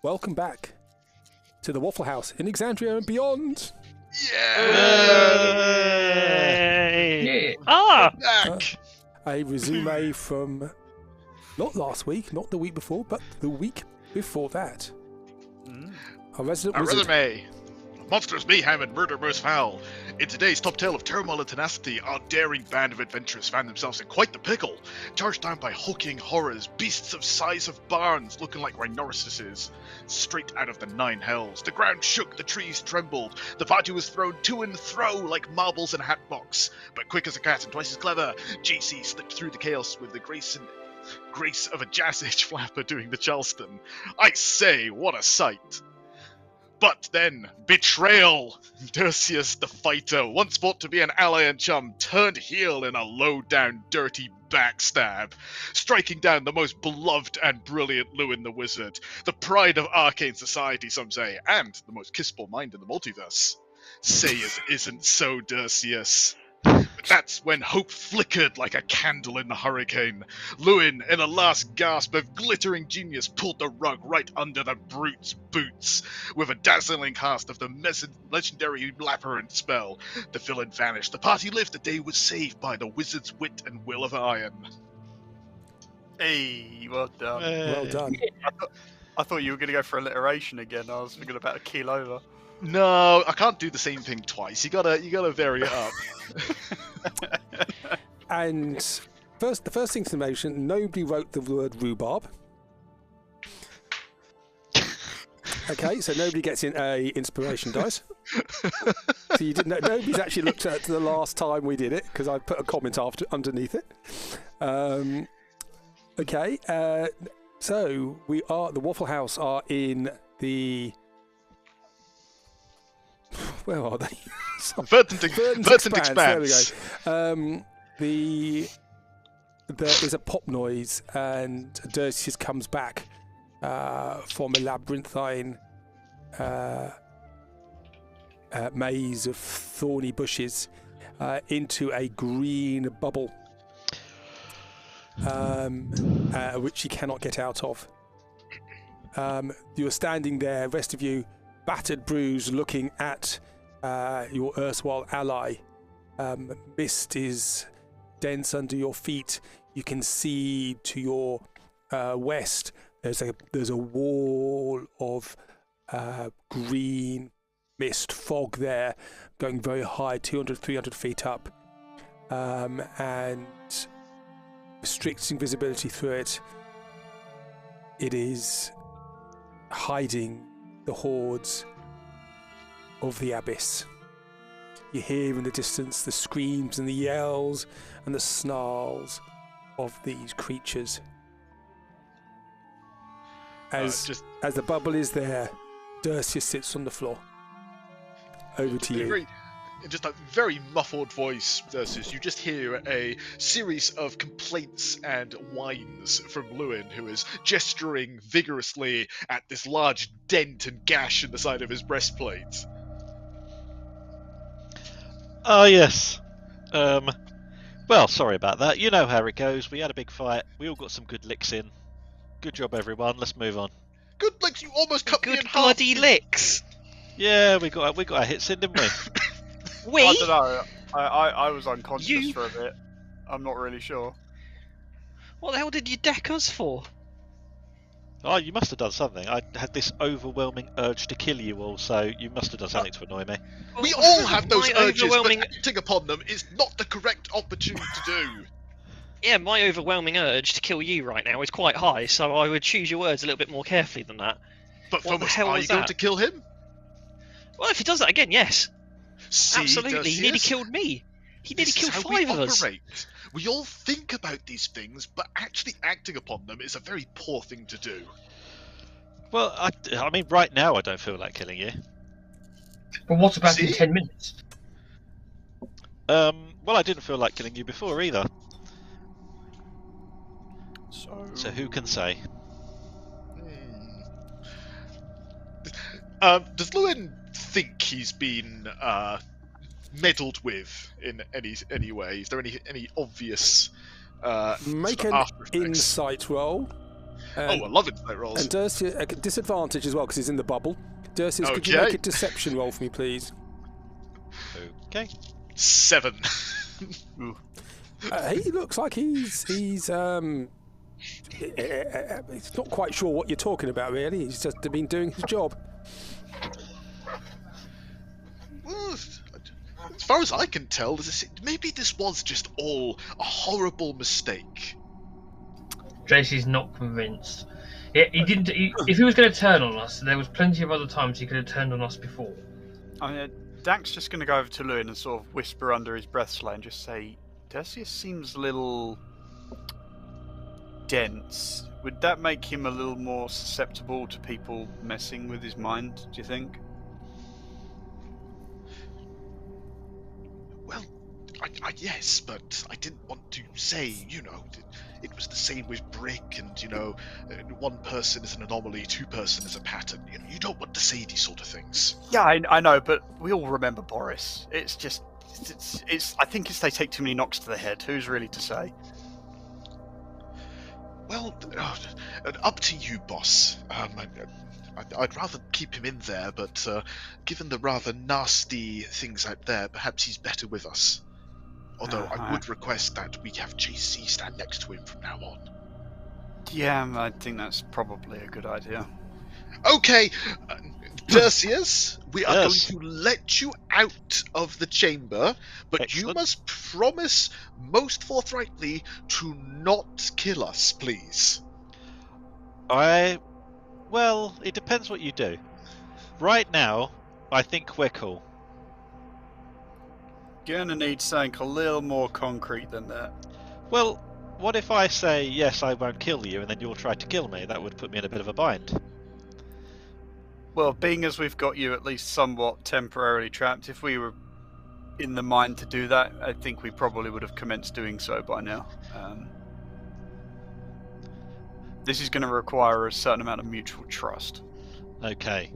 welcome back to the Wafflehouse in Exandria and beyond. Yay! Back! A resume from not last week, not the week before, but the week before that. Our resident A wizard. resume. Monstrous mayhem and murder most foul. In today's top tale of turmoil and tenacity, our daring band of adventurers found themselves in quite the pickle. Charged down by hulking horrors, beasts of size of barns looking like rhinoceroses, straight out of the nine hells. The ground shook, the trees trembled, the party was thrown to and fro like marbles in a hatbox. But quick as a cat and twice as clever, JC slipped through the chaos with the grace of a jazz-age flapper doing the Charleston. I say, what a sight! But then, betrayal! Dercius the fighter, once thought to be an ally and chum, turned heel in a low-down, dirty backstab, striking down the most beloved and brilliant Lewin the Wizard, the pride of arcane society, some say, and the most kissable mind in the multiverse. Say it isn't so, Dercius. But that's when hope flickered like a candle in the hurricane. Lewin, in a last gasp of glittering genius, pulled the rug right under the brute's boots. With a dazzling cast of the legendary labyrinth spell, the villain vanished. The party lived. The day was saved by the wizard's wit and will of iron. Hey, well done. Well done. I thought you were going to go for alliteration again. I was thinking about a keel over. No, I can't do the same thing twice. You gotta vary it up. And the first thing to mention, nobody wrote the word rhubarb. Okay, so nobody gets in a inspiration dice. So you didn't know, nobody's actually looked at the last time we did it because I put a comment underneath it. Okay, so the Waffle House are in the. Where are they? Verdant Expanse. Expanse. There we go. There is a pop noise, and Dercius comes back from a labyrinthine maze of thorny bushes into a green bubble, which you cannot get out of. You're standing there, rest of you, battered, bruised, looking at your erstwhile ally. Mist is dense under your feet. You can see to your west there's a wall of green mist, fog there, going very high, 200, 300 feet up, and restricting visibility through it. It is hiding the hordes of the abyss. You hear in the distance the screams and the yells and the snarls of these creatures. As the bubble is there, Dercius sits on the floor. Over to you. In just a very muffled voice, Dercius, you just hear a series of complaints and whines from Lewin, who is gesturing vigorously at this large dent and gash in the side of his breastplate. Oh, yes. Well, sorry about that. You know how it goes. We had a big fight. We all got some good licks in. Good job, everyone. Let's move on. Good licks, you almost cut me in Good half. bloody licks. Yeah, we got our hits in, didn't we? We? I don't know. I was unconscious for a bit. I'm not really sure. What the hell did you deck us for? Oh, you must have done something. I had this overwhelming urge to kill you all, so you must have done something to annoy me. We all have those My urges, overwhelming- but acting upon them is not the correct opportunity to do. Yeah, my overwhelming urge to kill you right now is quite high, so I would choose your words a little bit more carefully than that. But What the Fomus, hell are was you going that? to kill him? Well, if he does that again, yes. See, Absolutely. He nearly Dercius? killed me. He nearly This killed is how we 5 of us. operate. We all think about these things, but actually acting upon them is a very poor thing to do. Well, I mean, right now I don't feel like killing you. But what about in See? 10 minutes? Well, I didn't feel like killing you before either. So who can say? Does Lewin think he's been meddled with in any way? Is there any obvious Make sort an of after effects? insight roll. I love insight rolls. And Dercius, a disadvantage as well because he's in the bubble. Dercius, could you make a deception roll for me, please? Okay. 7. He looks like he's not quite sure what you're talking about, really. He's just been doing his job. Well, as far as I can tell, maybe this was just all a horrible mistake. JC's not convinced. He didn't. If he was going to turn on us, there was plenty of other times he could have turned on us before. I mean, Dak's just going to go over to Lewin and sort of whisper under his breath slightly and just say, Dercius seems a little dense. Would that make him a little more susceptible to people messing with his mind, do you think? Well, yes, but I didn't want to say, it was the same with Brick and, one person is an anomaly, two person is a pattern. You don't want to say these sort of things. Yeah, I know, but we all remember Boris. It's just, I think they take too many knocks to the head. Who's really to say? Well, up to you, boss. I'd rather keep him in there, but given the rather nasty things out there, perhaps he's better with us. Although I would request that we have JC stand next to him from now on. Yeah, I think that's probably a good idea. Okay, Dercius, we are Yes. going to let you out of the chamber, but Excellent. you must promise most forthrightly to not kill us, please. Well, it depends what you do. Right now, I think we're cool. Gonna need something a little more concrete than that. Well, what if I say, yes, I won't kill you, and then you'll try to kill me? That would put me in a bit of a bind. Well, being as we've got you at least somewhat temporarily trapped, if we were in the mind to do that, I think we probably would have commenced doing so by now. This is going to require a certain amount of mutual trust. Okay.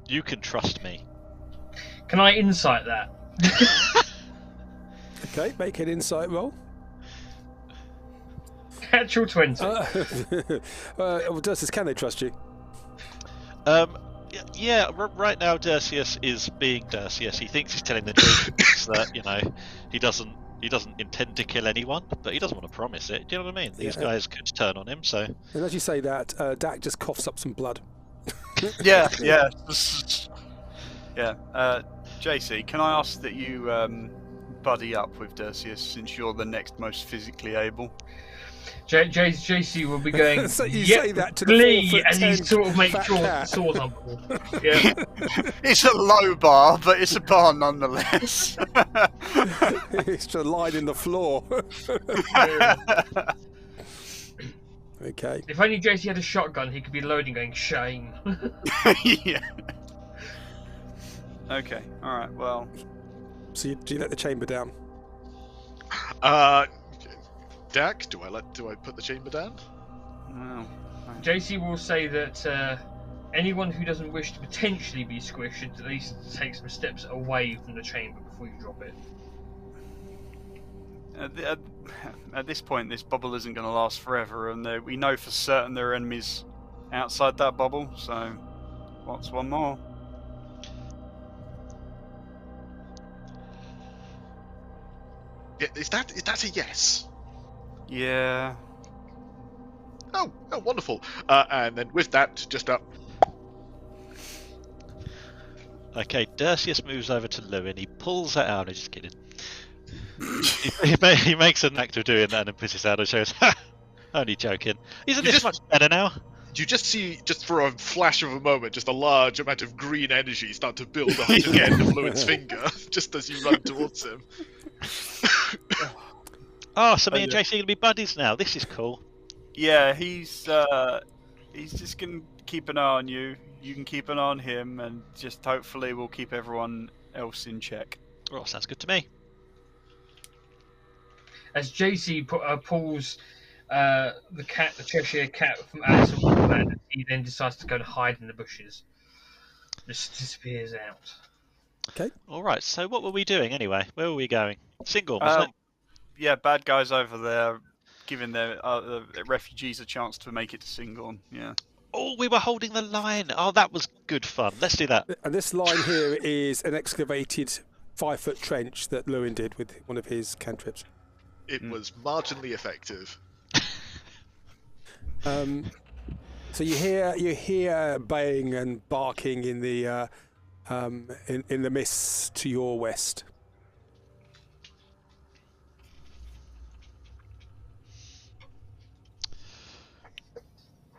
You can trust me. Can I insight that? Okay, make an insight roll. Natural 20. Well, Dercius, can they trust you? Yeah, right now Dercius is being Dercius. He thinks he's telling the truth. He thinks that, he doesn't intend to kill anyone, but he doesn't want to promise it. Do you know what I mean? These guys could turn on him, so... And as you say that, Dak just coughs up some blood. Yeah. JC, can I ask that you buddy up with Dercius since you're the next most physically able? JC will be going, So you yep, say that to the glee, 4'10" as he sort of makes fat sure the cat. sword humble. Yeah. It's a low bar, but it's a bar nonetheless. It's just lying in the floor. Okay. If only JC had a shotgun, he could be loading going, shame. Yeah. Okay, alright, well... So do you let the chamber down? Dak, do I put the chamber down? Well, JC will say that anyone who doesn't wish to potentially be squished should at least take some steps away from the chamber before you drop it. at this point, this bubble isn't going to last forever, and we know for certain there are enemies outside that bubble, so what's one more? Is that a yes? Yeah. Oh, wonderful. And then with that, just up. Okay, Dercius moves over to Lewin. He pulls that out. I'm just kidding. he makes an act of doing that and puts his out and shows, ha! Only joking. Isn't this much better now? You just see, just for a flash of a moment, just a large amount of green energy start to build up to the end of Lewin's finger, just as you run towards him. Oh, so me and JC are going to be buddies now. This is cool. Yeah, he's just going to keep an eye on you. You can keep an eye on him, and just hopefully we'll keep everyone else in check. Oh, sounds good to me. As JC pulls the Cheshire cat from Alice in Wonderland, he then decides to go and hide in the bushes. Just disappears out. Okay. All right. So what were we doing anyway? Where were we going? Single, wasn't it? Yeah, bad guys over there. giving the refugees a chance to make it to Singorn. Yeah. Oh, we were holding the line. Oh, that was good fun. Let's do that. And this line here is an excavated 5-foot trench that Lewin did with one of his cantrips. It was marginally effective. So you hear baying and barking in the in the mist to your west.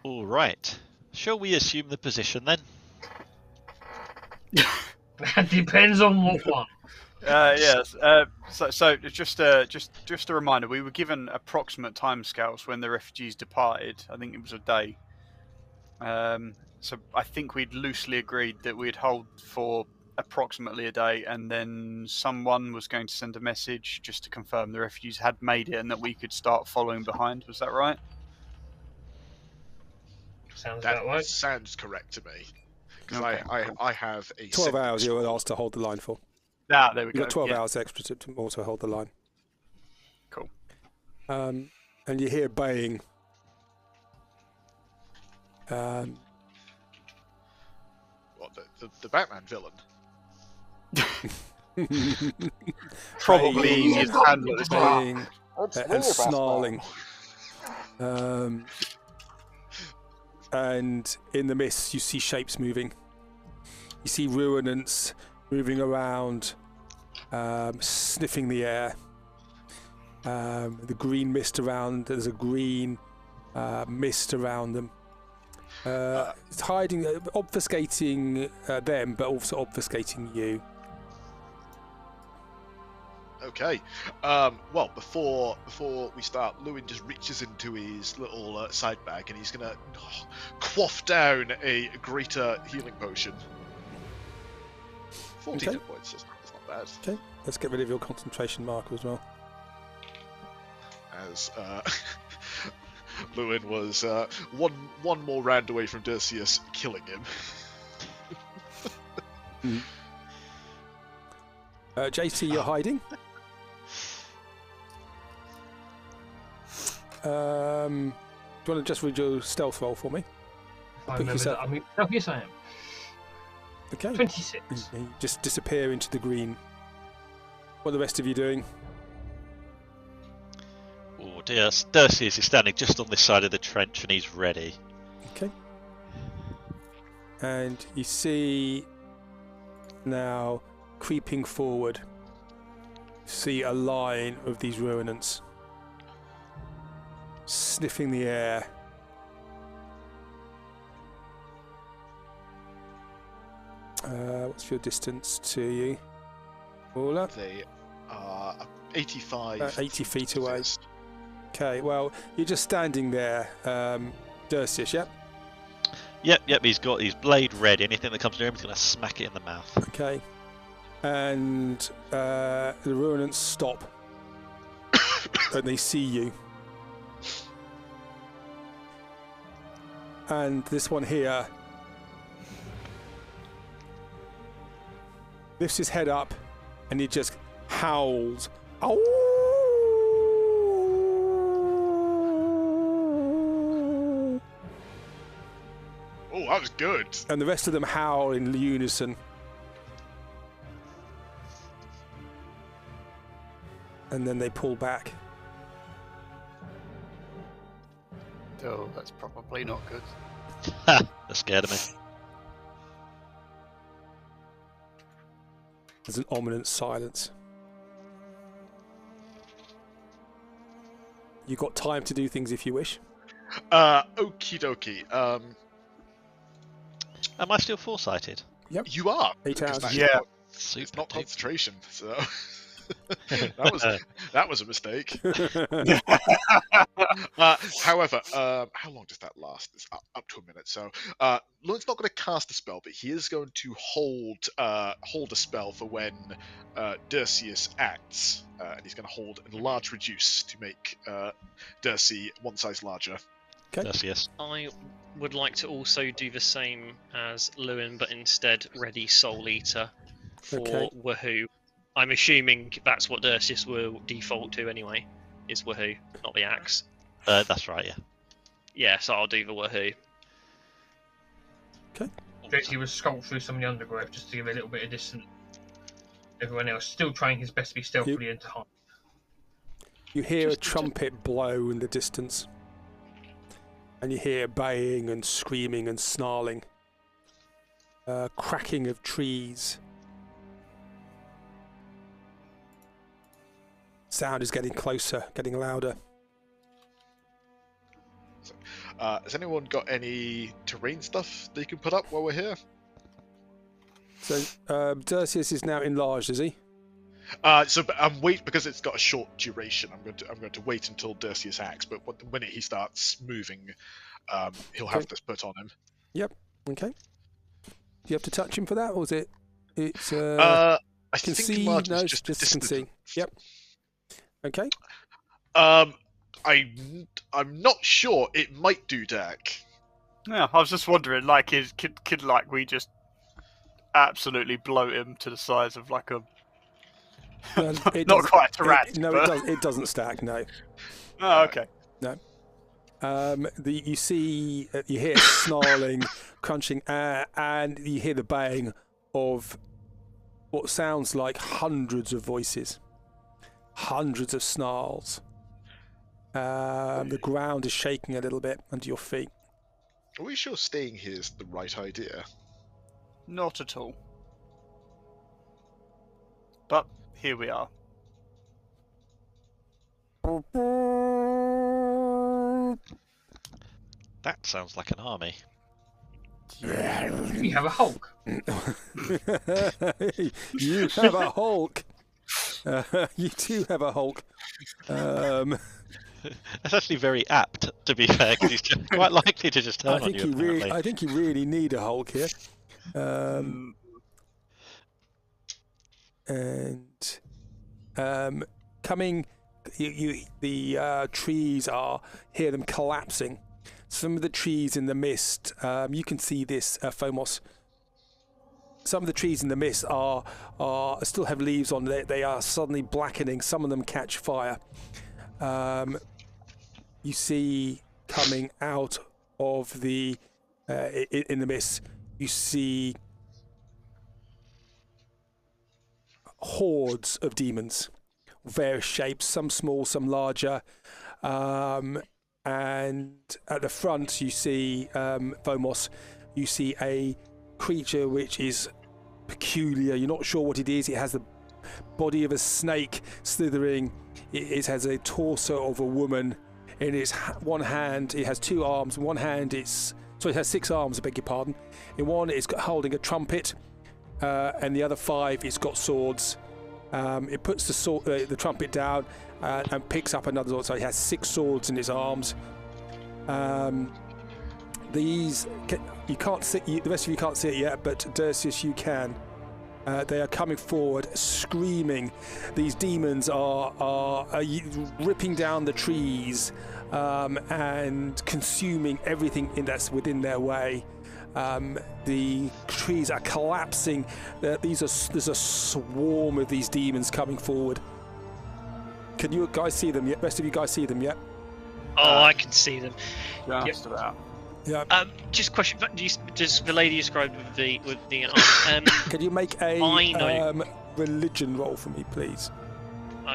All right. Shall we assume the position then? That depends on what one. Yes. So just a reminder: we were given approximate timescales when the refugees departed. I think it was a day. So I think we'd loosely agreed that we'd hold for approximately a day, and then someone was going to send a message just to confirm the refugees had made it and that we could start following behind. Was that right? Sounds That about right. sounds correct to me. Because Okay. I have a 12 hours you were asked to hold the line for. Ah, there we You've go. got 12 Yeah. hours extra to also hold the line. Cool. And you hear baying. What, the Batman villain? Probably easiest to handle at this point. Baying and snarling. And in the mist, you see shapes moving. You see ruinants moving around, sniffing the air. The green mist around. There's a green mist around them. It's hiding, obfuscating them, but also obfuscating you. Okay. Well, before we start, Lewin just reaches into his little side bag and he's gonna quaff down a greater healing potion. 14 Okay. hit points. That's not bad. Okay, let's get rid of your concentration marker as well. As Lewin was one more round away from Dercius killing him. JC, you're hiding. Do you want to just read your stealth roll for me? I remember that. Oh, yes, I am. Okay. 26. You just disappear into the green. What are the rest of you doing? Oh dear, Dercius is standing just on this side of the trench and he's ready. Okay. And you see now creeping forward, see a line of these ruinants sniffing the air. What's your distance to you? Paula? They are 85. 80 feet away. Fist. Okay, well, you're just standing there, Dercius, yeah? Yep, he's got his blade ready. Anything that comes near him, he's going to smack it in the mouth. Okay. And the ruinants stop. And they see you. And this one here lifts his head up and he just howls. Ow! Oh, that was good. And the rest of them howl in unison. And then they pull back. Oh, that's probably not good. Ha! That scared of me. There's an ominous silence. You've got time to do things if you wish. Okie dokie. Am I still foresighted? You are. 8 hours. That's Yeah. not- Super It's not duper. concentration, so that was a mistake. However, how long does that last? It's up to a minute. So, Lewin's not going to cast a spell, but he is going to hold a spell for when Dercius acts, and he's going to hold enlarge reduce to make Dercy one size larger. Okay. Dercius. I would like to also do the same as Lewin, but instead ready Soul Eater for Okay. Woohoo. I'm assuming that's what Dercius will default to anyway, is Woohoo, not the axe. That's right, yeah. Yeah, so I'll do the woohoo. He was skulk through some of the undergrowth just to give a little bit of distance. Everyone else still trying his best to be stealthily and to hide. You hear a trumpet blow in the distance, and you hear baying and screaming and snarling, cracking of trees. Sound is getting closer, getting louder. Has anyone got any terrain stuff they can put up while we're here? So Dercius is now enlarged, is he? So I'm wait because it's got a short duration. I'm going to wait until Dercius acts. But the minute he starts moving, he'll have this put on him. Yep. Okay. Do you have to touch him for that, or is it? It's. I can think see. Martin's No, just can see. Yep. Okay. I'm not sure. It might do, Dak. Yeah, I was just wondering, like, could like we just absolutely bloat him to the size of like a not quite a rat? It doesn't stack. No. Oh, okay. No. You hear snarling, crunching, and you hear the baying of what sounds like hundreds of voices, hundreds of snarls. The ground is shaking a little bit under your feet. Are we sure staying here is the right idea? Not at all. But here we are. That sounds like an army. We have a Hulk. You have a Hulk. You do have a Hulk. That's actually very apt, to be fair, because he's quite likely to just turn on you. I think you really need a Hulk here. Coming, the trees hear them collapsing. Some of the trees in the mist, you can see this, Phomos. Some of the trees in the mist still have leaves on. They are suddenly blackening. Some of them catch fire. You see coming out of the in the mist, you see hordes of demons, various shapes, some small, some larger. And at the front, you see Phomos. You see a creature which is peculiar. You're not sure what it is. It has the body of a snake slithering. It has a torso of a woman. In its one hand, it has 2 arms. In one hand, it has 6 arms, I beg your pardon. In one, it's holding a trumpet, and the other 5, it's got swords. It puts the trumpet down and picks up another sword. So it has 6 swords in its arms. These you can't see. The rest of you can't see it yet, but Dercius, you can. They are coming forward, screaming. These demons are ripping down the trees and consuming everything that's within their way. The trees are collapsing. There's a swarm of these demons coming forward. Can you guys see them yet? Rest of you guys see them yet? Oh, I can see them. Just about. Yeah. Just a question. Does the lady described with the Can you make a religion roll for me, please?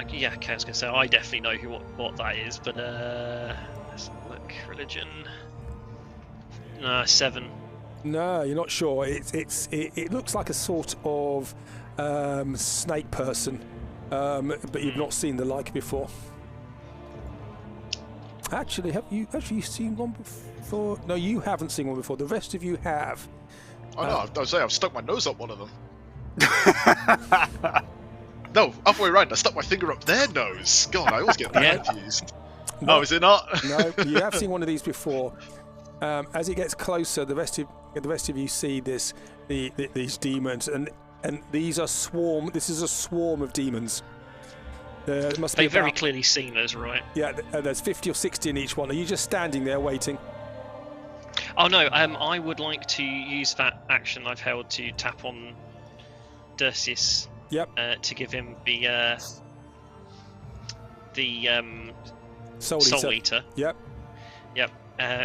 Yeah, okay, I was going to say I definitely know what that is, but let's look. Religion. 7. No, you're not sure. It looks like a sort of snake person, but you've not seen the like before. Actually, have you seen one before? No, you haven't seen one before. The rest of you have. Oh no, I was saying I've stuck my nose up one of them. No, halfway around, I stuck my finger up their nose. God, I always get that confused. No, oh, is it not? No, you have seen one of these before. As it gets closer, the rest of you see these demons, and these are swarm. This is a swarm of demons. There must be They've very clearly seen us, right? Yeah, there's 50 or 60 in each one. Are you just standing there waiting? Oh no, I would like to use that action I've held to tap on Dercius. Yep. To give him the Soul Eater. Yep. Yep.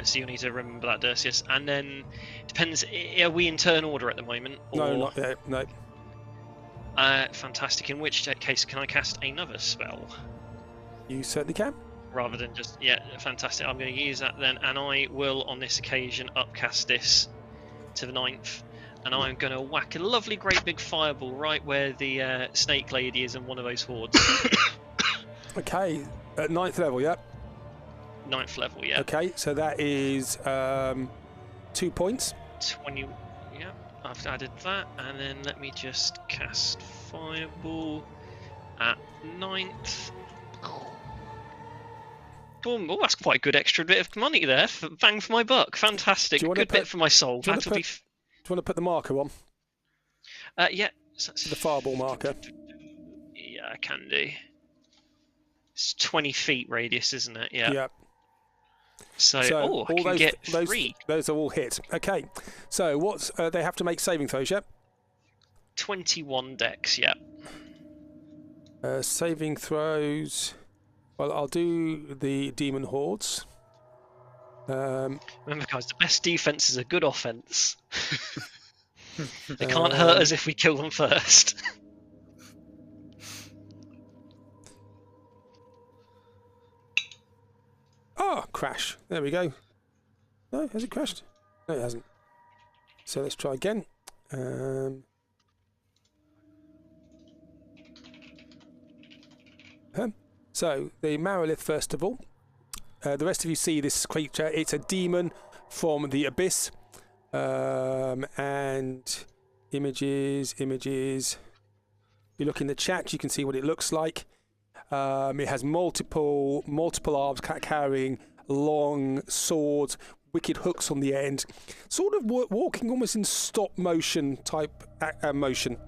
So you'll need to remember that, Dercius. And then depends. Are we in turn order at the moment? Or... No, not yet. No. Fantastic. In which case, can I cast another spell? You certainly can. Rather than just fantastic. I'm going to use that then, and I will on this occasion upcast this to the 9th, and I'm going to whack a lovely great big fireball right where the snake lady is in one of those hordes. Okay, at 9th level, yep. 9th level, yeah. Okay, so that is 2 points. 20. Yeah, I've added that, and then let me just cast fireball at 9th. Boom! Oh, that's quite a good extra bit of money there. Bang for my buck. Fantastic. Good bit for my soul. Do you want to put the marker on? Yeah. So the fireball marker. Yeah, I can do. It's 20 feet radius, isn't it? Yeah. Yeah. So I can get 3. Those are all hit. Okay. So what's they have to make saving throws, yeah? 21 dex, yeah. Saving throws. Well, I'll do the demon hordes. Remember, guys, the best defense is a good offense. They can't hurt us if we kill them first. Oh, crash. There we go. No, has it crashed? No, it hasn't. So let's try again. So, the Marolith, first of all. The rest of you see this creature. It's a demon from the abyss. And images. If you look in the chat, you can see what it looks like. It has multiple arms carrying long swords, wicked hooks on the end. Sort of walking almost in stop motion type motion.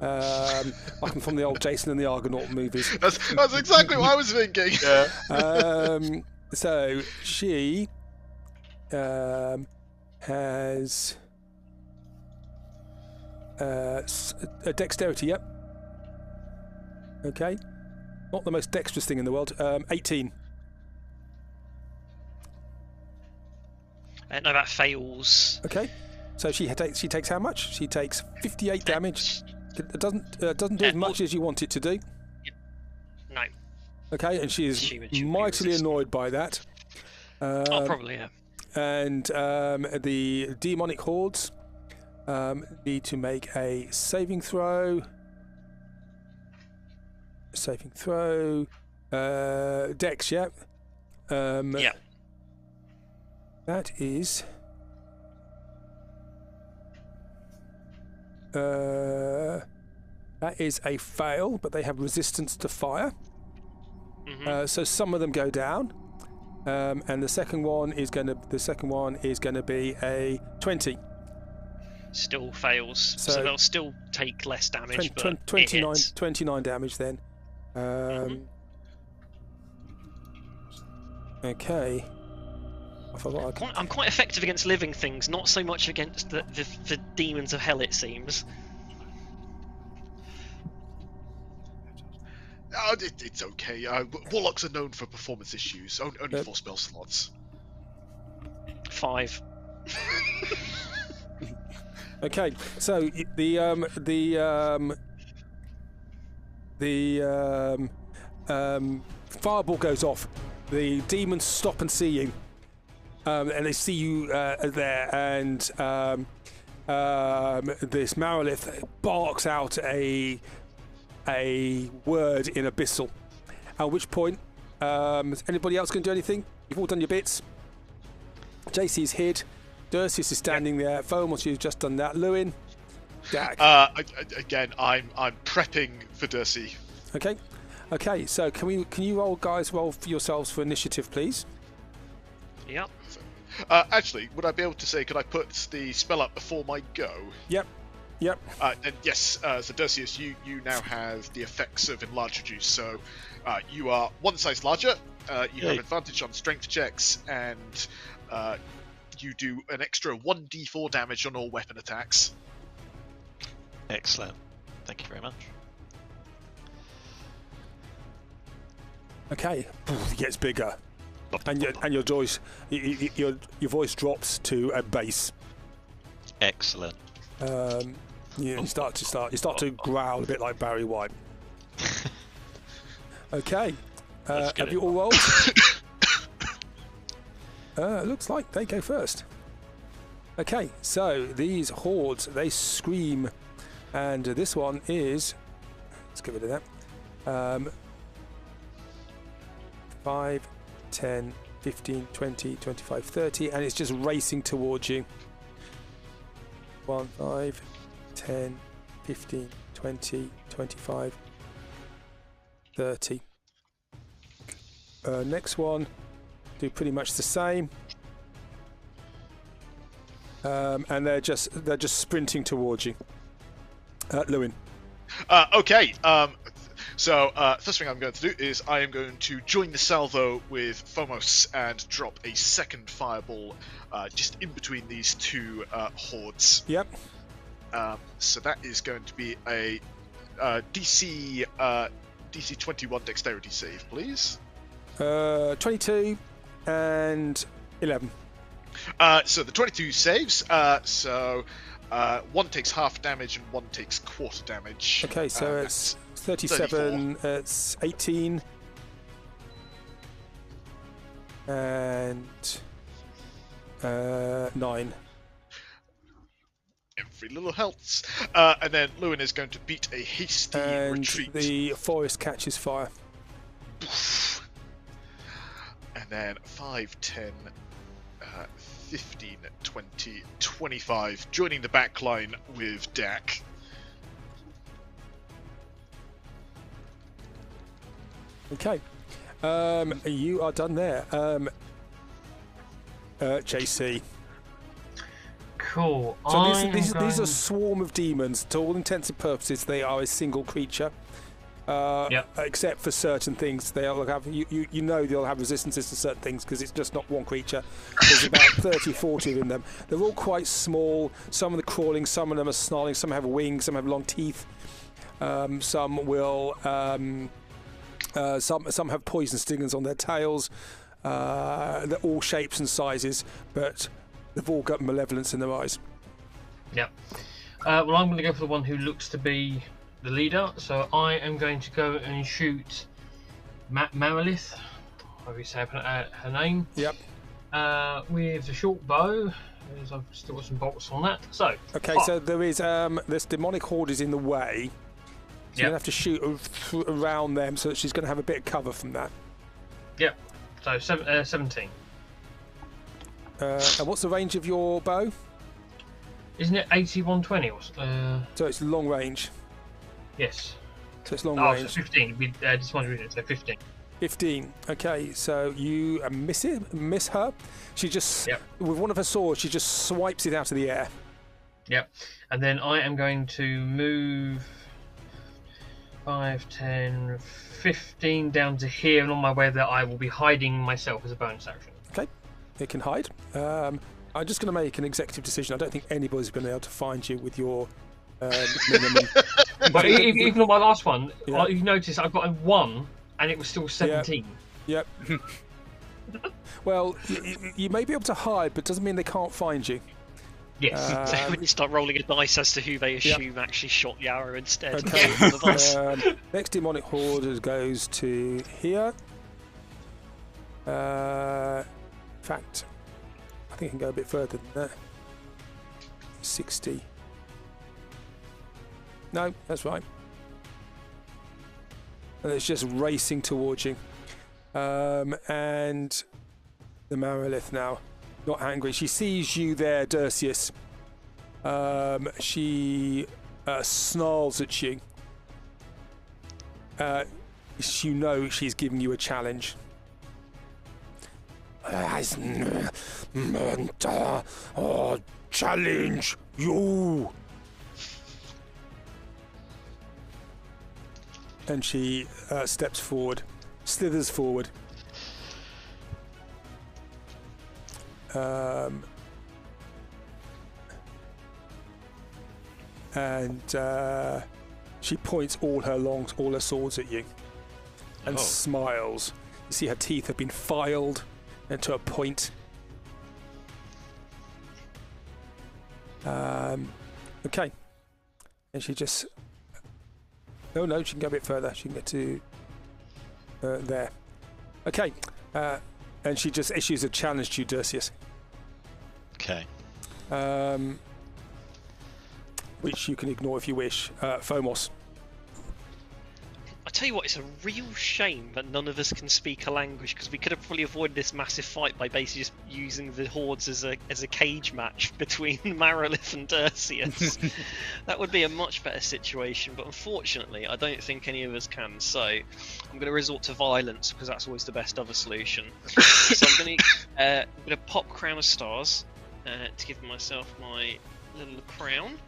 Like from the old Jason and the Argonaut movies. That's exactly what I was thinking. Yeah. So she has a dexterity. Yep. Okay. Not the most dexterous thing in the world. 18. No, that fails. Okay. So she takes how much? She takes 58 damage. It doesn't do as much as you want it to do. No. Okay, and she is mightily annoyed by that. Probably, yeah. And the demonic hordes need to make a saving throw. Dex, yeah. Yeah. That is. That is a fail, but they have resistance to fire. Mm-hmm. So some of them go down, and the second one is going to be a 20. Still fails, so they'll still take less damage. 29 damage then. Okay. I'm quite effective against living things, not so much against the demons of hell, it seems. It's okay. Warlocks are known for performance issues. Only 4 spell slots. 5. Okay, so the fireball goes off. The demons stop and see you, and they see you there. And this Marolith barks out a word in Abyssal. At which point, is anybody else going to do anything? You've all done your bits. JC's hid. Dercius is standing there. Foamos, you've just done that. Lewin, Dak. Again, I'm prepping for Dercy. Okay. So can you roll for yourselves for initiative, please? Yep. Actually, would I be able to say? Could I put the spell up before my go? Yep. And yes. So Dercius, you now have the effects of enlarge reduce. So you are one size larger. You have advantage on strength checks, and you do an extra 1d4 damage on all weapon attacks. Excellent. Thank you very much. Okay. He gets bigger. and your voice, your voice drops to a bass. Excellent. You start to growl a bit like Barry White. Okay. Have you all rolled? Looks like they go first. Okay, so these hordes, they scream, and this one is, let's get rid of that, 5, 10, 15, 20, 25, 30, and it's just racing towards you. 1, 5, 10, 15, 20, 25, 30. Next one, do pretty much the same. And they're just sprinting towards you. Lewin. Okay. So first thing I'm going to do is I am going to join the salvo with Phomos and drop a second fireball just in between these two hordes. Yep. So that is going to be a DC 21 dexterity save, please. 22 and 11. So the 22 saves. One takes half damage and one takes quarter damage. Okay, so it's 37. 34. It's 18 and 9. Every little helps. And then Lewin is going to beat a hasty retreat. And the forest catches fire. And then 5, 10, 15, 20, 25, joining the back line with Dak. Okay. You are done there. JC. Cool. So these are a swarm of demons. To all intents and purposes, they are a single creature. Except for certain things, they'll have you know they'll have resistances to certain things because it's just not one creature. There's about 30, 40 of them. They're all quite small. Some of them are crawling, some of them are snarling, some have wings, some have long teeth. Some will some have poison stingers on their tails. They're all shapes and sizes, but they've all got malevolence in their eyes. Yep. Well, I'm going to go for the one who looks to be the leader, so I am going to go and shoot Marilith, however you say her name. Yep. With the short bow, as I've still got some bolts on that. So okay, so there is this demonic horde is in the way. So you're going to have to shoot around them, so that she's going to have a bit of cover from that. Yep. So 17. And what's the range of your bow? Isn't it 80-120 or So it's long range. Yes. So it's long range. So 15. We just wanted to so 15. 15. Okay, so you miss her. She just, with one of her swords, she just swipes it out of the air. Yep. And then I am going to move 5, 10, 15 down to here, and on my way there I will be hiding myself as a bonus action. Okay, it can hide. I'm just going to make an executive decision. I don't think anybody's going to be able to find you with your minimum. But even on my last one, you notice I've got a 1 and it was still 17. Yep. Well, you may be able to hide, but doesn't mean they can't find you. Yes. So when you start rolling a dice as to who they assume actually shot the arrow instead. Okay. Next demonic horde goes to here. In fact, I think I can go a bit further than that. 60. No, that's right. And it's just racing towards you. And the Marilith now, not angry. She sees you there, Dercius. She snarls at you. You know she's giving you a challenge. Challenge you. And she steps forward, slithers forward. And she points all her swords at you, and smiles. You see her teeth have been filed. and to a point. Okay. And she just... Oh no, she can go a bit further. She can get to there. Okay. And she just issues a challenge to you, Dercius. Okay. Which you can ignore if you wish. Phomos. I tell you what, it's a real shame that none of us can speak a language, because we could have probably avoided this massive fight by basically just using the hordes as a cage match between Marilith and Dercius. That would be a much better situation, but unfortunately I don't think any of us can, so I'm going to resort to violence, because that's always the best other solution. So I'm going to pop Crown of Stars to give myself my little crown.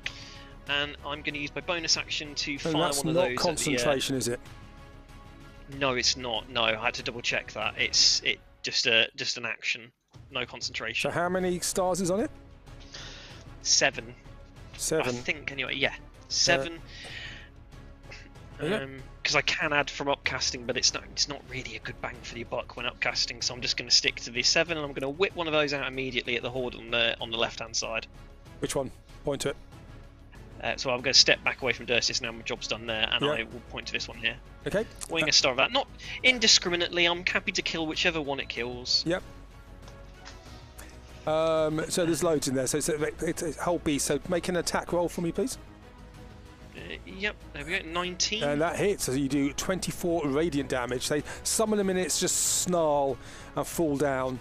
And I'm going to use my bonus action to fire one of those. And that's not concentration, is it? No, it's not. No, I had to double check that. It's just an action, no concentration. So how many stars is on it? 7. 7. I think anyway. Yeah, 7. Because I can add from upcasting, but it's not really a good bang for the buck when upcasting. So I'm just going to stick to the 7, and I'm going to whip one of those out immediately at the horde on the left hand side. Which one? Point to it. So I'm going to step back away from Dercius now. My job's done there, and I will point to this one here. Okay. Wing a star of that. Not indiscriminately. I'm happy to kill whichever one it kills. Yep. So there's loads in there. So it's a whole beast. So make an attack roll for me, please. Yep. There we go. 19. And that hits. So you do 24 radiant damage. Some of the minutes just snarl and fall down.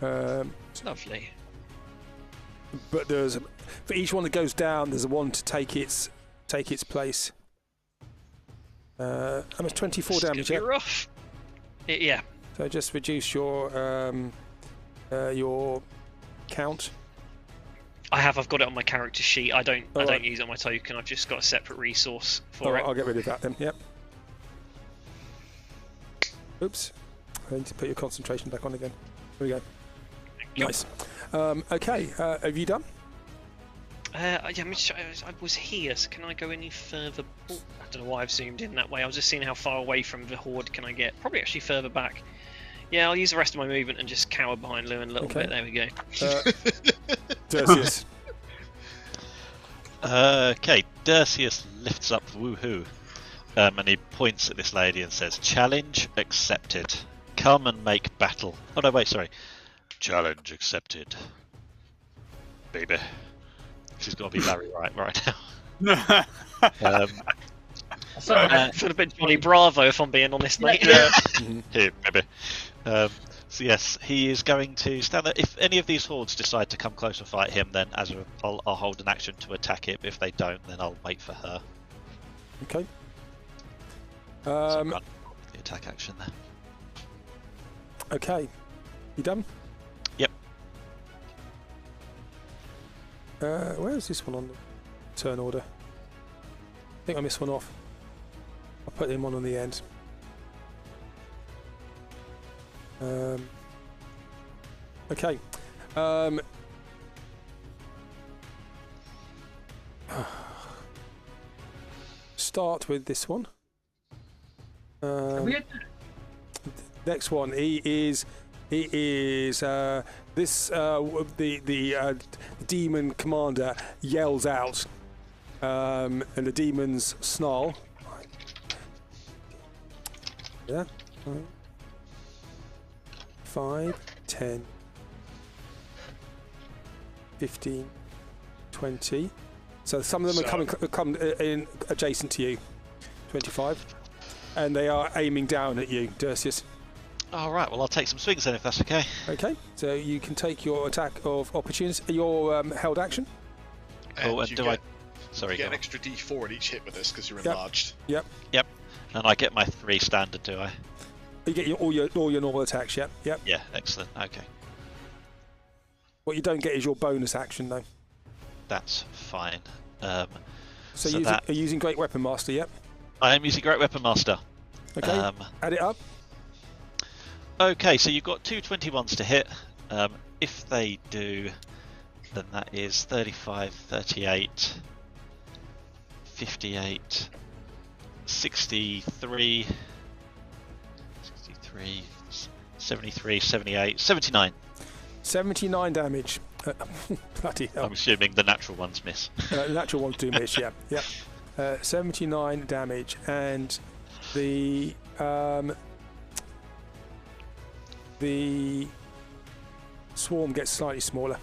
Lovely. But for each one that goes down, there's a one to take its place. How much? 24 damage. Yeah. Rough. Yeah. So just reduce your count. I've got it on my character sheet. I don't use it on my token. I've just got a separate resource for it. I'll get rid of that then. Yep. Oops. I need to put your concentration back on again. Here we go. Nice. Okay. Have you done? Yeah, I was here, so can I go any further? I don't know why I've zoomed in that way. I was just seeing how far away from the horde can I get. Probably actually further back. Yeah, I'll use the rest of my movement and just cower behind Lewin a little bit. There we go. Dercius. Okay, Dercius lifts up woohoo, and he points at this lady and says, "Challenge accepted. Come and make battle." Oh no, wait, sorry. Challenge accepted. Baby. She's got to be Larry right now. Should have been Johnny Bravo, if I'm being honest, mate. Here, baby. So yes, he is going to stand there. If any of these hordes decide to come close and fight him, then I'll hold an action to attack it. If they don't, then I'll wait for her. Okay. So I've got the attack action there. Okay. You done? Yep. Where is this one on the turn order? I think I missed one off. I'll put him on the end. Okay. Start with this one. Next one. He is this. The demon commander yells out, and the demons snarl. Yeah. 5, 10, 15, 20. So some of them are come in adjacent to you. 25. And they are aiming down at you, Dercius. Alright, well I'll take some swings then if that's okay. Okay, so you can take your attack of opportunity, your held action. And and Sorry, you get an extra D4 at each hit with this because you're enlarged. Yep. And I get my 3 standard, do I? You get all your normal attacks, yep. Yeah, excellent, okay. What you don't get is your bonus action, though. That's fine. Are you using Great Weapon Master, yep? I am using Great Weapon Master. Okay, add it up. Okay, so you've got 2 21s to hit. If they do, then that is 35, 38, 58, 63, 73, 78, 79. 79 damage. Bloody hell. I'm assuming the natural ones miss. The natural ones do miss, yeah. Yep. 79 damage, and the swarm gets slightly smaller.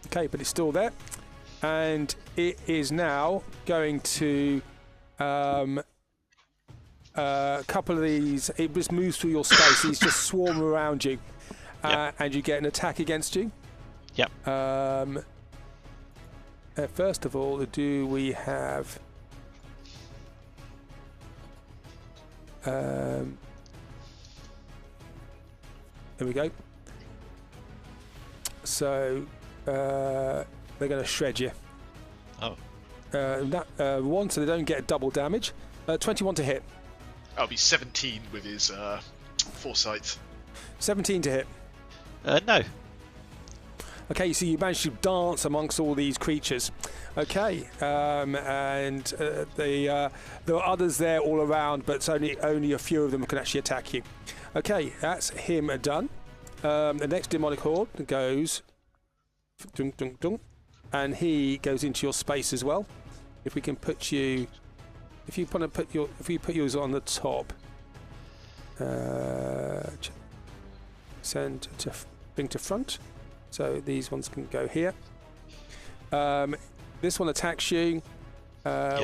Okay, but it's still there, and it is now going to a couple of these. It just moves through your space. These just swarm around you, Yep. and you get an attack against you. Yep. First of all, do we have? There we go. So they're going to shred you. Oh. One, so they don't get double damage. 21 to hit. That'll be 17 with his foresight. 17 to hit. No. Okay, so you managed to dance amongst all these creatures. Okay, and there are others there all around, but it's only a few of them can actually attack you. Okay, that's him done. The next demonic horde goes, dunk, dunk, dunk, and he goes into your space as well. If we can put you, if you put yours on the top, send to bring to front. So these ones can go here. This one attacks you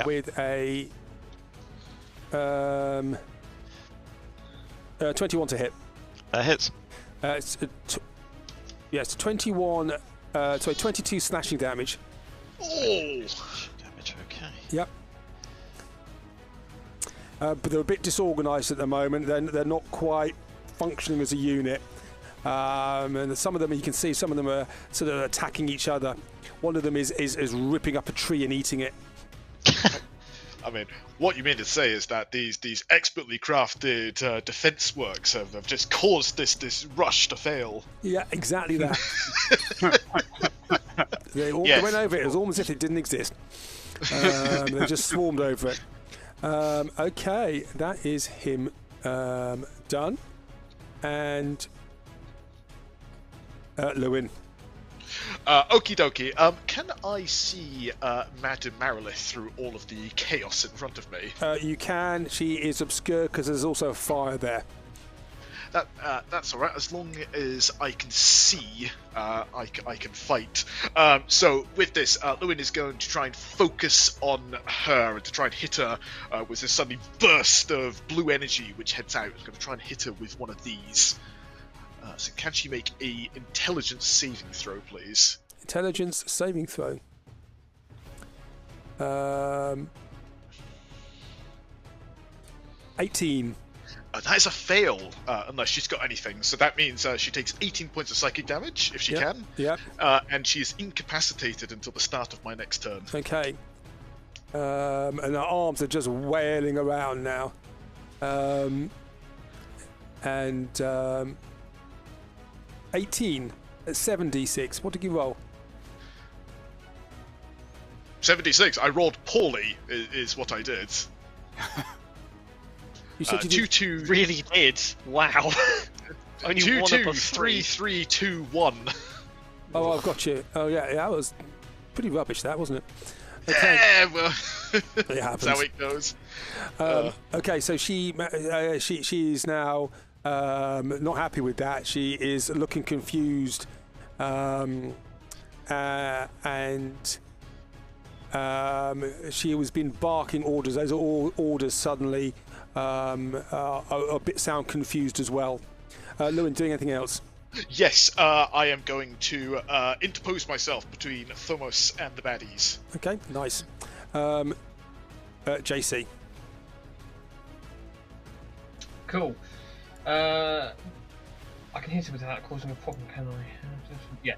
with a 21 to hit. That hits. Yes, 21. Sorry, 22 slashing damage. Oh! Damage, okay. Yep. But they're a bit disorganised at the moment. They're not quite functioning as a unit. And some of them, you can see, some of them are sort of attacking each other. One of them is ripping up a tree and eating it. I mean, what you mean to say is that these expertly crafted defense works have just caused this rush to fail. Yeah, exactly that. They went over it. It was almost as if it didn't exist. They just swarmed over it. Okay, that is him done. And Lewin. Okie dokie. Can I see Madame Marilith through all of the chaos in front of me? You can. She is obscure because there's also a fire there. That's all right. As long as I can see, I can fight. So with this, Lewin is going to try and focus on her and to try and hit her with this sudden burst of blue energy which heads out. He's going to try and hit her with one of these. So can she make a intelligence saving throw, please? Intelligence saving throw. 18. That is a fail, unless she's got anything. So that means she takes 18 points of psychic damage, if she can. Yep. And she is incapacitated until the start of my next turn. Okay. And her arms are just wailing around now. And 18 at 7d6. What did you roll? 76. I rolled poorly, is what I did. You said you 2-2. Really did. Wow. Only 2-2, 3-3, 2-1. Oh, I've got you. Oh, yeah, that was pretty rubbish, that, wasn't it? Okay. Yeah, well, It happens. that's how it goes. Okay, so she's now not happy with that. She is looking confused, and she has been barking orders. Those are all orders suddenly a bit sound confused as well. Lewin, doing anything else? Yes, I am going to interpose myself between Thomos and the baddies. Okay, nice. JC. Cool. I can hit him without causing a problem, can I? Yeah.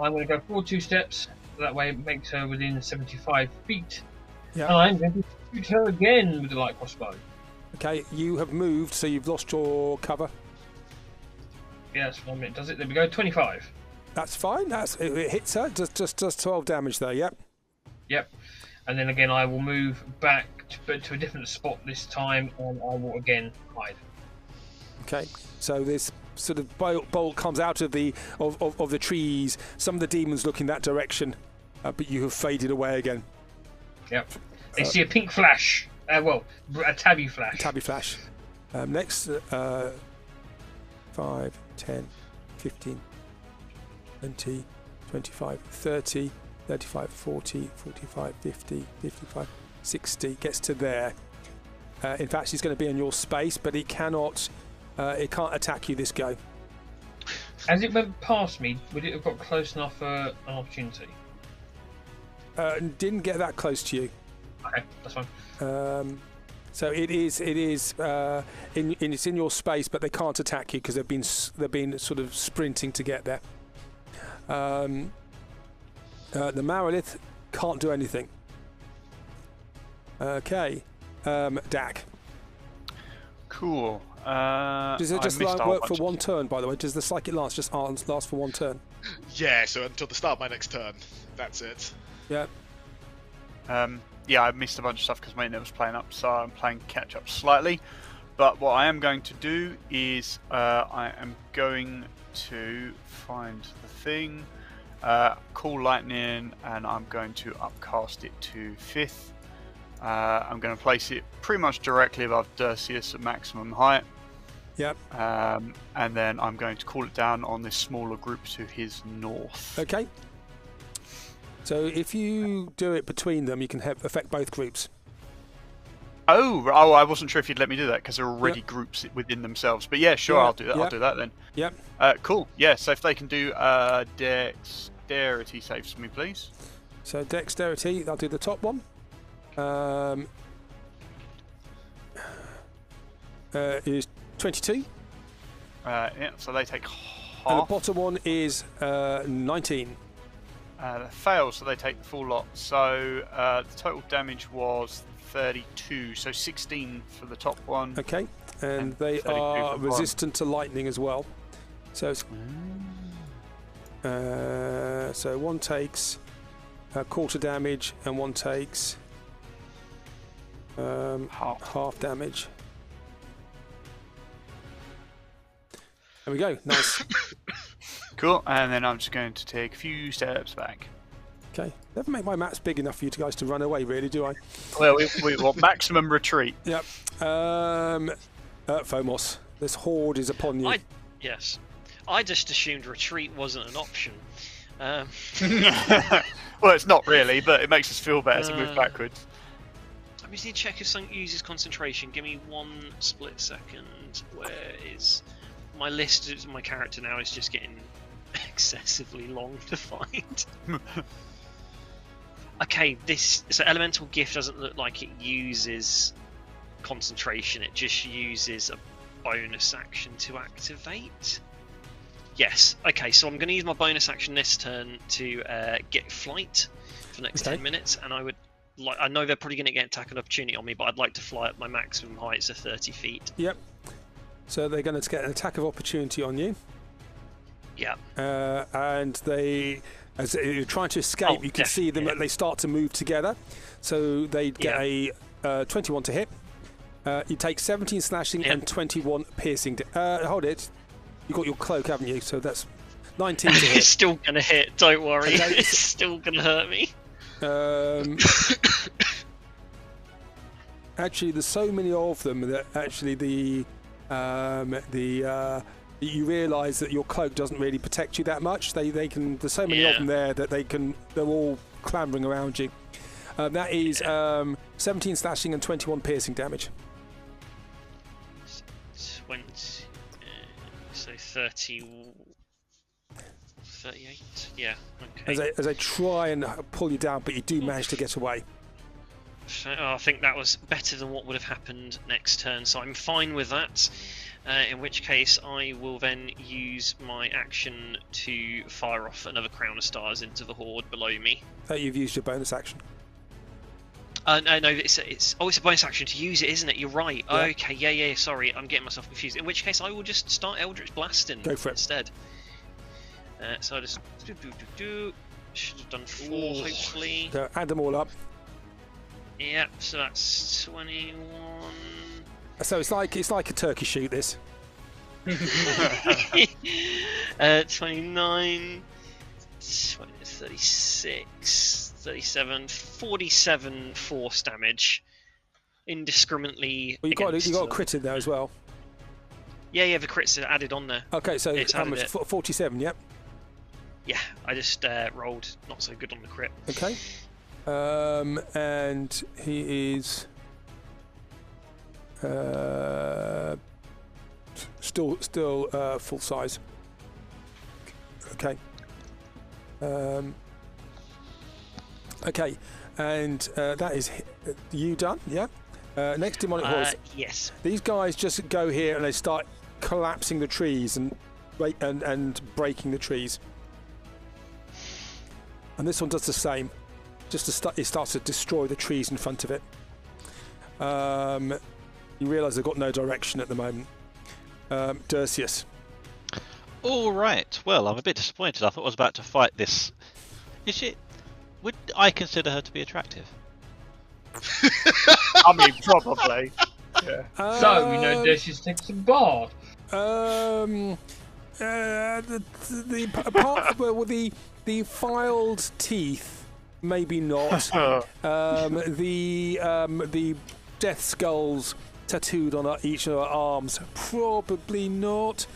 I'm going to go forward 2 steps. That way it makes her within 75 feet. Yeah. And I'm going to shoot her again with the light crossbow. Okay, you have moved, so you've lost your cover. Yeah, that's 1 minute. Does it? There we go. 25. That's fine. It hits her. Just 12 damage there. Yep. Yep. And then again, I will move back to a different spot this time, and I will again hide. Okay, so this sort of bolt comes out of the trees. Some of the demons look in that direction, but you have faded away again. Yep. They see a pink flash. A tabby flash. Tabby flash. Next, 5, 10, 15, 20, 25, 30, 35, 40, 45, 50, 55, 60. Gets to there. In fact, he's going to be in your space, but it cannot. It can't attack you this go. As it went past me, would it have got close enough for an opportunity? Didn't get that close to you. Okay, that's fine. So it is. It's in your space, but they can't attack you because they've been sort of sprinting to get there. The Marilith can't do anything. Okay, Dak. Cool. Does it just work for one turn, by the way? Does the Psychic Lance just last for one turn? Yeah, so until the start of my next turn. That's it. Yeah. Yeah, I missed a bunch of stuff because my internet was playing up, so I'm playing catch up slightly. But what I am going to do is I am going to find the thing, call lightning, and I'm going to upcast it to 5th. I'm going to place it pretty much directly above Dercius at maximum height. Yep. And then I'm going to call it down on this smaller group to his north. Okay. So if you do it between them, you can affect both groups. Oh, I wasn't sure if you'd let me do that because there are already groups within themselves. But yeah, sure, I'll do that. I'll do that then. Yep. Cool. Yeah. So if they can do dexterity saves for me, please. So dexterity, I'll do the top one. Is 22. Yeah. So they take half. And the bottom one is 19. Fails, so they take the full lot. So the total damage was 32, so 16 for the top one. Okay, and they are resistant to lightning as well. So it's, so one takes quarter damage and one takes half damage. There we go. Nice. Cool, and then I'm just going to take a few steps back. Okay. Never make my maps big enough for you guys to run away, really, do I? Well, we want maximum retreat. Yep. Fomos, this horde is upon you. Yes. I just assumed retreat wasn't an option. Well, it's not really, but it makes us feel better to move backwards. I just need to check if something uses concentration. Give me 1 split second. Where is my list? My character now is just getting excessively long to find. Okay, so elemental gift doesn't look like it uses concentration. It just uses a bonus action to activate. Yes. Okay, so I'm going to use my bonus action this turn to get flight for the next 10 minutes, and I know they're probably going to get attack of opportunity on me, but I'd like to fly at my maximum height, so 30 feet. Yep. So they're going to get an attack of opportunity on you. Yeah. And they, as you're trying to escape, you can see them. They start to move together. So they get a 21 to hit. You take 17 slashing and 21 piercing. Hold it. You got your cloak, haven't you? So that's 19 to hit. It's still going to hit. Don't worry. Okay. It's still going to hurt me. Actually, there's so many of them that actually you realise that your cloak doesn't really protect you that much. They can. There's so many of them there that they're all clambering around you. That is 17 slashing and 21 piercing damage. 20, so 30, 38. Yeah. Okay. As I try and pull you down, but you do manage to get away. So, I think that was better than what would have happened next turn, so I'm fine with that. In which case, I will then use my action to fire off another crown of stars into the horde below me. You've used your bonus action. No, it's a bonus action to use it, isn't it? You're right. Yeah. Okay, yeah. Sorry, I'm getting myself confused. In which case, I will just start Eldritch Blasting instead. So I just should have done 4, hopefully. So add them all up. Yep. So that's 21. So it's like a turkey shoot. This. 29, 36, 37, 47 force damage. Indiscriminately. Well, you got a them. crit in there as well. Yeah, the crits are added on there. Okay, so It's how added much? it. 47, yep. Yeah, I just rolled not so good on the crit. Okay. And he is still full size. Okay. Okay, and that is you done, yeah? Next demonic horse. Yes. These guys just go here and they start collapsing the trees and breaking the trees. And this one does the same. Just it starts to destroy the trees in front of it. You realise they've got no direction at the moment. Dercius. All right. Well, I'm a bit disappointed. I thought I was about to fight this. Would I consider her to be attractive? I mean, probably. Yeah. So, we know Dercius takes a bard. The filed teeth, maybe not. The death skulls tattooed on each of her arms, probably not.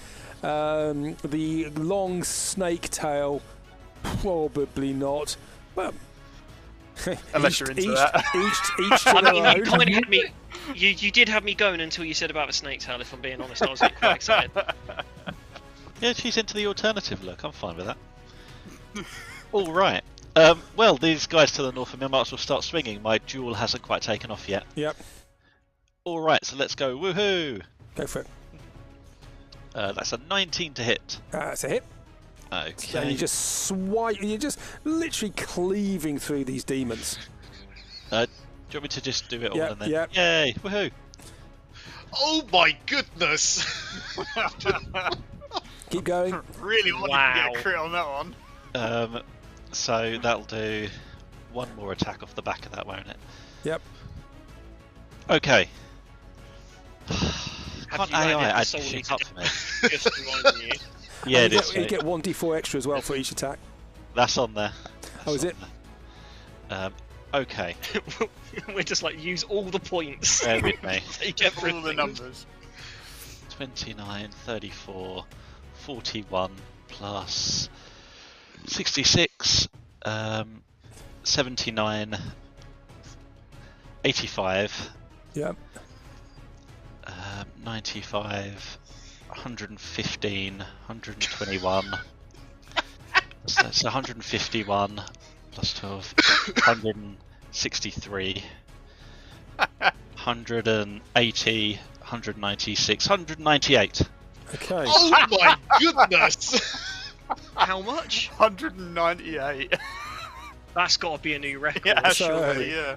The long snake tail, probably not. Well, unless you're into that. Each to their own. You kind of had me. You did have me going until you said about the snake tail. If I'm being honest, I was getting quite excited. Yeah, she's into the alternative look. I'm fine with that. All right. Well, these guys to the north of me might as well start swinging. My duel hasn't quite taken off yet. Yep. All right, so let's go. Woohoo! Go for it. That's a 19 to hit. That's a hit. Okay. And you just swipe. You're just literally cleaving through these demons. Do you want me to just do it all and then? Yep. Yay! Woohoo! Oh my goodness! Keep going. Really wanted to get a crit on that one. So that'll do one more attack off the back of that, won't it? Yep. Okay. Have Can't you AI added add solely shit to up for me? Just reminding you. Yeah, it is. You get 1d4 extra as well for each attack. That's on there. Oh, is it? Okay. We're just like use all the points. Bear with me. Take All everything. the numbers. 29, 34, 41 plus 66, 79, 85, Yep. 95, 115, 121. So that's 151 plus 12, 163, 180, 196, 198. Okay. Oh my goodness! How much? 198. That's got to be a new record. Yeah, So, surely, yeah.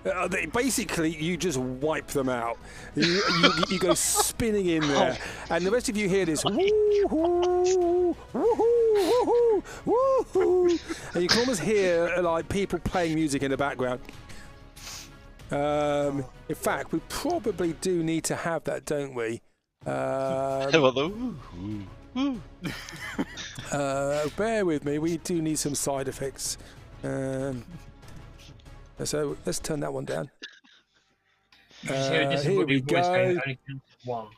basically, you just wipe them out. You go spinning in there, and the rest of you hear this woo-hoo, woo-hoo, woo-hoo, woo-hoo, and you can almost hear like people playing music in the background. In fact, we probably do need to have that, don't we? Bear with me. We do need some side effects. So let's turn that one down. Here we go. Only one.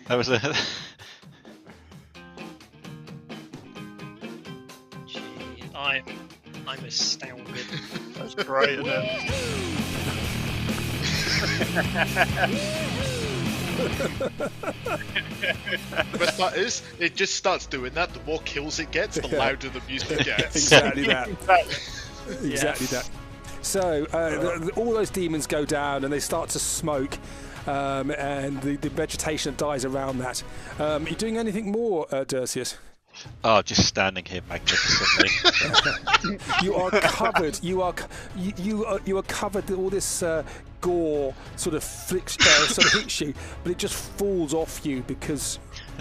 That was a. Gee, I'm astounded. That's great, isn't it? The best part is, it just starts doing that. The more kills it gets, the louder the music gets. Exactly that. Exactly that. So all those demons go down and they start to smoke, and the vegetation that dies around that. Are you doing anything more, Dercius? Oh, just standing here magnificently. You are covered. You are covered. All this gore sort of sort of hits you, but it just falls off you because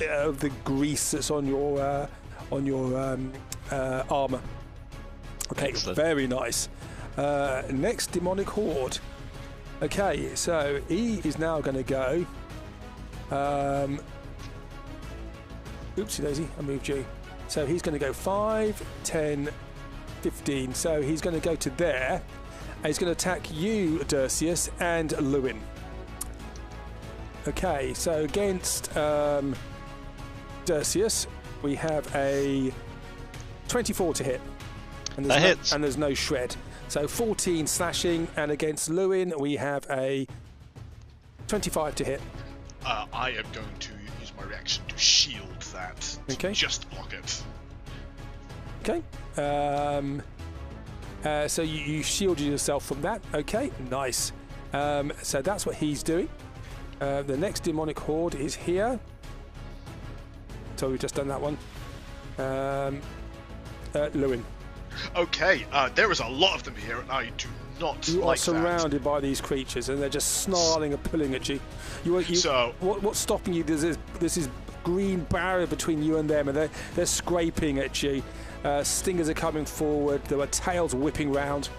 of the grease that's on your armor. Okay, Excellent. very nice. Next demonic horde. Okay, so he is now going to go. Oopsie daisy, I moved you. So he's going to go 5, 10, 15. So he's going to go to there. And he's going to attack you, Dercius, and Lewin. Okay, so against Dercius, we have a 24 to hit. And That hits. And there's no shred. So 14 slashing, and against Lewin, we have a 25 to hit. I am going to use my reaction to shield that. Okay. Just block it. Okay. So you shielded yourself from that. Okay, nice. So that's what he's doing. The next demonic horde is here. So we've just done that one. Lewin. Okay, there is a lot of them here, and I do not You like are surrounded by these creatures, and they're just snarling and pulling at you. What's stopping you? There's this green barrier between you and them, and they're scraping at you. Stingers are coming forward. There are tails whipping round.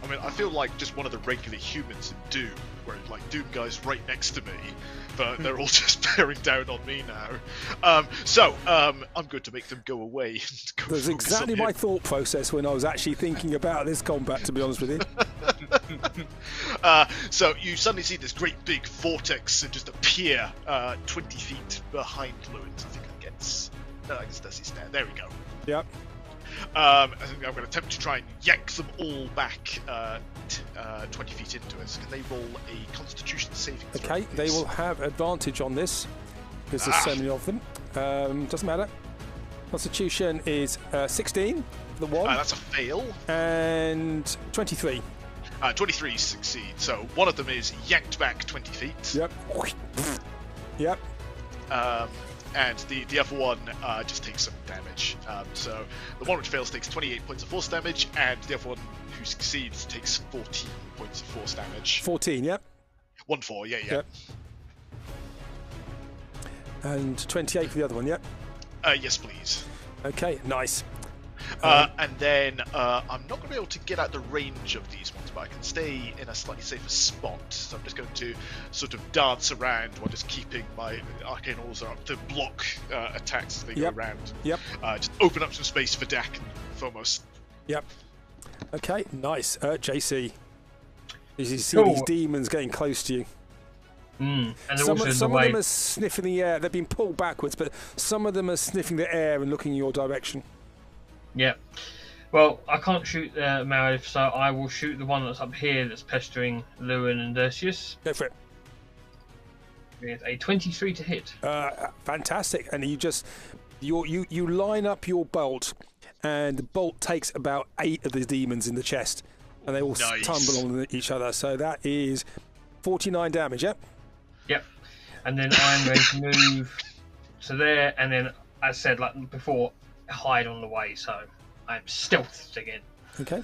I mean, I feel like just one of the regular humans in Doom, where like Doom guy's right next to me, but they're all just bearing down on me now. I'm going to make them go away. And go That's focus exactly on my him. thought process when I was actually thinking about this combat, to be honest with you. So you suddenly see this great big vortex just appear 20 feet behind Lewin. I think I guess that's his there. There we go. Yep. I think I'm going to attempt to try and yank them all back 20 feet into it. So can they roll a Constitution saving throw? Okay, they will have advantage on this because there's so many of them. Doesn't matter. Constitution is 16 for the one, That's a fail. and 23. 23 succeed. So one of them is yanked back 20 feet. Yep. Yep. And the other one just takes some damage. So the one which fails takes 28 points of force damage, and the other one who succeeds takes 14 points of force damage. 14, yep. 1-4, yeah. Yep. And 28 for the other one, yep. Yes, please. Okay, nice. And then I'm not going to be able to get out the range of these ones, but I can stay in a slightly safer spot. So I'm just going to sort of dance around while just keeping my arcane oars up to block attacks as they go around. Yep. Just open up some space for Dak and Phomos. Yep. Okay, nice. JC. As you see Cool. these demons getting close to you. And they're Some also in of the way. them are sniffing the air. They've been pulled backwards, but some of them are sniffing the air and looking in your direction. Yeah. Well, I can't shoot Marif, so I will shoot the one that's up here that's pestering Lewin and Dercius. Go for it. With a 23 to hit. Fantastic. And you line up your bolt, and the bolt takes about 8 of the demons in the chest, and they all Nice. tumble on each other. So that is 49 damage. Yep. Yep. And then I'm going to move to there, and then, as said, like before, hide on the way, so I'm stealthed again. Okay.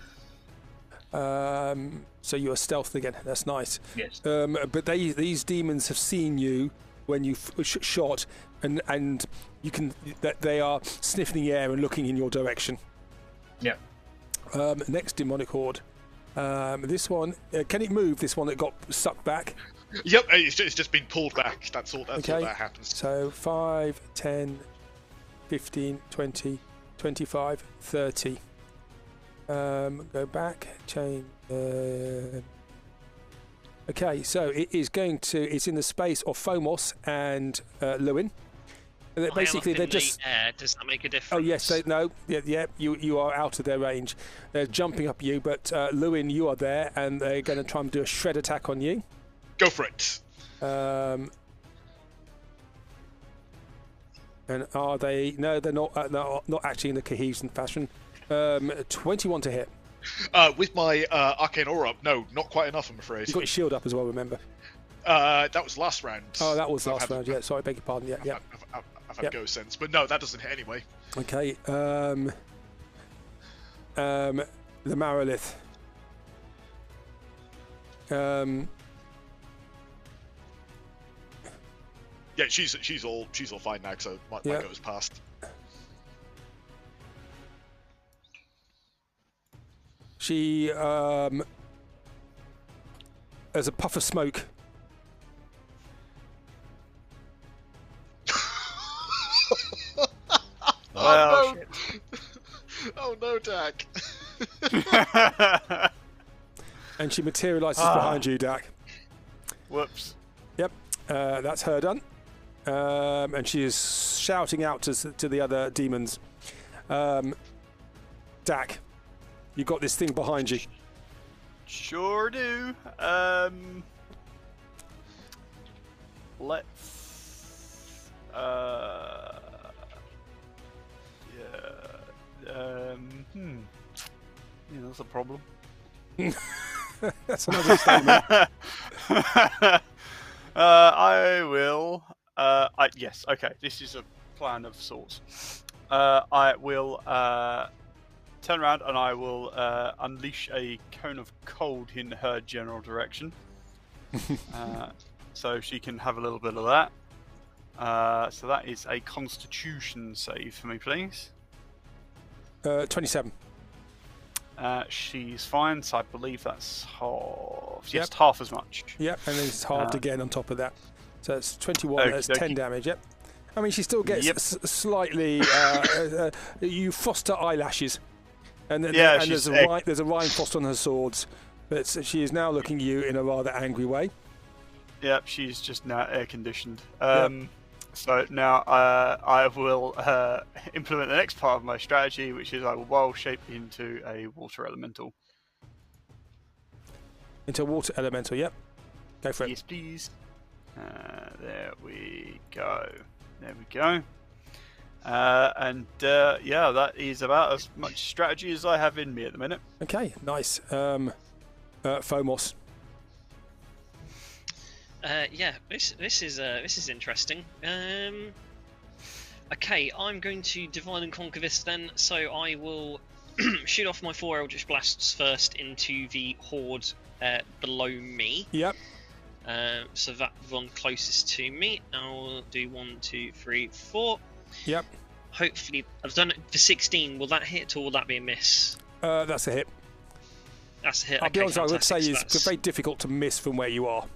So you are stealthed again. That's nice. Yes. But these demons have seen you when you shot, and you can that they are sniffing the air and looking in your direction. Yep. Next demonic horde. This one, can it move? This one that got sucked back. Yep, it's just been pulled back. That's all that happens. So 5, 10, 15, 20, 25, 30. Go back, change. Okay, so it's in the space of Phomos and Lewin. And basically, they're just. Air. Does that make a difference? Oh yes, you are out of their range. They're jumping up you, but Lewin, you are there, and they're going to try and do a shred attack on you. Go for it. And are they? No, they're not actually in the cohesion fashion. 21 to hit. With my arcane aura up, no, not quite enough, I'm afraid. You've got your shield up as well, remember? That was last round. Oh, that was I've last had- round. Yeah, sorry, beg your pardon. Yeah. I've had go since, but no, that doesn't hit anyway. Okay. The Marolith. Yeah, she's all fine now, so my go is past. She there's a puff of smoke. Well, no. Oh no, Dak. And she materialises behind you, Dak. Whoops. Yep, that's her done. And she is shouting out to the other demons. Dak, you got this thing behind you. Sure do. Let's. Yeah, that's a problem. That's another statement. I will. Yes. Okay. This is a plan of sorts. I will turn around and I will unleash a cone of cold in her general direction, so she can have a little bit of that. So that is a Constitution save for me, please. 27. She's fine, so I believe that's half. Yep. Yes, half as much. Yep, and then it's halved again on top of that. So it's 21, that's 10 damage, yep. I mean, she still gets slightly... you foster eyelashes. And then there's a rhyme frost on her swords. But she is now looking at you in a rather angry way. Yep, she's just now air-conditioned. So now I will implement the next part of my strategy, which is I will wild shape into a water elemental. Into a water elemental, yep. Go for it. Yes, please. There we go. There we go. Yeah, that is about as much strategy as I have in me at the minute. Okay, nice. Phomos. Yeah, this is interesting. Okay, I'm going to divide and conquer this then. So I will shoot off my 4 Eldritch Blasts first into the horde below me. Yep. So that one closest to me. I'll do 1, 2, 3, 4. Yep. Hopefully, I've done it for 16. Will that hit or will that be a miss? That's a hit. That's a hit. I'll be honest, I would say so it's very difficult to miss from where you are.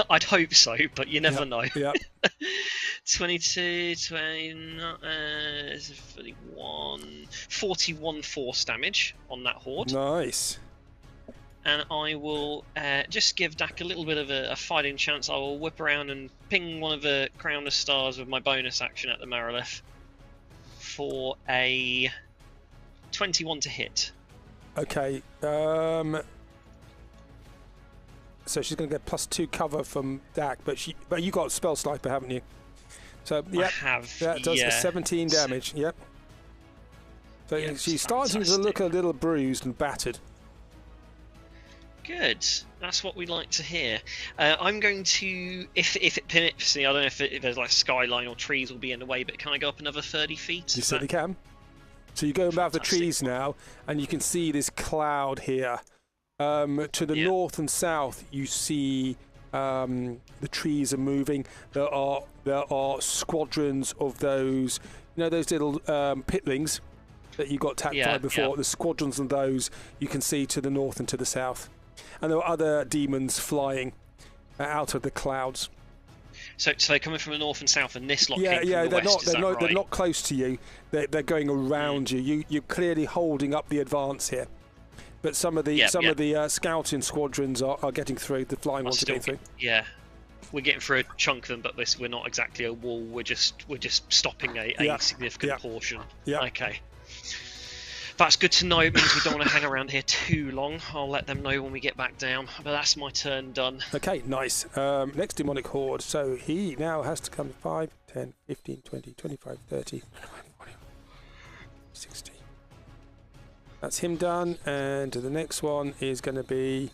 I'd hope so, but you never know. Yeah. 22, 41 force damage on that horde. Nice. And I will just give Dak a little bit of a fighting chance. I will whip around and ping one of the Crown of Stars with my bonus action at the Marilith for a 21 to hit. Okay. So she's going to get +2 cover from Dak, but you got Spell Sniper, haven't you? So yeah, I have. That does 17 damage. Yep. So she's starting to look a little bruised and battered. Good. That's what we like to hear. I'm going to, if it permits me, I don't know if there's like skyline or trees will be in the way, but can I go up another 30 feet? You certainly can. So you go above the trees now, and you can see this cloud here. To the north and south, you see the trees are moving. There are squadrons of those, those little pitlings that you got attacked by before. Yeah. The squadrons of those you can see to the north and to the south, and there are other demons flying out of the clouds. So they're coming from the north and south, and this lot came from they're the west. They're not close to you. They're going around you. You're clearly holding up the advance here. But some of the scouting squadrons are getting through. The flying ones are getting through. Yeah, we're getting through a chunk of them, but we're not exactly a wall. We're just stopping a significant portion. Yeah. Okay. That's good to know. It means we don't want to hang around here too long. I'll let them know when we get back down. But that's my turn done. Okay, nice. Next demonic horde. So he now has to come 5, 10, 15, 20, 25, 30, 40, 60. That's him done, and the next one is going to be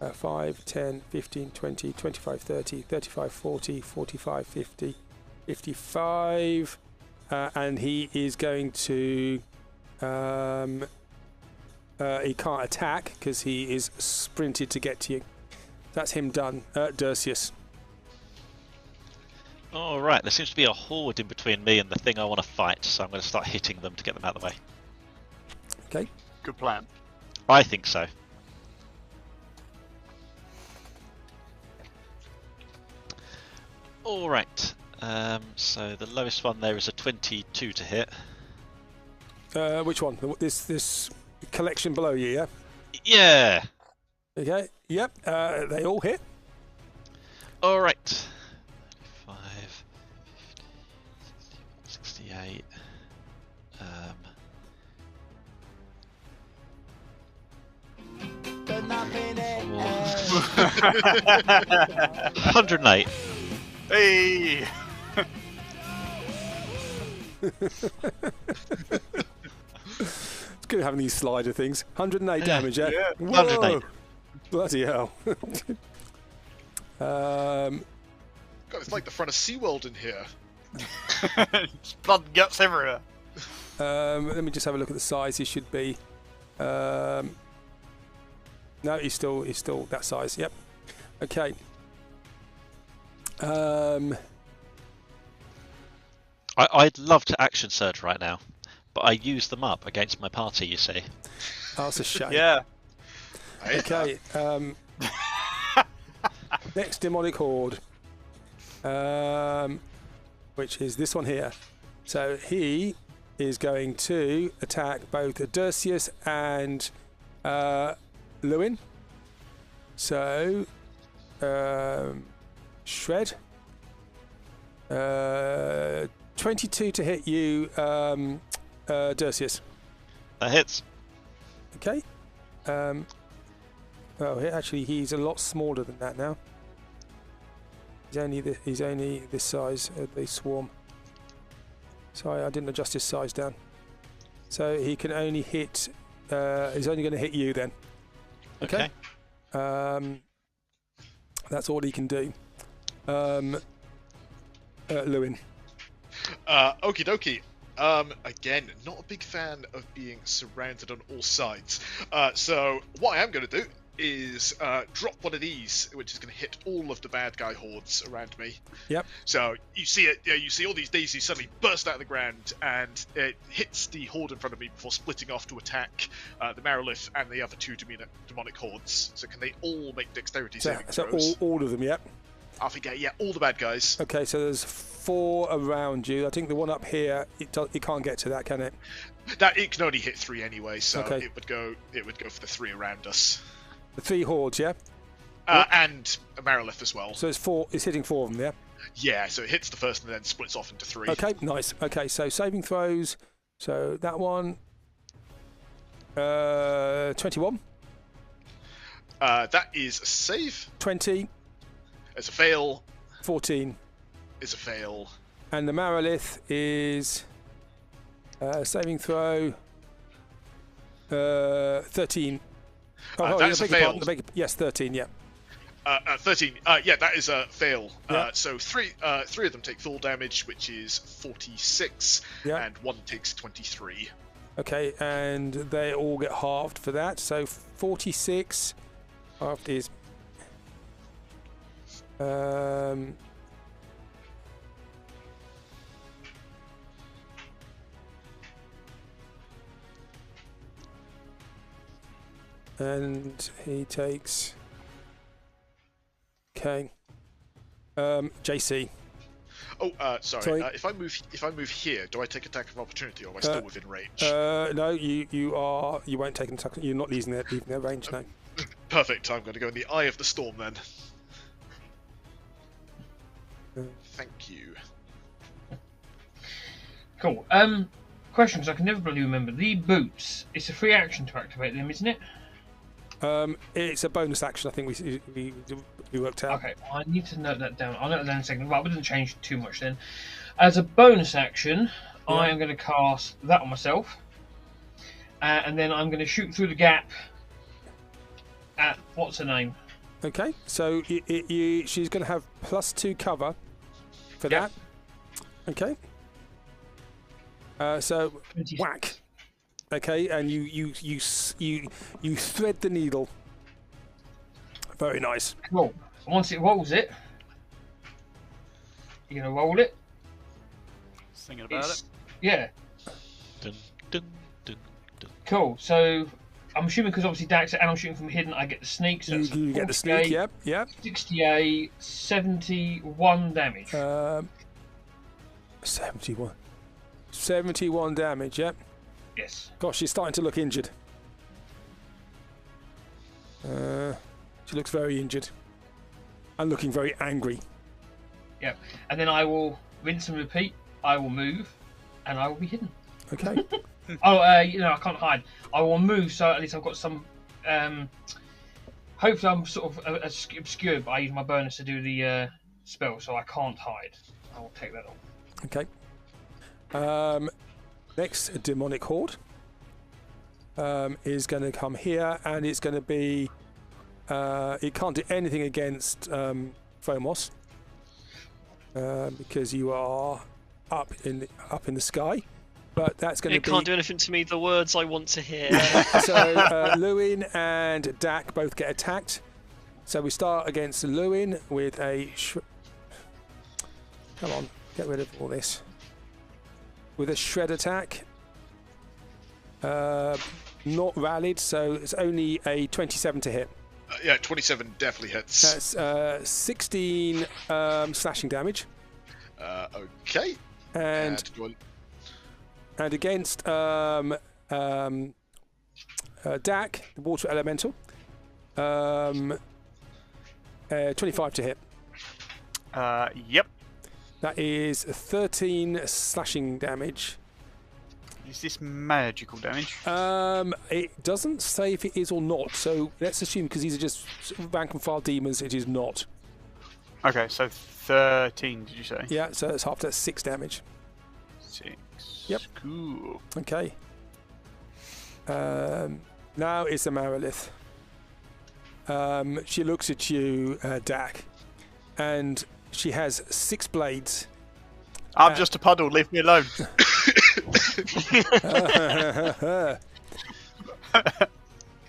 5, 10, 15, 20, 25, 30, 35, 40, 45, 50, 55, and he is going to... he can't attack because he is sprinted to get to you. That's him done. Dercius. Alright, there seems to be a horde in between me and the thing I want to fight, so I'm going to start hitting them to get them out of the way. Okay. Good plan. I think so. All right. So the lowest one there is a 22 to hit. Which one? This collection below you, yeah? Yeah. Okay. Yep. They all hit. All right. 5, 68. 108. Hey! It's good having these slider things. 108 damage, yeah? Yeah. Whoa! 108. Bloody hell. God, it's like the front of SeaWorld in here. It's blood and guts everywhere. Let me just have a look at the size. He should be. No, he's still that size. Yep. Okay. I'd love to action surge right now, but I use them up against my party, you see. Oh, it's a shame. Yeah. Okay. Next demonic horde, which is this one here. So he is going to attack both Dercius and Lewin. So shred. 22 to hit you, Dercius. That hits. Okay. Actually, he's a lot smaller than that now. He's only this size. They swarm. Sorry, I didn't adjust his size down. So he can only hit. He's only going to hit you then. Okay. That's all he can do. Lewin. Okie dokie. Again, not a big fan of being surrounded on all sides. So what I am going to do is drop one of these, which is going to hit all of the bad guy hordes around me. Yep. So you see it. You see all these daisies suddenly burst out of the ground, and it hits the horde in front of me before splitting off to attack the Marilith and the other two demonic hordes. So can they all make dexterity saving throws? So all of them, yep. I forget. Yeah, all the bad guys. Okay, so there's 4 around you. I think the one up here, it can't get to that, can it? That it can only hit 3 anyway, so Okay. it would go for the 3 around us. The 3 hordes, yeah. And a Marilith as well. So it's 4. It's hitting 4 of them, yeah. Yeah, so it hits the first and then splits off into 3. Okay, nice. Okay, so saving throws. So that one, 21. That is a save. 20. It's a fail. 14. It's a fail. And the Marilith is saving throw 13. That's a fail. Yes, 13. Yeah. 13. Yeah, that is a fail. Yeah. So three of them take full damage, which is 46, Yeah. and one takes 23. Okay, and they all get halved for that. So 46 halved is and he takes. Okay. JC. Oh, sorry. If I move here, do I take attack of opportunity, or am I still within range? No, you won't take an attack. You're not leaving their range now. Perfect. I'm going to go in the eye of the storm then. Thank you. Cool. Questions I can never bloody remember. The boots. It's a free action to activate them, isn't it? It's a bonus action. I think we worked out. Okay, I need to note that down. I'll note that down in a second. Right, we didn't change too much then. As a bonus action, Yeah. I am going to cast that on myself, and then I'm going to shoot through the gap at what's her name? Okay, so she's going to have +2 cover for Yep. that. Okay. So 20. whack. Okay, and you thread the needle. Very nice. Cool. Once it rolls it, you're going to roll it. Thinking about it. Yeah. Dun, dun, dun, dun. Cool. So I'm assuming because obviously Dax and I'm shooting from hidden, I get the sneak. So You get the sneak, yep. 68, 71 damage. 71. 71 damage, yep. Yes. Gosh, she's starting to look injured. She looks very injured. And looking very angry. Yep. And then I will rinse and repeat. I will move, and I will be hidden. Okay. I can't hide. I will move, so at least I've got some. Hopefully, I'm sort of obscured, but I use my bonus to do the spell, so I can't hide. I will take that off. Okay. Next, a demonic horde is going to come here, and it's going to be. It can't do anything against Phomos because you are up in the sky. But that's going to be. It can't do anything to me. The words I want to hear. So Lewin and Dak both get attacked. So we start against Lewin with a. Come on, get rid of all this. With a shred attack. Not rallied, so it's only a 27 to hit. Yeah, 27 definitely hits. That's 16 slashing damage. Okay. And against Dak, the water elemental, 25 to hit. Yep. That is 13 slashing damage. Is this magical damage? It doesn't say if it is or not, so let's assume because these are just rank and file demons, it is not. Okay, so 13, did you say? Yeah, so it's half, that's 6 damage. 6. Yep. Cool. Okay. Now it's the Marilith. She looks at you, Dak, and she has 6 blades. I'm just a puddle, leave me alone.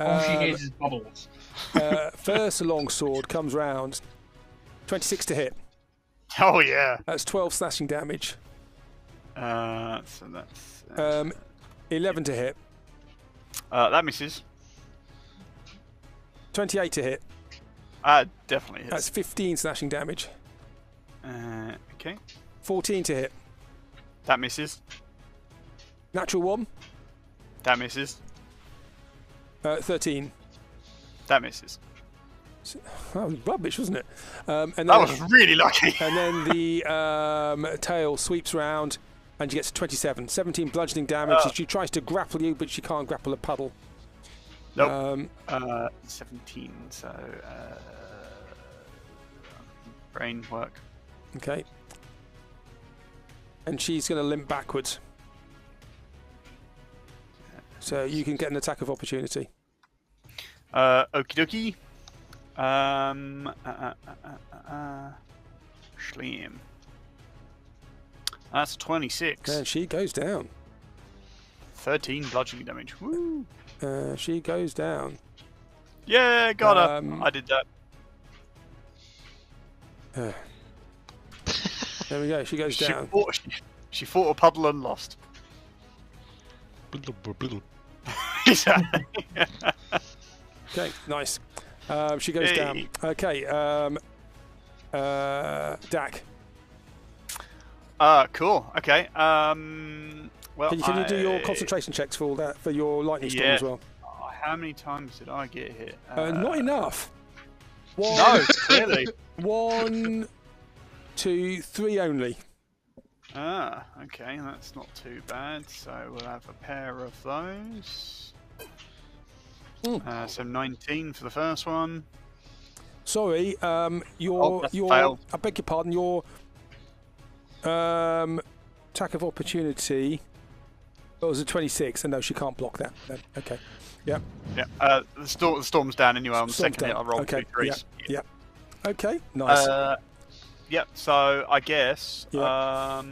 All she hears is bubbles. First longsword comes round. 26 to hit. Oh, yeah. That's 12 slashing damage. So that's... 11 to hit. That misses. 28 to hit. Definitely hits. That's 15 slashing damage. Okay. 14 to hit. That misses. Natural 1. That misses. 13. That misses. That was rubbish, wasn't it? And then, That was really lucky. And then the tail sweeps round and she gets 27. 17 bludgeoning damage. She tries to grapple you, but she can't grapple a puddle. Nope. 17, so... brain work. Okay. And she's going to limp backwards. So you can get an attack of opportunity. Okie dokie. Schleem. That's 26. And she goes down. 13 bludgeoning damage. Woo! She goes down. Yeah, got her. I did that. There we go. She goes down. She fought a puddle and lost. Exactly. Okay, nice. She goes down. Okay, Dak. Cool. Okay. Well, Can you do your concentration checks for all that for your lightning storm as well? How many times did I get hit? Not enough. No, clearly. 1, 2, 3 only. Okay, that's not too bad. So we'll have a pair of those. So 19 for the first one. Sorry, your failed. I beg your pardon. Your attack of opportunity. It was a 26, and no, she can't block that. Okay. Yep. Yeah. The storm's down anyway. On the second hit, I rolled 2 3s. Yep. Okay. Nice. Yep. So I guess I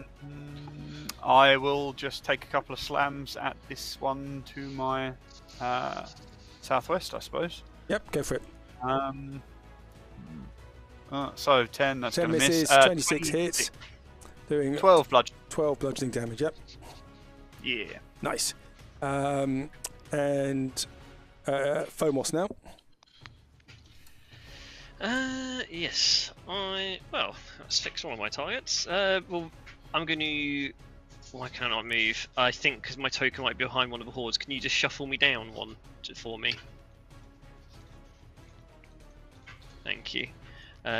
will just take a couple of slams at this one to my southwest, I suppose. Yep. Go for it. So 10. That's 10 going to misses. miss. 26 hits. Doing 12 bludgeoning. 12 bludgeoning damage. Yep. Yeah. Nice. And Fomos now. Yes. Let's fix one of my targets. Well, I'm going to. Why can't I move? I think because my token might be behind one of the hordes. Can you just shuffle me down one for me? Thank you.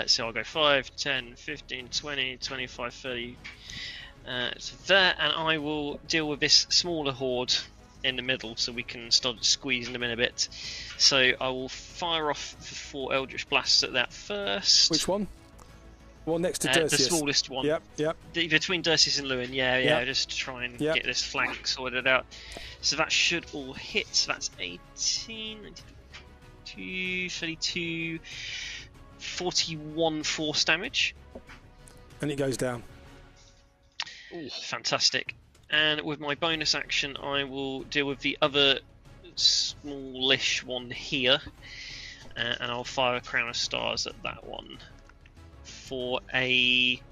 So I'll go 5, 10, 15, 20, 25, 30. So there, and I will deal with this smaller horde in the middle so we can start squeezing them in a bit. So I will fire off the 4 Eldritch Blasts at that first. Which one? One next to Dercius. The smallest one. Yep. Between Dercius and Lewin, Yep. just to try and get this flank sorted out. So that should all hit. So that's 18, 92, 32, 41 force damage. And it goes down. Ooh, fantastic. And with my bonus action, I will deal with the other smallish one here. And I'll fire a Crown of Stars at that one. For a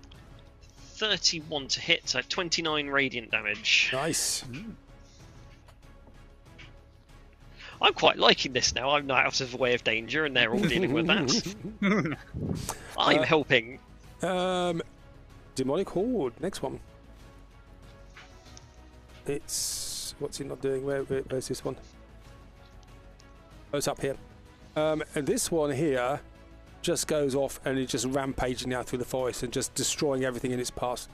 31 to hit, so 29 radiant damage. Nice. I'm quite liking this now. I'm not out of the way of danger, and they're all dealing with that. I'm helping. Demonic Horde. Next one. It's what's it not doing? Where's this one? Oh, it's up here. And this one here just goes off and is just rampaging out through the forest and just destroying everything in its path.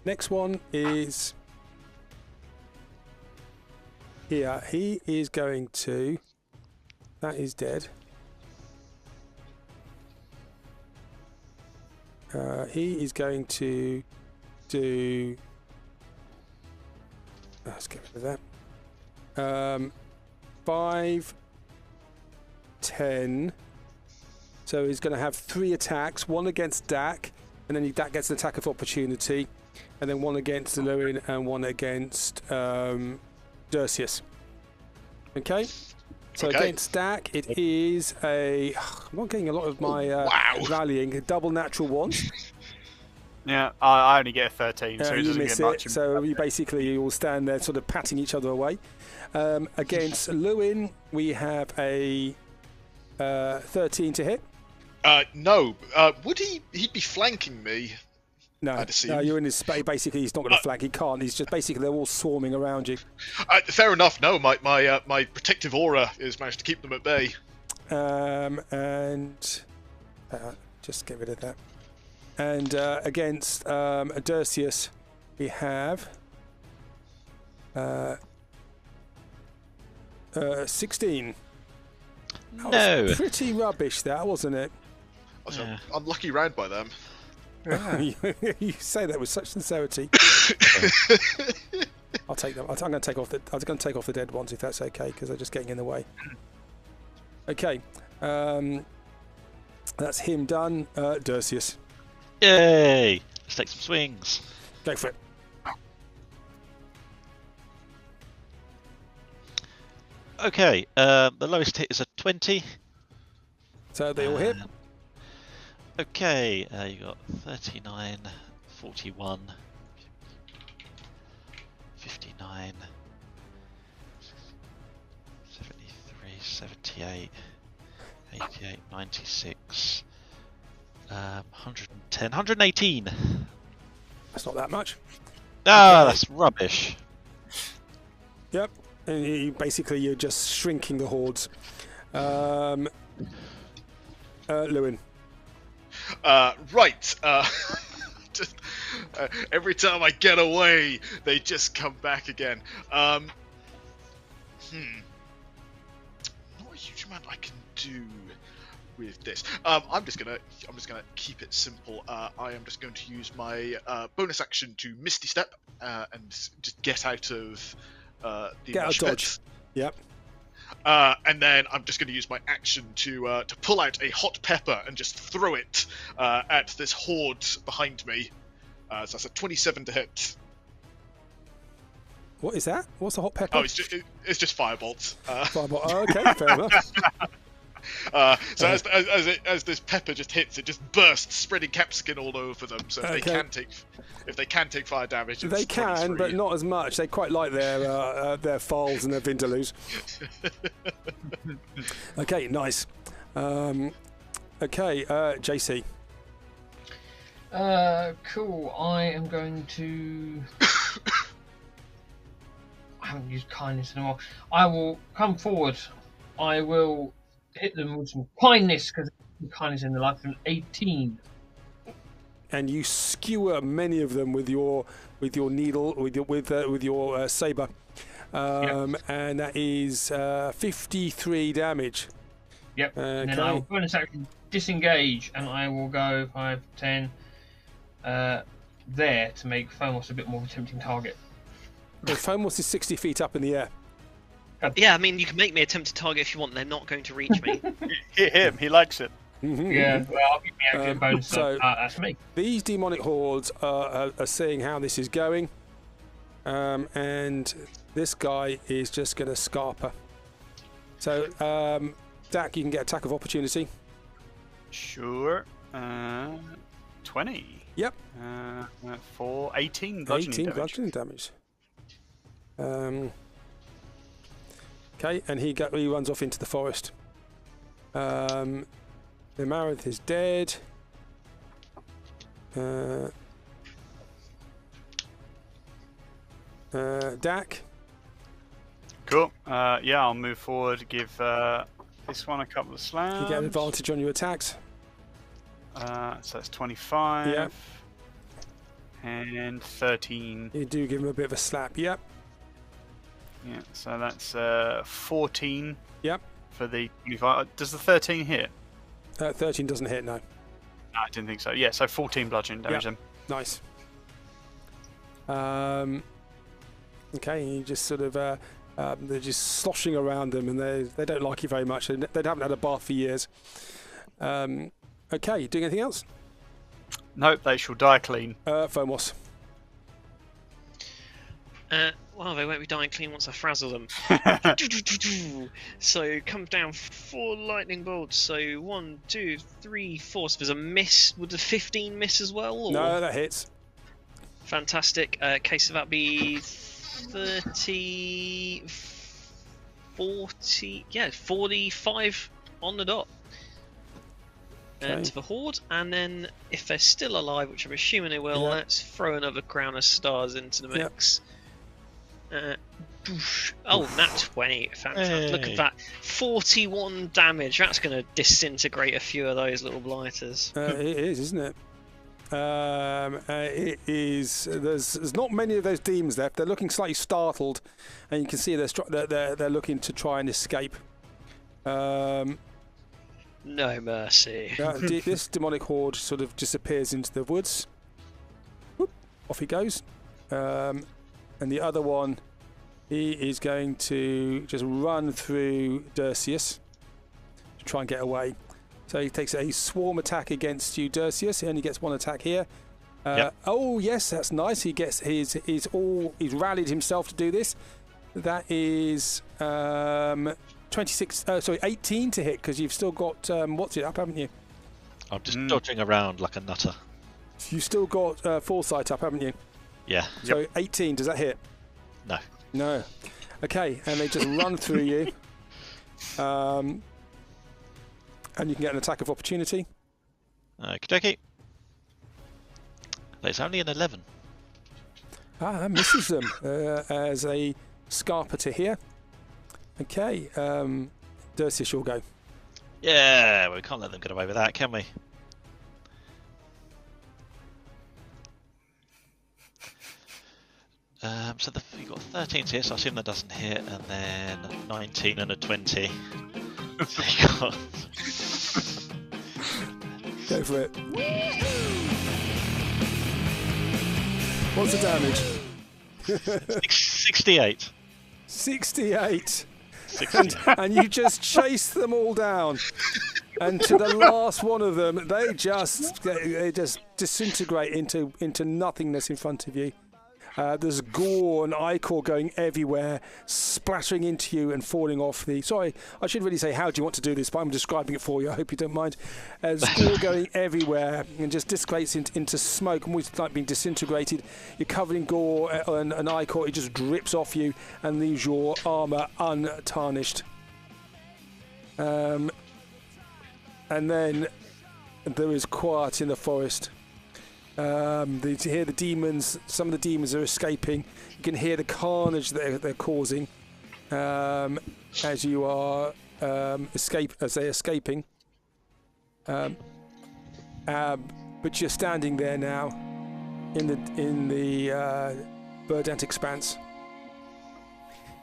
Next one is here. He is going to. That is dead. He is going to do. Let's get rid of that. 5, 10. So he's going to have 3 attacks. One against Dak, and then Dak gets an attack of opportunity, and then one against Lewin and one against Dercius. Okay. So against Dak, it is a. I'm not getting a lot of my rallying. Double natural ones. Yeah, I only get a 13, so it you doesn't miss get much. it. So you all stand there, sort of patting each other away. Against Lewin, we have a 13 to hit. No. Would he'd be flanking me? No, you're in his space. Basically, he's not going to flank. He can't. He's just basically they're all swarming around you. Fair enough. No, my protective aura has managed to keep them at bay. And just get rid of that. And against Dercius, we have 16. That was pretty rubbish, that wasn't it? That's an unlucky round by them. You say that with such sincerity. I'll take them. I'm going to take off the dead ones if that's okay, because they're just getting in the way. Okay, that's him done. Dercius. Yay! Let's take some swings. Go for it. Okay, the lowest hit is a 20. So they all hit. Okay, you got 39, 41, 59, 73, 78, 88, 96, 110, 118. That's not that much. Ah, that's rubbish. Yep. And you're just shrinking the hordes. Lewin. Right. Just every time I get away, they just come back again. Not a huge amount I can do with this. I'm just gonna keep it simple. I am just going to use my bonus action to Misty Step and just get out of the get out of dodge. Yep. And then I'm just going to use my action to pull out a hot pepper and just throw it at this horde behind me. So that's a 27 to hit. What is that? What's a hot pepper? Oh, it's just firebolts. Firebolt. Oh, okay, fair enough. So as this pepper just hits, it just bursts, spreading capsicum all over them. So if they can take fire damage, they can, but not as much. They quite like their files and their vindaloos. Okay, nice. Okay, JC. Cool. I am going to. I haven't used kindness anymore. I will come forward. I will hit them with some kindness because kindness in the life of an 18. And you skewer many of them with your needle, with your saber, and that is 53 damage. Yep. And then I will bonus action disengage, and I will go 5, 10 there to make Phomos a bit more of a tempting target. The Phomos is 60 feet up in the air. Yeah, I mean, you can make me a tempted target if you want. They're not going to reach me. Hit him. He likes it. Yeah, well, I'll give me a bonus. So that's me. These demonic hordes are seeing how this is going, and this guy is just going to scarper. So, Dak, you can get attack of opportunity. Sure. 20. Yep. For 18 bludgeoning damage. Bludgeoning damage. Okay, and he runs off into the forest. The Marith is dead. Dak. Cool. Yeah, I'll move forward. Give this one a couple of slams. You get an advantage on your attacks. So that's 25. Yep. And 13. You do give him a bit of a slap. Yep. Yeah, so that's 14. Yep. For the 25. Does the 13 hit? 13 doesn't hit, no. No, I didn't think so. Yeah, so 14 bludgeoning damage then. Nice. Okay, you just sort of they're just sloshing around them, and they don't like you very much. They haven't had a bath for years. Okay, doing anything else? Nope, they shall die clean. Phomos. Well, they won't be dying clean once I frazzle them. So come down 4 lightning bolts. So 1, 2, 3, 4. So there's a miss. Would the 15 miss as well? Or? No, that hits. Fantastic. Case of that be 30, 40. Yeah, 45 on the dot. Okay. To the horde, and then if they're still alive, which I'm assuming they will, let's throw another crown of stars into the mix. Oh, nat 20. Fantastic. Hey. Look at that. 41 damage. That's going to disintegrate a few of those little blighters. It is, isn't it? It is. There's not many of those demons left. They're looking slightly startled, and you can see they're looking to try and escape. No mercy. This demonic horde sort of disappears into the woods. Whoop, off he goes. And the other one, he is going to just run through Dercius to try and get away. So he takes a swarm attack against you, Dercius. He only gets 1 attack here. Yep. Oh yes, that's nice. He gets he's rallied himself to do this. That is 18 to hit, because you've still got what's it up, haven't you? I'm just dodging around like a nutter. You've still got foresight up, haven't you? Yeah. So 18, does that hit? No. No. Okay, and they just run through you. And you can get an attack of opportunity. Okie dokie. It's only an 11. That misses them as a scarper to here. Okay, Dercius, you'll go. Yeah, well, we can't let them get away with that, can we? So you've got 13 here, so I assume that doesn't hit, and then 19 and a 20. So you got... Go for it. What's the damage? 68. 68. And you just chase them all down. And to the last one of them, they just disintegrate into nothingness in front of you. There's gore and ichor going everywhere, splattering into you and falling off the... Sorry, I should really say how do you want to do this, but I'm describing it for you. I hope you don't mind. There's gore going everywhere and just dissipates into smoke, almost like being disintegrated. You're covered in gore and ichor. It just drips off you and leaves your armour untarnished. And then there is quiet in the forest. You hear the demons. Some of the demons are escaping. You can hear the carnage that they're causing as you are as they're escaping. But you're standing there now in the verdant expanse.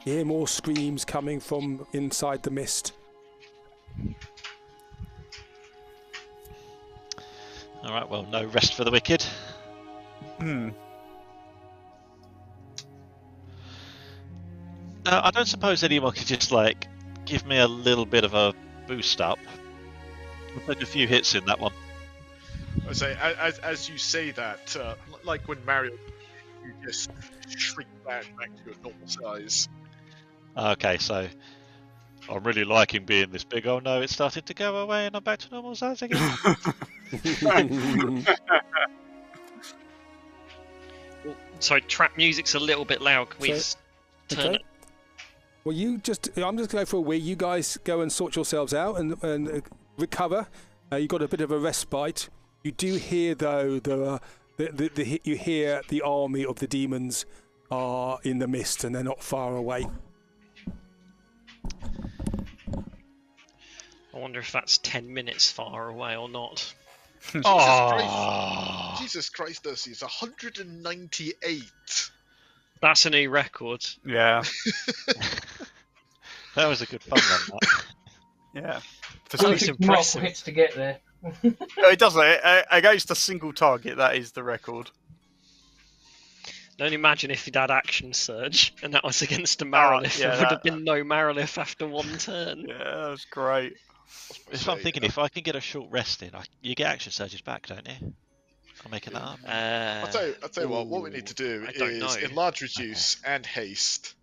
You hear more screams coming from inside the mist. All right, well, no rest for the wicked. I don't suppose anyone could just, like, give me a little bit of a boost up. I'll take a few hits in that one. I say, as you say that, like when Mario, you just shrink back to your normal size. Okay, so I'm really liking being this big. Oh no, it's starting to go away and I'm back to normal size again. Sorry, trap music's a little bit loud. Can we turn it? Well, I'm just going to go for a wee. You guys go and sort yourselves out and recover. You got a bit of a respite. You do hear, though, you hear the army of the demons are in the mist and they're not far away. I wonder if that's 10 minutes far away or not. Jesus Christ, Dercius, 198. That's a new record. Yeah. That was a good fun run, that. Yeah. That's impressive. Hits to get there. It does. Against a single target, that is the record. Don't imagine if he'd had action surge and that was against a Marilith. Yeah, there would have been no Marilith after one turn. Yeah, that was great. If I'm thinking, if I can get a short rest in, you get action surges back, don't you? I'm making that up. I'll tell you what we need to do is enlarge, reduce, and haste.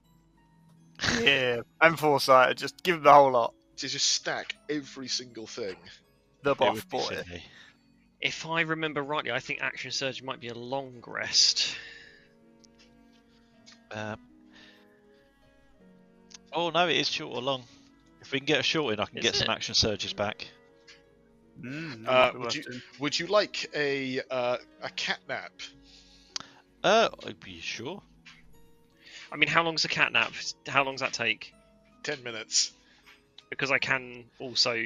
Yeah, and foresight. Just give them the whole lot. To just stack every single thing. The buff boy. If I remember rightly, I think action surge might be a long rest. Oh no, it is short or long. If we can get a short in, I can get some action surges back. Would you like a cat nap? I'd be sure. I mean, how long's a cat nap? How long does that take? 10 minutes. Because I can also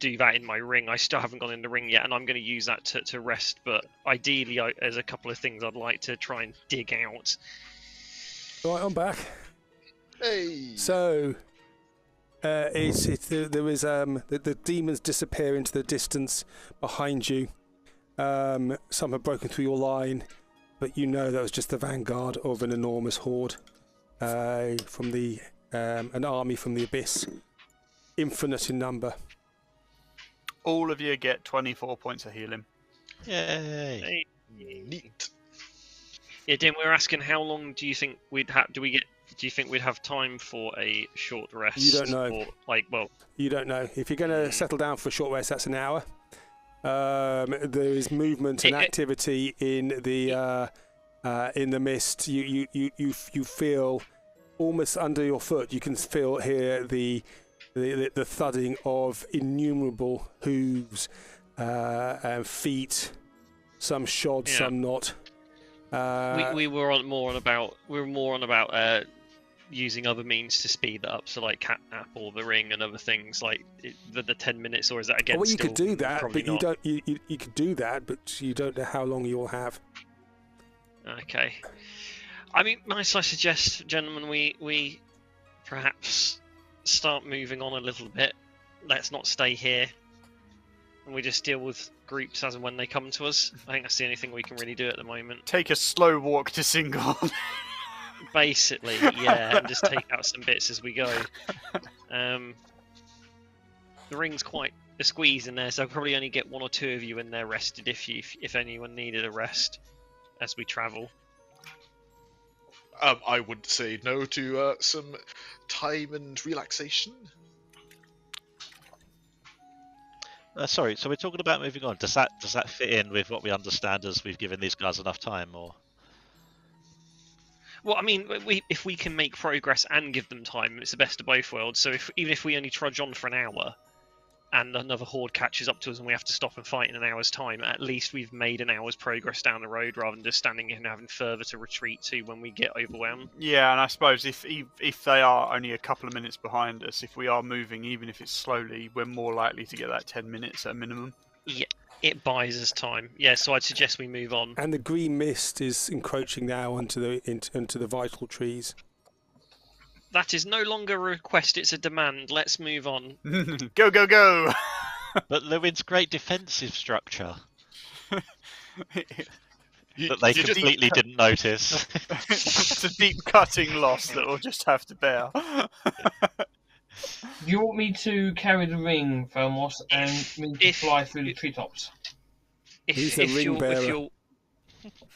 do that in my ring. I still haven't gone in the ring yet, and I'm going to use that to rest. But ideally, there's a couple of things I'd like to try and dig out. Right, I'm back. Hey. So, there is the demons disappear into the distance behind you. Some have broken through your line, but you know that was just the vanguard of an enormous horde from an army from the abyss, infinite in number. All of you get 24 points of healing. Yay! Neat. Yeah, Dan, we were asking how long do you think we'd have? Do you think we'd have time for a short rest? You don't know. You don't know. If you're going to settle down for a short rest, that's an hour. There is movement and activity in the mist. You feel almost under your foot. You can hear the thudding of innumerable hooves and feet. Some shod, some not. We were more on about using other means to speed that up, so like catnap or the ring and other things like the 10 minutes, or is that again? Well, you could do that, but you not. don't. You could do that, but you don't know how long you'll have. Okay. I mean, might I suggest, gentlemen, we perhaps start moving on a little bit. Let's not stay here, and we just deal with groups as and when they come to us. I think that's the only thing we can really do at the moment. Take a slow walk to Singon. Basically, yeah, and just take out some bits as we go. The ring's quite a squeeze in there, so I'll probably only get one or two of you in there rested if anyone needed a rest as we travel. I would say no to some time and relaxation. Sorry, so we're talking about moving on. Does that fit in with what we understand as we've given these guys enough time, or? Well, I mean, if we can make progress and give them time, it's the best of both worlds. So even if we only trudge on for an hour, and another horde catches up to us and we have to stop and fight in an hour's time, at least we've made an hour's progress down the road rather than just standing here and having further to retreat to when we get overwhelmed. Yeah, and I suppose if they are only a couple of minutes behind us, if we are moving, even if it's slowly, we're more likely to get that 10 minutes at a minimum. Yeah, it buys us time. Yeah, so I'd suggest we move on. And the green mist is encroaching now into the vital trees. That is no longer a request, it's a demand. Let's move on. Go, go, go! But Lewin's great defensive structure that You they just- completely didn't notice. It's a deep cutting loss that we'll just have to bear. Do you want me to carry the ring, Thermos, and me to fly through the treetops? He's the ring bearer.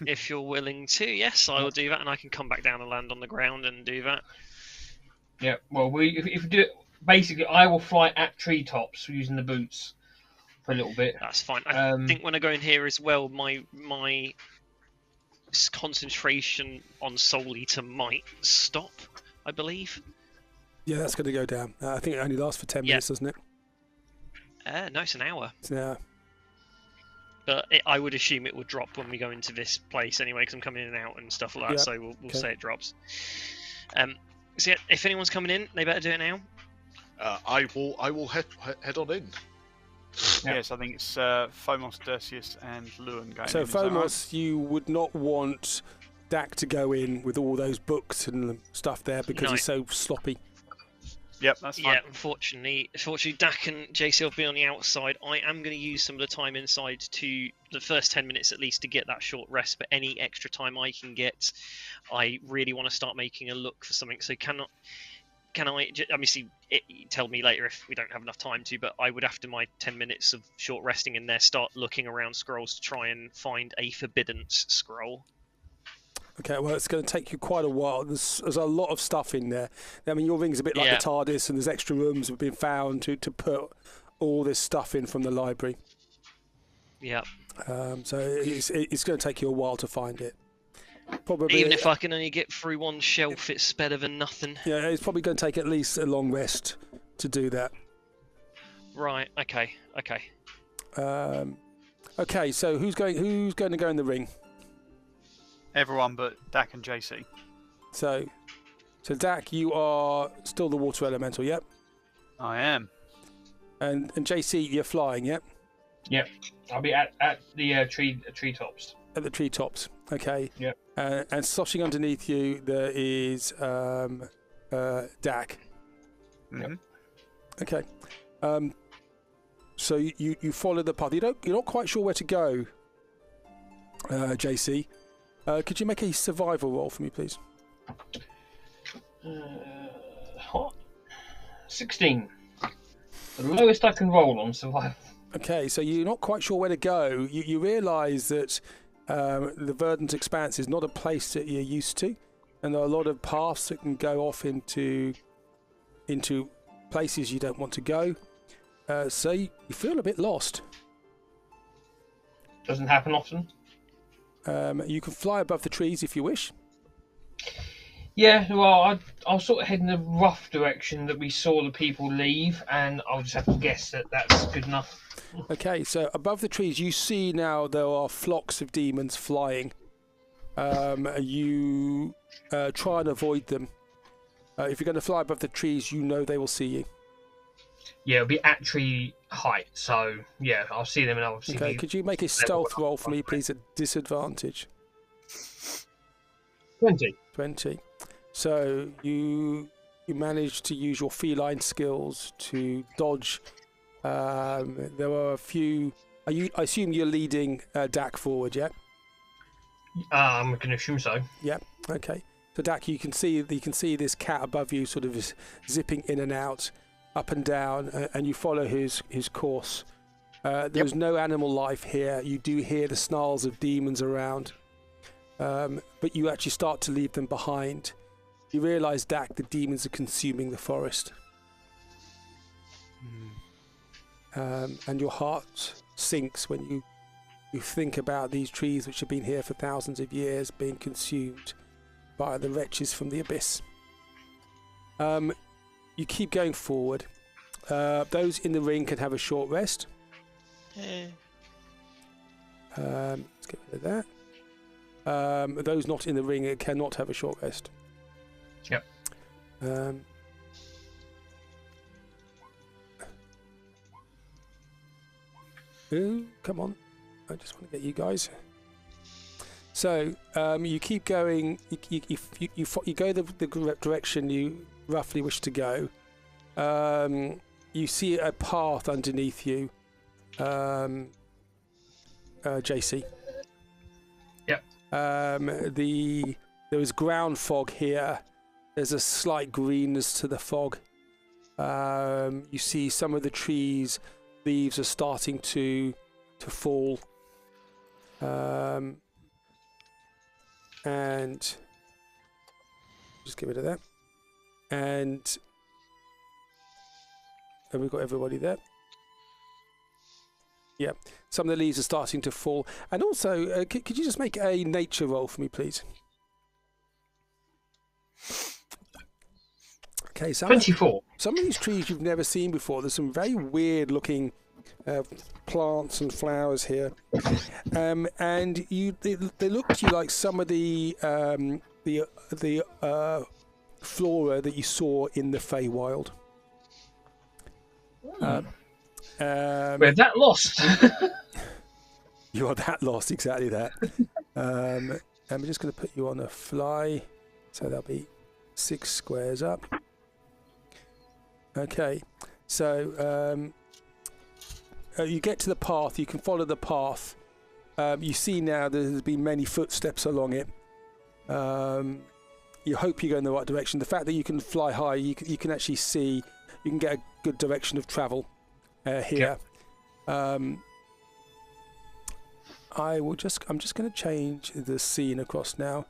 If you're willing to, yes, I will do that, and I can come back down and land on the ground and do that. Yeah, well, if we do it, basically, I will fly at treetops using the boots for a little bit. That's fine. I Um, think when I go in here as well, my concentration on solely to might stop, I believe. Yeah, that's going to go down. I think it only lasts for 10 minutes, doesn't it? No, it's an hour. Yeah. But I would assume it would drop when we go into this place anyway, because I'm coming in and out and stuff like that. Yeah, So we'll okay. say it drops. So yeah, if anyone's coming in, they better do it now. I will head on in. Yeah. Yes, I think it's Phomos, Dercius, and Lewin going So in. Is that right? Phomos, you would not want Dak to go in with all those books and stuff there because No. he's so sloppy. Yep, that's fine. Yeah, unfortunately, Dak and JC will be on the outside. I am going to use some of the time inside to the first 10 minutes at least to get that short rest. But any extra time I can get, I really want to start making a look for something. So can I? Obviously, tell me later if we don't have enough time to. But I would, after my 10 minutes of short resting in there, start looking around scrolls to try and find a forbiddance scroll. Okay, well, it's going to take you quite a while. There's a lot of stuff in there. I mean, your ring's a bit like Yeah. the TARDIS, and there's extra rooms have been found to put all this stuff in from the library. Yeah. So it's going to take you a while to find it. Probably, Even if I can only get through one shelf, it's better than nothing. yeah, it's probably going to take at least a long rest to do that. Right. Okay. Okay, so who's going to go in the ring? Everyone but Dak and JC. So Dak, you are still the water elemental, yep. I am. And JC, you're flying, yep. Yep, I'll be at the treetops. At the treetops, okay. Yep. And sloshing underneath you, there is Dak. Mhm. Okay. So you follow the path. You're not quite sure where to go, JC. Could you make a survival roll for me, please? 16. The lowest I can roll on survival. Okay, so you're not quite sure where to go. You realise that the Verdant Expanse is not a place that you're used to, and there are a lot of paths that can go off into places you don't want to go. So you feel a bit lost. Doesn't happen often. You can fly above the trees if you wish. Yeah, well, I'll sort of head in the rough direction that we saw the people leave, and I'll just have to guess that that's good enough. Okay, so above the trees, you see now there are flocks of demons flying. You try and avoid them. If you're going to fly above the trees, you know they will see you. Yeah, it'll be at tree height, so yeah, I'll see them and I'll see. Okay, could you make a stealth roll for me, please, at disadvantage? 20. 20. So you managed to use your feline skills to dodge. There were a few. I assume you're leading Dak forward, yeah? I'm going to assume so. Yeah. Okay. So Dak, you can see this cat above you, sort of zipping in and out, up and down, and you follow his course. There's no animal life here. You do hear the snarls of demons around. but you actually start to leave them behind. You realise, Dak, the demons are consuming the forest. And your heart sinks when you think about these trees which have been here for thousands of years being consumed by the wretches from the abyss. You keep going forward. Those in the ring can have a short rest. Let's get rid of that. Those not in the ring cannot have a short rest. Yep. Ooh, come on. I just want to get you guys. So you keep going. You go the direction you roughly wish to go. You see a path underneath you, JC. Yep. There is ground fog here. There's a slight greenness to the fog. You see some of the trees, leaves are starting to fall. And just get rid of that. And have we got everybody there? Yeah, some of the leaves are starting to fall. And also, could you just make a nature roll for me, please? Okay, 24. Some of these trees you've never seen before. There's some very weird looking plants and flowers here, and they look to you like some of the flora that you saw in the Feywild. We're that lost. You are that lost, exactly that. And we're just going to put you on a fly, so that'll be 6 squares up. Okay, so you get to the path. You can follow the path. You see now there's been many footsteps along it. You hope you go in the right direction. The fact that you can fly high, you can actually see. You can get a good direction of travel here. Yep. I'm just going to change the scene across now.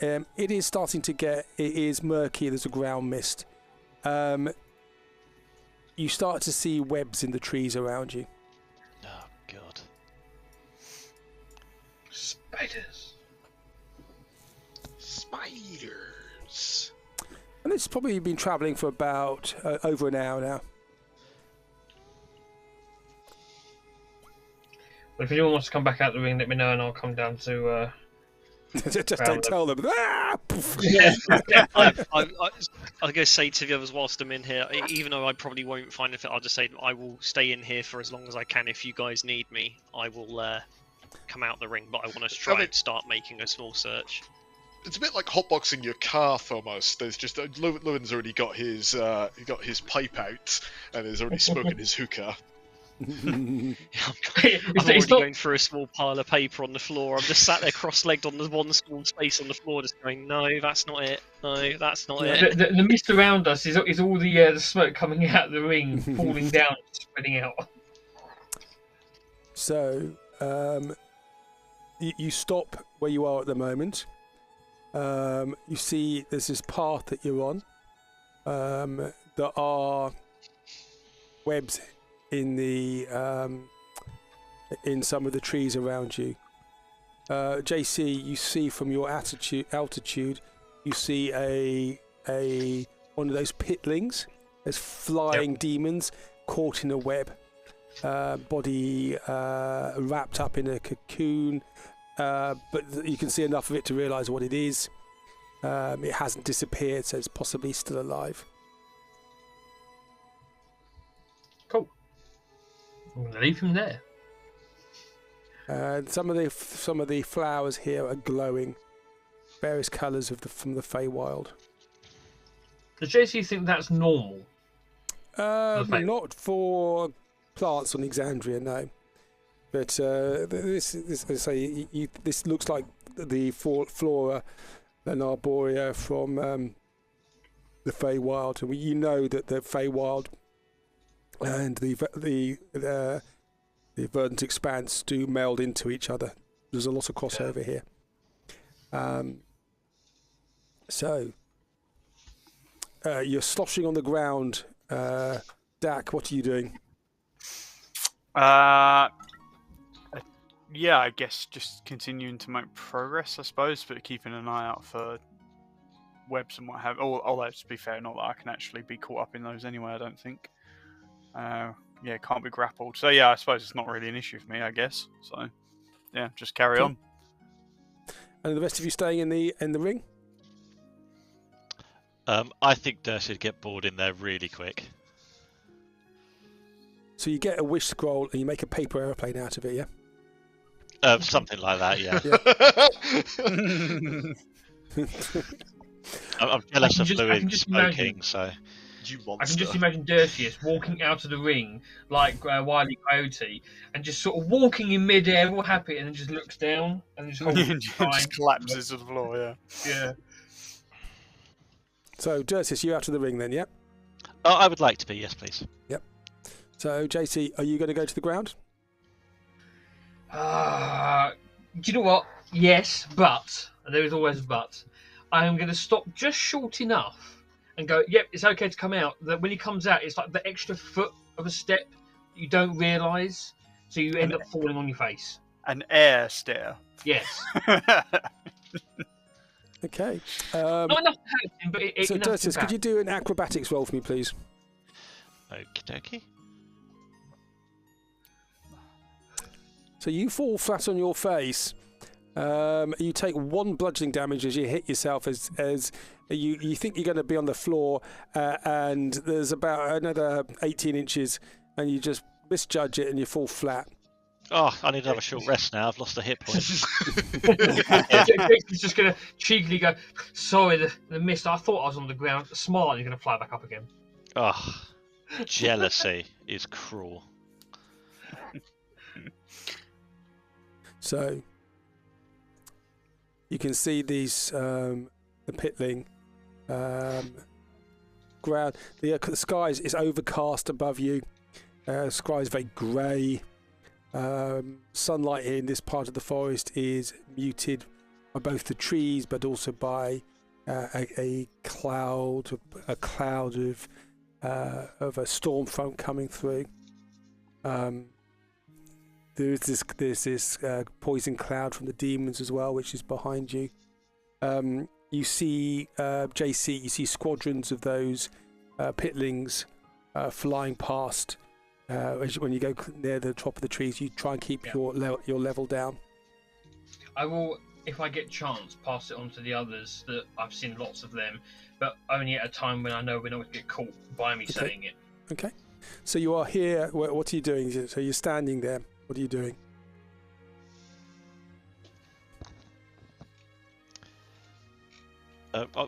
It is starting to get. It is murky. There's a ground mist. You start to see webs in the trees around you. Oh, God. Spiders. Spiders. And it's probably been travelling for about over an hour now. Well, if anyone wants to come back out the ring, let me know and I'll come down to... just don't tell them. Ah! Yeah, I'm going to say to the others whilst I'm in here, even though I probably won't find anything, I'll just say I will stay in here for as long as I can. If you guys need me, I will come out the ring, but I want to try and start making a small search. It's a bit like hotboxing your car, almost. There's just Lewin's already got his pipe out and is already smoking his hookah. I'm already going through a small pile of paper on the floor. I'm just sat there cross-legged on the one small space on the floor, just going, "No, that's not it. No, that's not it." The mist around us is all the smoke coming out of the ring, falling down, spreading out. So you stop where you are at the moment. You see, there's this path that you're on. There are webs in the in some of the trees around you. JC, you see from your altitude, you see a one of those pitlings. There's flying demons caught in a web, body wrapped up in a cocoon. But you can see enough of it to realise what it is. It hasn't disappeared, so it's possibly still alive. Cool. I'm going to leave him there. Some of the flowers here are glowing, various colours from the Feywild. Does JC think that's normal? Not for plants on Exandria, no. But this looks like the flora and arborea from the Feywild, and you know that the Feywild and the Verdant Expanse do meld into each other. There's a lot of crossover here. So you're sloshing on the ground. Dak, what are you doing? Yeah, I guess just continuing to make progress, I suppose, but keeping an eye out for webs and what have. Although to be fair, not that I can actually be caught up in those anyway. I don't think. Yeah, can't be grappled. So yeah, I suppose it's not really an issue for me, I guess. So yeah, just carry on. And the rest of you staying in the ring? I think Dercius would get bored in there really quick. So you get a wish scroll and you make a paper aeroplane out of it, yeah? Something like that, yeah. I'm jealous of Louis smoking, so... I can just imagine Dercius walking out of the ring like Wile E. Coyote and just sort of walking in midair, all happy, and then just looks down and just collapses to the floor, yeah. Yeah. So, Dercius, you out of the ring then, yeah? Oh, I would like to be, yes, please. Yep. So, JC, are you going to go to the ground? Do you know what? Yes, but, and there is always a but, I am going to stop just short enough and go, yep, it's okay to come out. That when he comes out, it's like the extra foot of a step you don't realise, so you end up falling on your face. An air stare. Yes. Okay. Not enough to hurt him, but so, Dercius, could you do an acrobatics roll for me, please? Okie dokie. So you fall flat on your face. You take 1 bludgeoning damage as you hit yourself as you think you're going to be on the floor, and there's about another 18 inches, and you just misjudge it and you fall flat. Oh, I need to have a short rest now. I've lost a hit point. He's just going to cheekily go, sorry, the mist. I thought I was on the ground. Smile, and you're going to fly back up again. Oh, jealousy is cruel. So you can see these the pitling ground. The sky is overcast above you. Sky is very grey. Sunlight in this part of the forest is muted by both the trees, but also by a cloud of a storm front coming through. There's this poison cloud from the demons as well, which is behind you. You see JC. You see squadrons of those pitlings flying past. When you go near the top of the trees, you try and keep your level down. I will, if I get chance, pass it on to the others. That I've seen lots of them, but only at a time when I know we're not going to get caught by me saying it. Okay. So you are here. What are you doing? So you're standing there. What are you doing?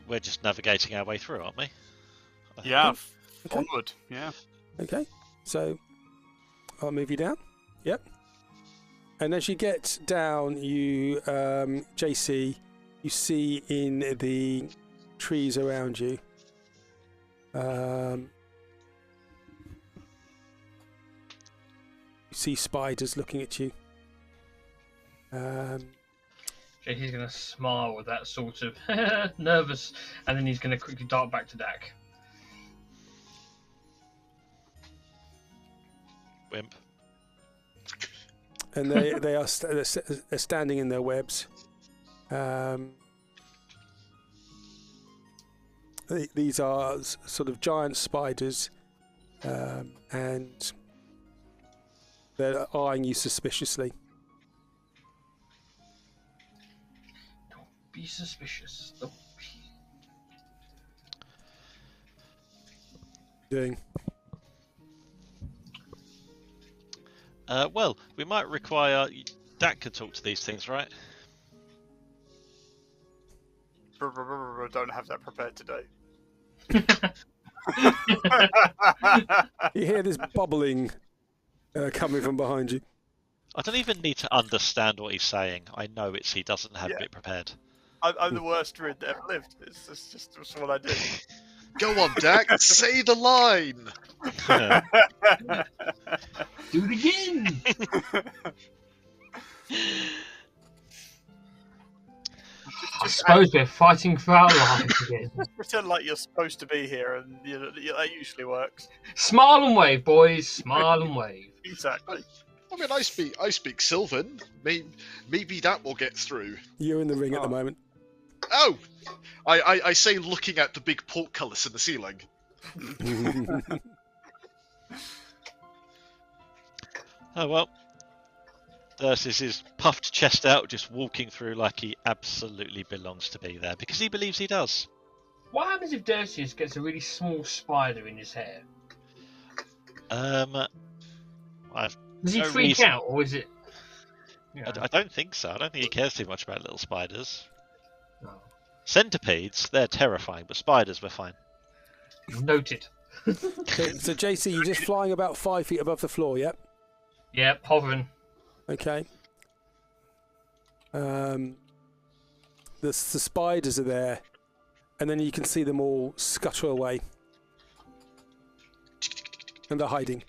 We're just navigating our way through, aren't we? Yeah. Okay. Onward. Yeah. Okay. So I'll move you down. Yep. And as you get down, you, JC, you see in the trees around you, you see spiders looking at you. JC's going to smile with that sort of nervous, and then he's going to quickly dart back to Dak. Wimp. And they are standing in their webs. These are sort of giant spiders, and they're eyeing you suspiciously. Don't be suspicious. Don't be. Doing. Well, we might require... Dak could talk to these things, right? I don't have that prepared today. You hear this bubbling coming from behind you. I don't even need to understand what he's saying. I know he doesn't have it prepared. I'm the worst druid that ever lived. It's just what I do. Go on, Dak, say the line! Do it again! I suppose we're fighting for our lives again. Pretend like you're supposed to be here, and that usually works. Smile and wave, boys. Smile and wave. Exactly. I mean, I speak Sylvan. Maybe that will get through. You're in the ring at the moment. Oh, I say, looking at the big portcullis in the ceiling. Oh well. Dercius is puffed chest out, just walking through like he absolutely belongs to be there, because he believes he does. What happens if Dercius gets a really small spider in his hair? I've Does he no freak reason- out, or is it? I don't think so. I don't think he cares too much about little spiders. No. Centipedes, they're terrifying, but spiders, we're fine. Noted. So JC, you're just flying about 5 feet above the floor, yep? Yep, hovering. Okay. The spiders are there, and then you can see them all scutter away. And they're hiding.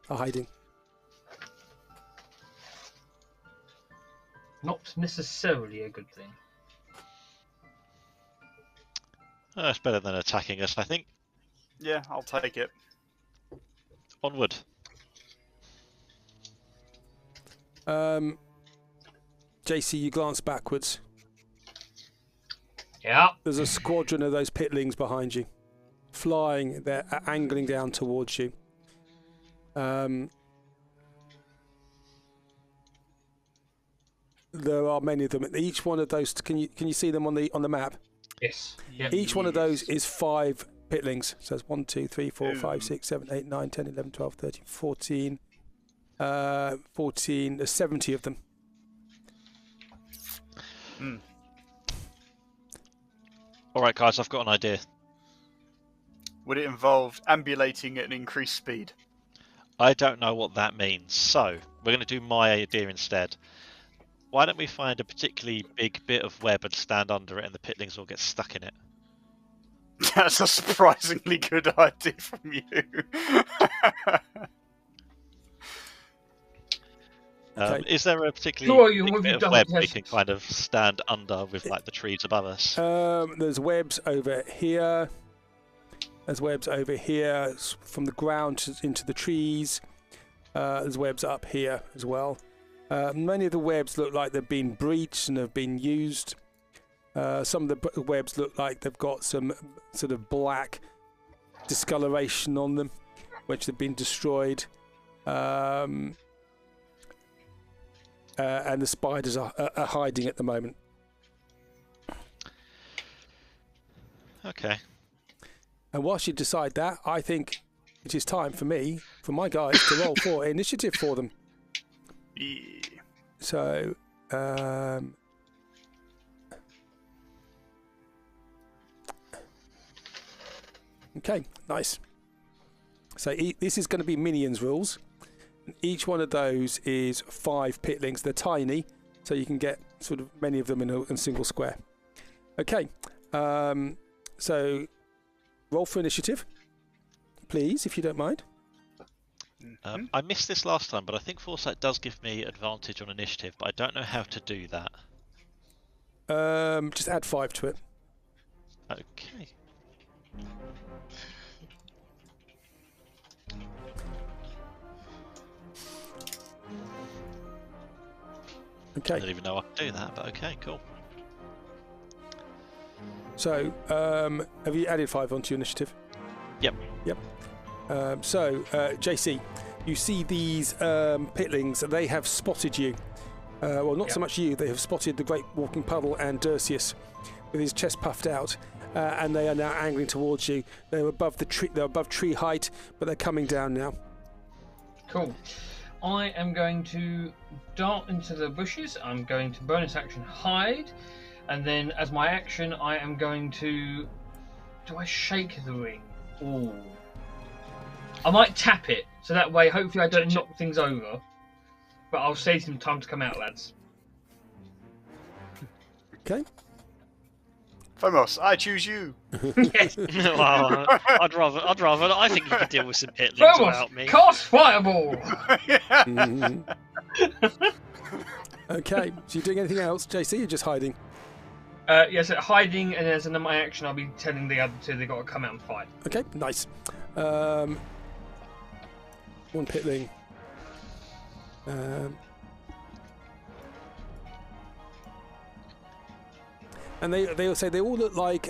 They're hiding. Not necessarily a good thing. Oh, it's better than attacking us, I think. Yeah, I'll take it. Onward. JC, you glance backwards. Yeah. There's a squadron of those pitlings behind you, flying. They're angling down towards you. There are many of them. Each one of those. Can you see them on the map? Yes. Yep. Each one of those is 5 pitlings. So it's 1, 2, 3, 4, 5, 6, 7, 8, 9, 10, 11, 12, 13, 14. 14. There's 70 of them. Alright guys, I've got an idea. Would it involve ambulating at an increased speed? I don't know what that means, so we're going to do my idea instead. Why don't we find a particularly big bit of web and stand under it, and the pitlings will get stuck in it? That's a surprisingly good idea from you. Okay. Is there a Who are particularly you? big What have you bit of done web with we this? can kind of stand under with like the trees above us? There's webs over here. There's webs over here from the ground into the trees. There's webs up here as well. Many of the webs look like they've been breached and have been used. Some of the webs look like they've got some sort of black discoloration on them, which have been destroyed. And the spiders are hiding at the moment. Okay. And whilst you decide that, I think it is time for my guys, to roll for initiative for them. Yeah. So, okay, nice. So this is going to be minions rules. Each one of those is 5 pitlings. They're tiny, so you can get sort of many of them in a single square. Okay, so roll for initiative, please, if you don't mind. I missed this last time, but I think Foresight does give me advantage on initiative, but I don't know how to do that. Just add 5 to it. Okay. Okay. I don't even know I can do that, but okay, cool. So, have you added 5 onto your initiative? Yep. Yep. JC, you see these pitlings. They have spotted you. Well, not so much you. They have spotted the Great Walking Puddle and Dercius with his chest puffed out, and they are now angling towards you. They're above the tree. They're above tree height, but they're coming down now. Cool. I am going to dart into the bushes. I'm going to bonus action hide, and then as my action, I am going to. Do I shake the ring? Ooh. I might tap it, so that way, hopefully, I don't knock things over. But I'll save some time to come out, lads. Okay. Fomos, I choose you. Yes. Well, I'd rather. I think you could deal with some pitlings Vamos, without me. cast fireball. Mhm. Okay. So you doing anything else, JC? You're just hiding. Yeah, so hiding, and as an my action, I'll be telling the other two they got to come out and fight. Okay, nice. One pitling. And they all say they all look like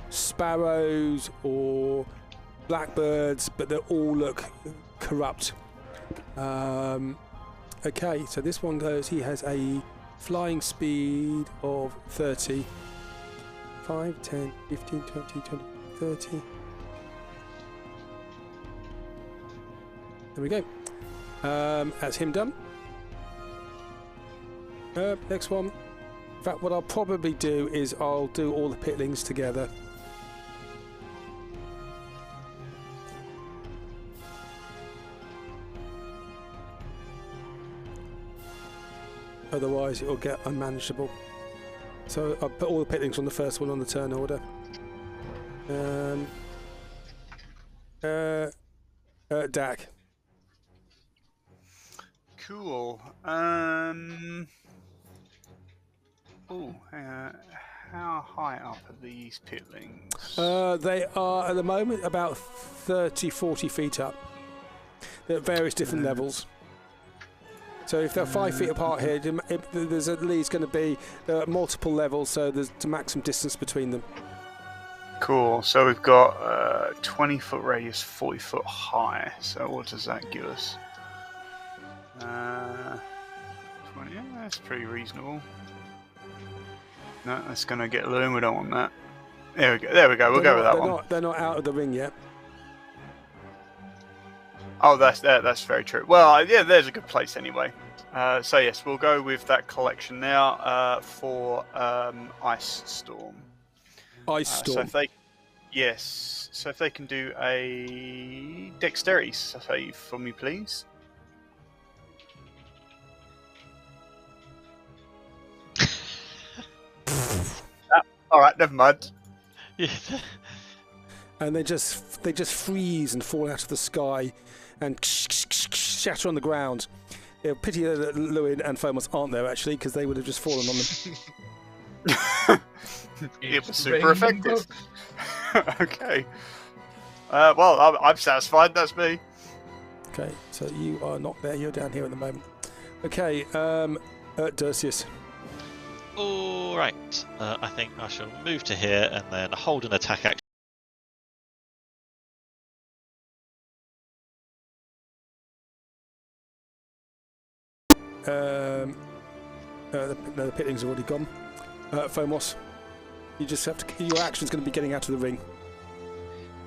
sparrows or blackbirds, but they all look corrupt. Okay, so this one goes. He has a flying speed of 30. 5, 10, 15, 20, 20, 30. There we go. That's him done. Next one. In fact, what I'll probably do is I'll do all the pitlings together. Otherwise, it'll get unmanageable. So I'll put all the pitlings on the first one on the turn order. Dak. Cool. How high up are these pitlings? They are at the moment about 30, 40 feet up. They're at various different levels. So if they're 5 feet apart here, there's at least going to be multiple levels, so there's a maximum distance between them. Cool. So we've got 20-foot radius, 40-foot high. So what does that give us? 20. Yeah, that's pretty reasonable. No, that's going to get low. We don't want that. There we go. There we go. We'll go with that one. They're not out of the ring yet. Oh, that's very true. Well, yeah, there's a good place anyway. So yes, we'll go with that collection now for Ice Storm. Ice Storm. So if they can do a dexterity save for me, please. All right, never mind. And they just freeze and fall out of the sky and shatter on the ground. Pity that Lewin and Phomos aren't there actually, because they would have just fallen on them. It was super effective. Okay. Well, I'm satisfied. That's me. Okay, so you are not there. You're down here at the moment. Okay, Dercius. All right. I think I shall move to here and then hold an attack action. The pitlings are already gone. Phomos, you just have to. Your action's going to be getting out of the ring.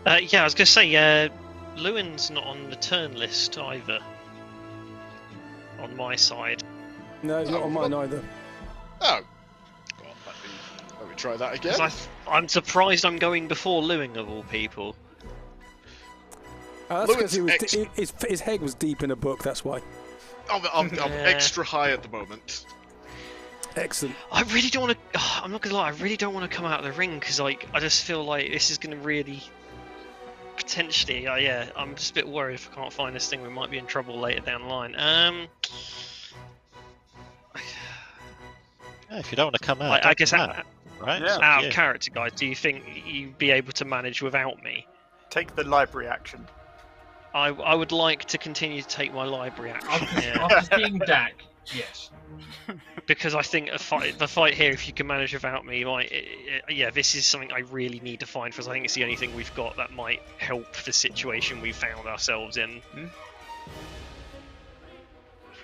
Yeah, I was going to say, Lewin's not on the turn list either. On my side. No, he's not on mine either. Oh. Well, let me try that again. I'm surprised I'm going before Lewin of all people. That's because his head was deep in a book. That's why. I'm extra high at the moment. Excellent. I really don't want to. I'm not gonna lie. I really don't want to come out of the ring because, I just feel like this is gonna really potentially. Yeah, I'm just a bit worried if I can't find this thing. We might be in trouble later down the line. Yeah, if you don't want to come out, I guess right? Yeah. Out of character, guys. Do you think you'd be able to manage without me? Take the library action. I would like to continue to take my library action. After seeing Dak, yes. Because I think the fight here, if you can manage without me, this is something I really need to find, because I think it's the only thing we've got that might help the situation we found ourselves in.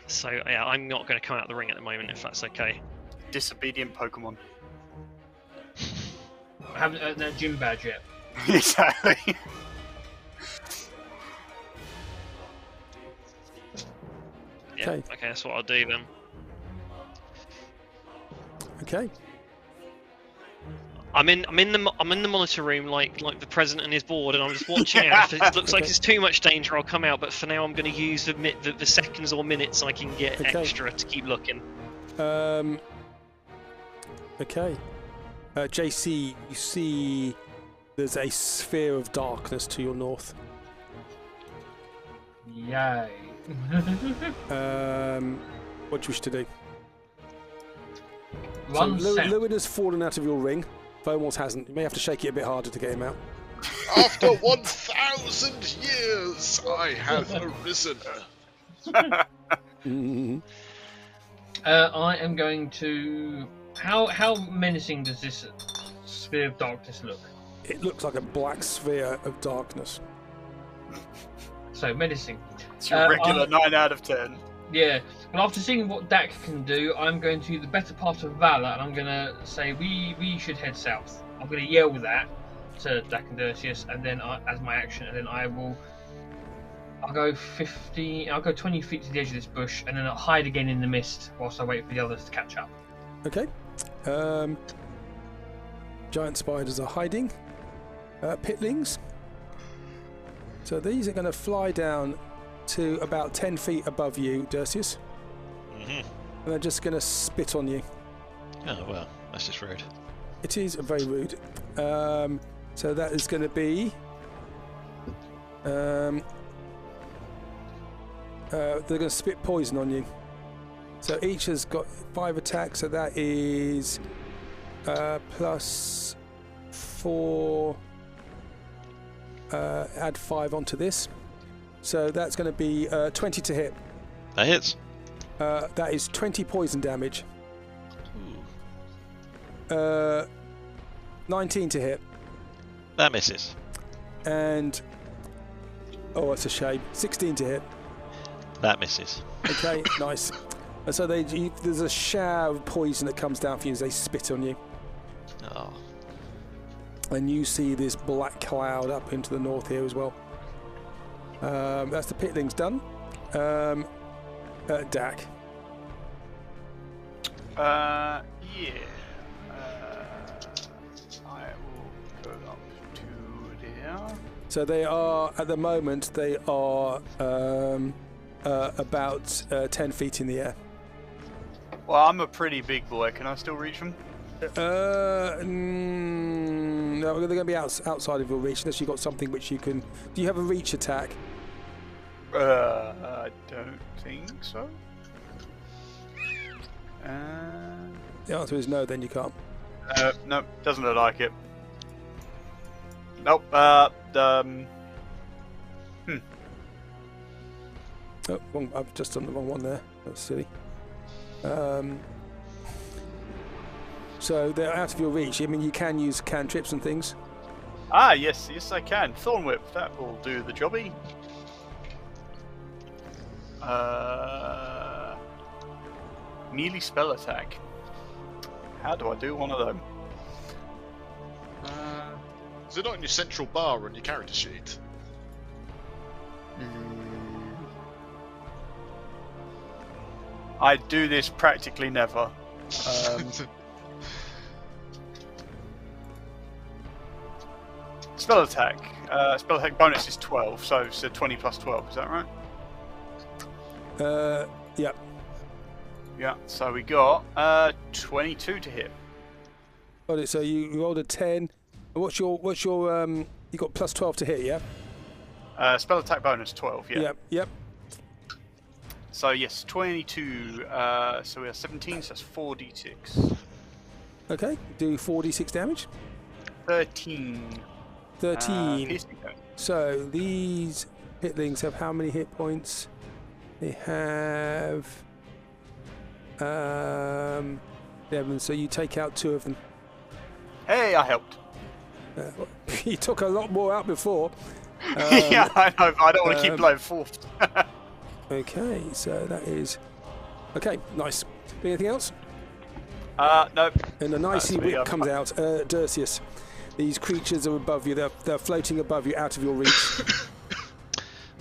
So yeah, I'm not going to come out of the ring at the moment, if that's okay. Disobedient Pokemon. I haven't earned that gym badge yet. Exactly. Yeah, okay, that's what I'll do then. Okay. I'm in the monitor room like the president and his board, and I'm just watching out. If it looks like it's too much danger, I'll come out. But for now, I'm going to use the seconds or minutes I can get extra to keep looking. Okay. JC, you see there's a sphere of darkness to your north. Yay. What do you wish to do? Run so south. Lewin has fallen out of your ring. Fomos hasn't. You may have to shake it a bit harder to get him out. After 1,000 years, I have arisen. Mhm. I am going to. How menacing does this sphere of darkness look? It looks like a black sphere of darkness. So menacing. It's your regular 9 out of 10. Yeah. But after seeing what Dak can do, I'm going to the better part of valor, and I'm going to say we should head south. I'm going to yell that to Dak and Dercius, and then as my action, and then I'll go 20 feet to the edge of this bush, and then I'll hide again in the mist whilst I wait for the others to catch up. Okay. Giant spiders are hiding. Pitlings. So these are going to fly down to about 10 feet above you, Dercius. Mhm. And they're just going to spit on you. Oh, well, that's just rude. It is very rude. So that is going to be... they're going to spit poison on you. So each has got 5 attacks, so that is plus 4... add 5 onto this. So that's going to be 20 to hit. That hits. That is 20 poison damage. Ooh. 19 to hit. That misses. And... oh, that's a shame. 16 to hit. That misses. Okay, nice. And so there's a shower of poison that comes down for you as they spit on you. Oh. And you see this black cloud up into the north here as well. That's the pitlings done. Dak. Yeah. I will go up to there. So they are, at the moment, they are about 10 feet in the air. Well, I'm a pretty big boy. Can I still reach them? No, they're going to be outside of your reach unless you've got something which you can... Do you have a reach attack? I don't think so. The answer is no, then you can't. Nope, doesn't look like it. Nope. Oh, wrong, I've just done the wrong one there. That's silly. So they're out of your reach. I mean, you can use cantrips and things. Ah, yes, I can. Thorn Whip, that will do the jobby. Melee spell attack. How do I do one of them? Is it not in your central bar on your character sheet? I do this practically never. Spell attack. Spell attack bonus is 12, so it's a 20 plus 12. Is that right? Yeah. Yeah. So we got 22 to hit. Got it. So you rolled a 10. What's your you got plus 12 to hit, yeah? Spell attack bonus 12. Yeah. Yep. So yes, 22. So we have 17. So that's 4d6. Okay. Do 4d6 damage. 13. 13. Piercing damage. So these pitlings have how many hit points? They have 11. So you take out 2 of them. Hey, I helped. You took a lot more out before. Yeah, I know. But I don't want to keep blowing forth. Okay, so that is okay. Nice. Anything else? Nope. And a nicey That's me, whip comes out. Dercius, these creatures are above you. They're floating above you, out of your reach.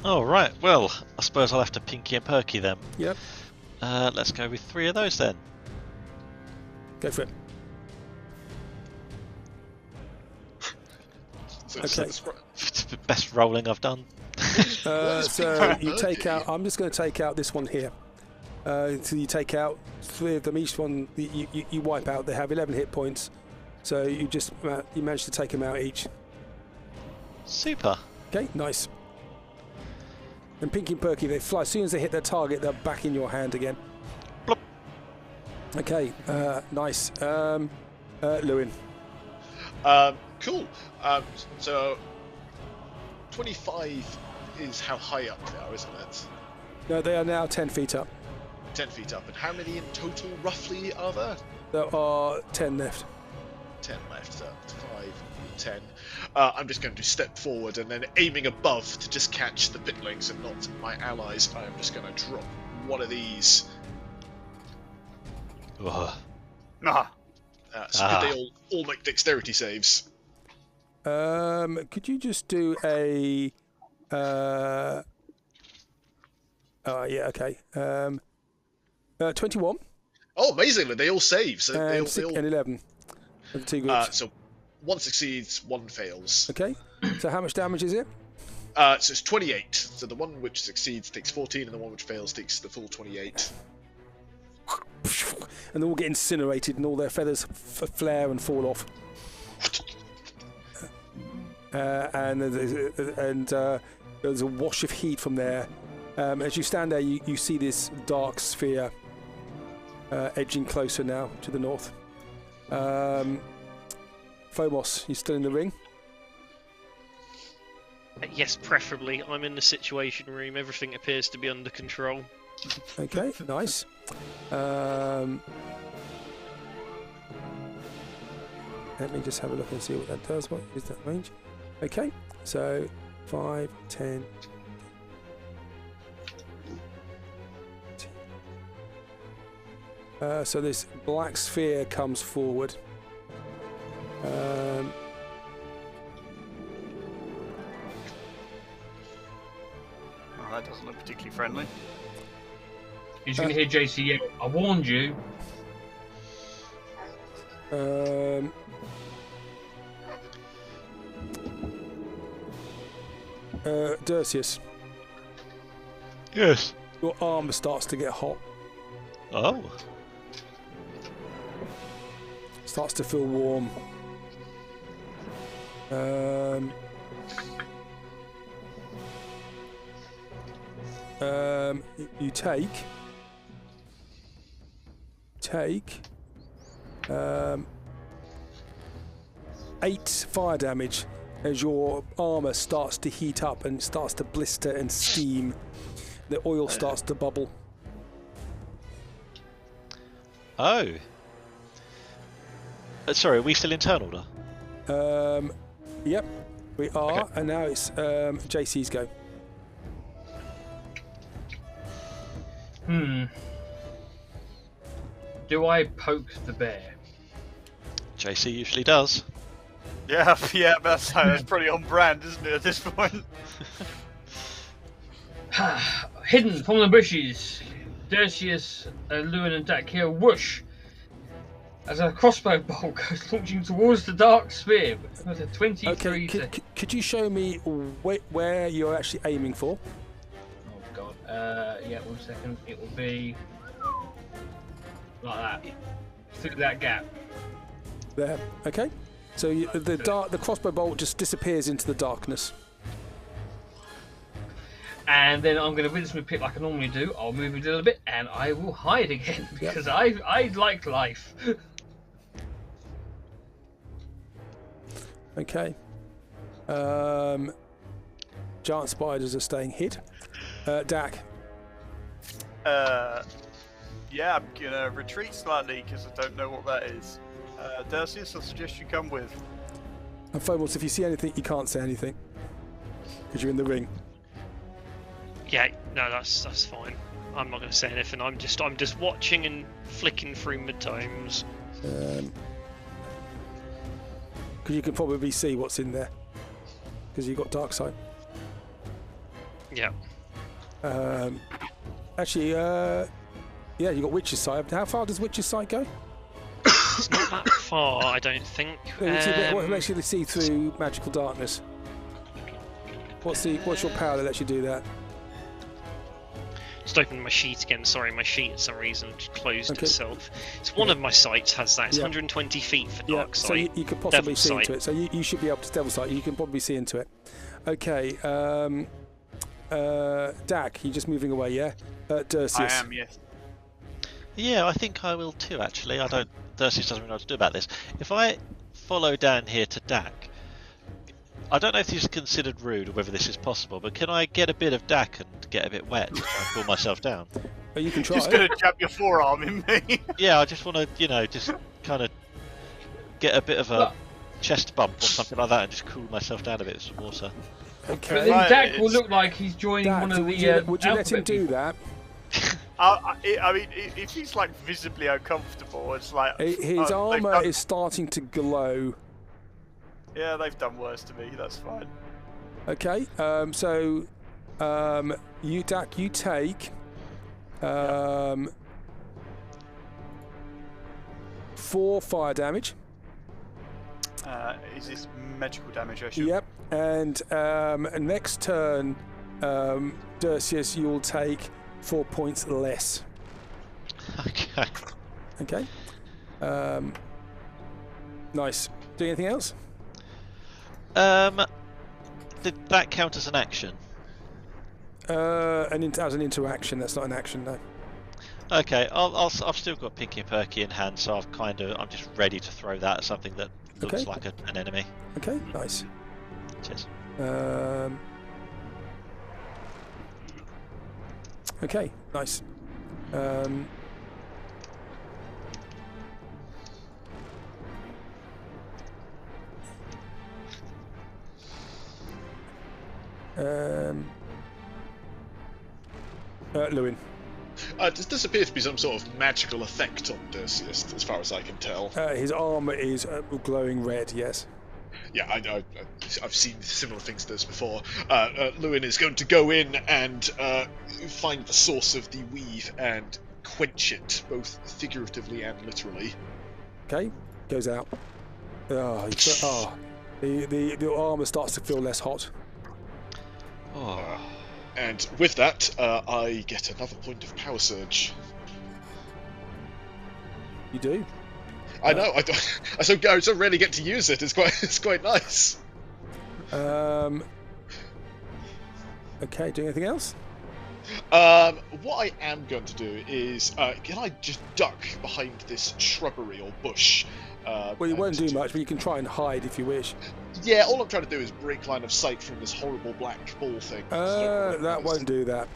Oh, right. Well, I suppose I'll have to pinky and perky them. Yep. Let's go with 3 of those then. Go for it. Okay. Best rolling I've done. So you take out. I'm just going to take out this one here. So you take out 3 of them. Each one you wipe out. They have 11 hit points. So you managed to take them out each. Super. Okay, nice. And Pinky and Perky, they fly. As soon as they hit their target, they're back in your hand again. Plop. Okay, nice. Lewin. Cool. So 25 is how high up they are, isn't it? No, they are now 10 feet up. 10 feet up. And how many in total, roughly, are there? There are 10 left. 10 left. So 5, 10. I'm just going to step forward and then aiming above to just catch the pitlings and not my allies. I'm just going to drop one of these. Ugh. So could they all make dexterity saves? Could you just do a... yeah, okay. 21. Oh, amazingly, they all save. So they all, and 11. Of the two groups. So one succeeds, one fails. Okay. So how much damage is it? So it's 28. So the one which succeeds takes 14, and the one which fails takes the full 28. And they all get incinerated, and all their feathers flare and fall off. And there's a wash of heat from there. As you stand there, you see this dark sphere edging closer now to the north. Phobos, you still in the ring? Yes, preferably. I'm in the situation room. Everything appears to be under control. Okay, nice. Let me just have a look and see what that does. What is that range? Okay, so 5, 10. So this black sphere comes forward. Oh, that doesn't look particularly friendly. He's going to hear JC yell, I warned you. Dercius. Yes. Your arm starts to get hot. Oh. Starts to feel warm. You take 8 fire damage as your armor starts to heat up and starts to blister and steam. The oil starts to bubble. Oh. Sorry, are we still in turn order? Yep, we are, Okay. and now it's JC's go. Do I poke the bear? JC usually does. Yeah, that's pretty on brand, isn't it, at this point? Hidden from the bushes, Dercius, Lewin and Dak hear whoosh as a crossbow bolt goes launching towards the dark sphere. That's a 23. Okay, could you show me where you're actually aiming for? Oh god. Yeah, 1 second. It will be like that. Through that gap. There. Okay. So the crossbow bolt just disappears into the darkness. And then I'm going to rinse my pit like I normally do. I'll move it a little bit and I will hide again because I like life. Okay. Giant spiders are staying hid. Dak. Yeah, I'm gonna retreat slightly because I don't know what that is. Dercius, I suggest you come with. And Phobos, if you see anything, you can't say anything because you're in the ring. Yeah, no, that's fine. I'm not going to say anything. I'm just watching and flicking through my tomes. Because you can probably see what's in there because you've got dark sight. Yeah. Actually, yeah, you got Witch's Sight. How far does Witch's Sight go? It's not that far, I don't think. What makes you see through magical darkness? What's your power that lets you do that? Just open my sheet again. Sorry, my sheet for some reason closed itself. It's one of my sites has that. It's 120 feet for dark sight. So you could possibly Devil see sight. into it. So you should be able to devil sight. You can probably see into it. Okay. Dak, you're just moving away, yeah? Dercius. I am, yes. Yeah, I think I will too. Actually, I don't. Dercius doesn't really know what to do about this. If I follow down here to Dak, I don't know if this is considered rude or whether this is possible, but can I get a bit of Dak and get a bit wet to try and cool myself down? Oh, you can try. Just gonna jab your forearm in me. Yeah, I just want to, just kind of get a bit of a chest bump or something like that and just cool myself down a bit with some water. Okay. But then Right, Dak will it's- look like he's joining Dak, one of the. would you let him alphabet do people. that? I mean, if he's like visibly uncomfortable, it's like His they've armour done- is starting to glow. Yeah, they've done worse to me. That's fine. Okay, so you, Dak, you take 4 fire damage. Is this magical damage? I should. Yep, and next turn, Dercius, you'll take 4 points less. Okay. Okay. Nice. Do anything else? Did that count as an action? As an interaction, that's not an action, no. Okay, I've still got Pinky and Perky in hand, so I'm just ready to throw that at something that looks Okay. like an enemy. Okay, nice. Cheers. Okay, nice. Lewin. Does this appear to be some sort of magical effect on Dercius, as far as I can tell? His armor is glowing red, yes. Yeah, I know. I've seen similar things to this before. Lewin is going to go in and find the source of the weave and quench it, both figuratively and literally. Okay, goes out. The armor starts to feel less hot. Oh. And with that, I get another point of power surge. You do? I know. I don't really get to use it. It's quite nice. Okay, do anything else? What I am going to do is, can I just duck behind this shrubbery or bush? Well, you won't do much, but you can try and hide if you wish. Yeah, all I'm trying to do is break line of sight from this horrible black ball thing. That won't do that.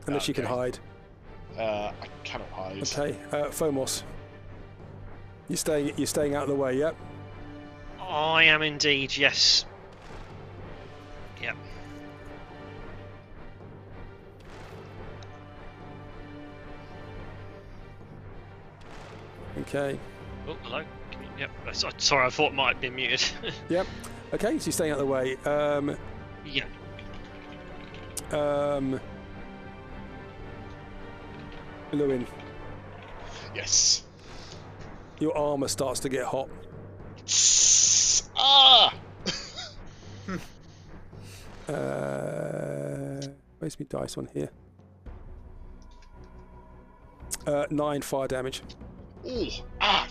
Unless you can Okay. hide. I cannot hide. Okay, Phomos. You're staying out of the way, yep? I am indeed, yes. Yep. Okay. Oh, hello. Yep. Sorry, I thought it might have been muted. Yep. Okay, so you're staying out of the way. Yeah. Lewin, Yes. your armor starts to get hot. Ah! Where's my dice on here? 9 fire damage. Ooh! Ah!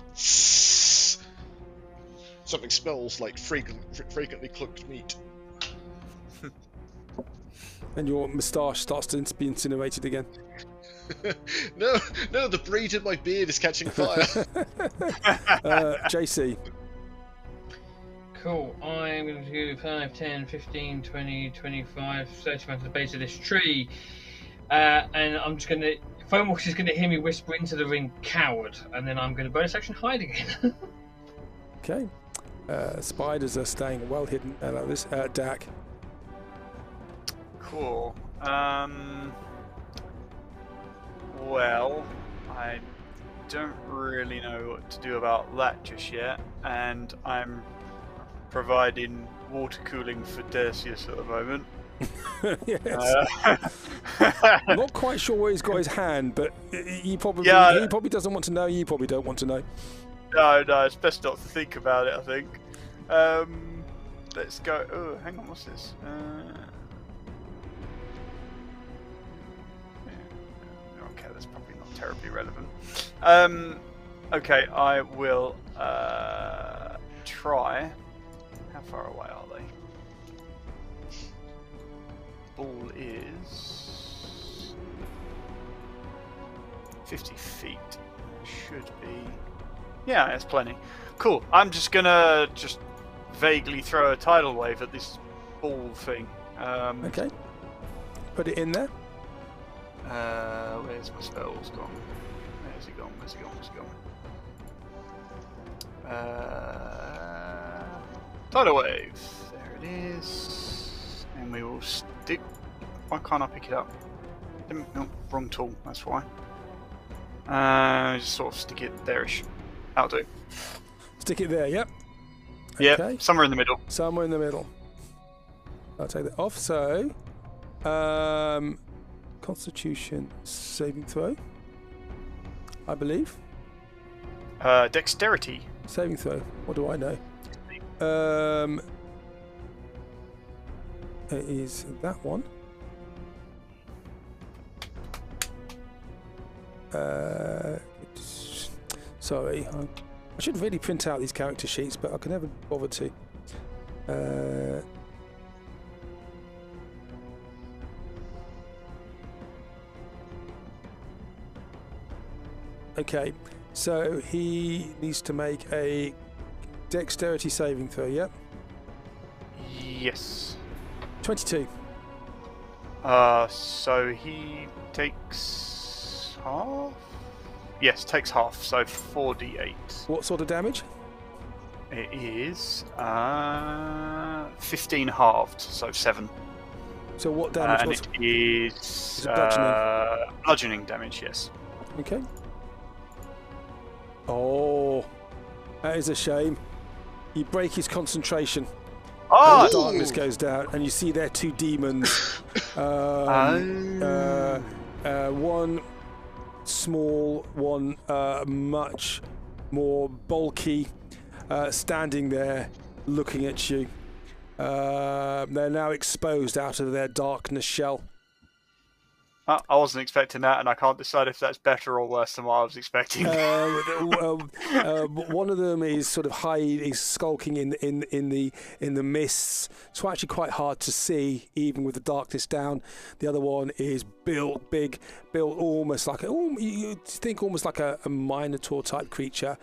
Something smells like fragrantly cooked meat. And your moustache starts to be incinerated again. No, the braid in my beard is catching fire. JC. Cool. I'm going to do 5, 10, 15, 20, 25, 30 around to the base of this tree. And I'm just going to... Phomos is going to hear me whisper into the ring, coward. And then I'm going to bonus action hide again. Okay. Spiders are staying well hidden. Like this. Dak. Cool. Well, I don't really know what to do about that just yet, and I'm providing water cooling for Dercius at the moment. Yes. I'm not quite sure where he's got his hand, but he probably doesn't want to know. You probably don't want to know. No, it's best not to think about it, I think. Let's go. Oh, hang on, what's this? Okay, that's probably not terribly relevant. Okay, I will try. How far away are they? Ball is 50 feet should be. Yeah, that's plenty. Cool. I'm just gonna vaguely throw a tidal wave at this ball thing. Okay. Put it in there. Where's my spells gone? Where's it gone? Where's it gone? Where's it gone? Tidal wave. There it is. And we will stick. Why can't I pick it up? No, wrong tool. That's why. Just sort of stick it there-ish. That'll do. Stick it there. Yep. Yep. Okay. Somewhere in the middle. Somewhere in the middle. I'll take that off. So, Constitution saving throw, I believe. Dexterity. Saving throw. What do I know? It is that one. Sorry, I should really print out these character sheets, but I can never bother to. Okay, so he needs to make a dexterity saving throw, yep? Yes. 22. So he takes half? Yes, takes half, so 4d8. What sort of damage? It is 15 halved, so 7. So what damage? And it is bludgeoning damage, yes. Okay. Oh, that is a shame. You break his concentration. Oh! And the darkness goes down, and you see there 2 demons. One small, one much more bulky, standing there looking at you. They're now exposed out of their darkness shell. I wasn't expecting that, and I can't decide if that's better or worse than what I was expecting. One of them is sort of is skulking in the mists. It's actually quite hard to see, even with the darkness down. The other one is built almost like you think almost like a minotaur type creature.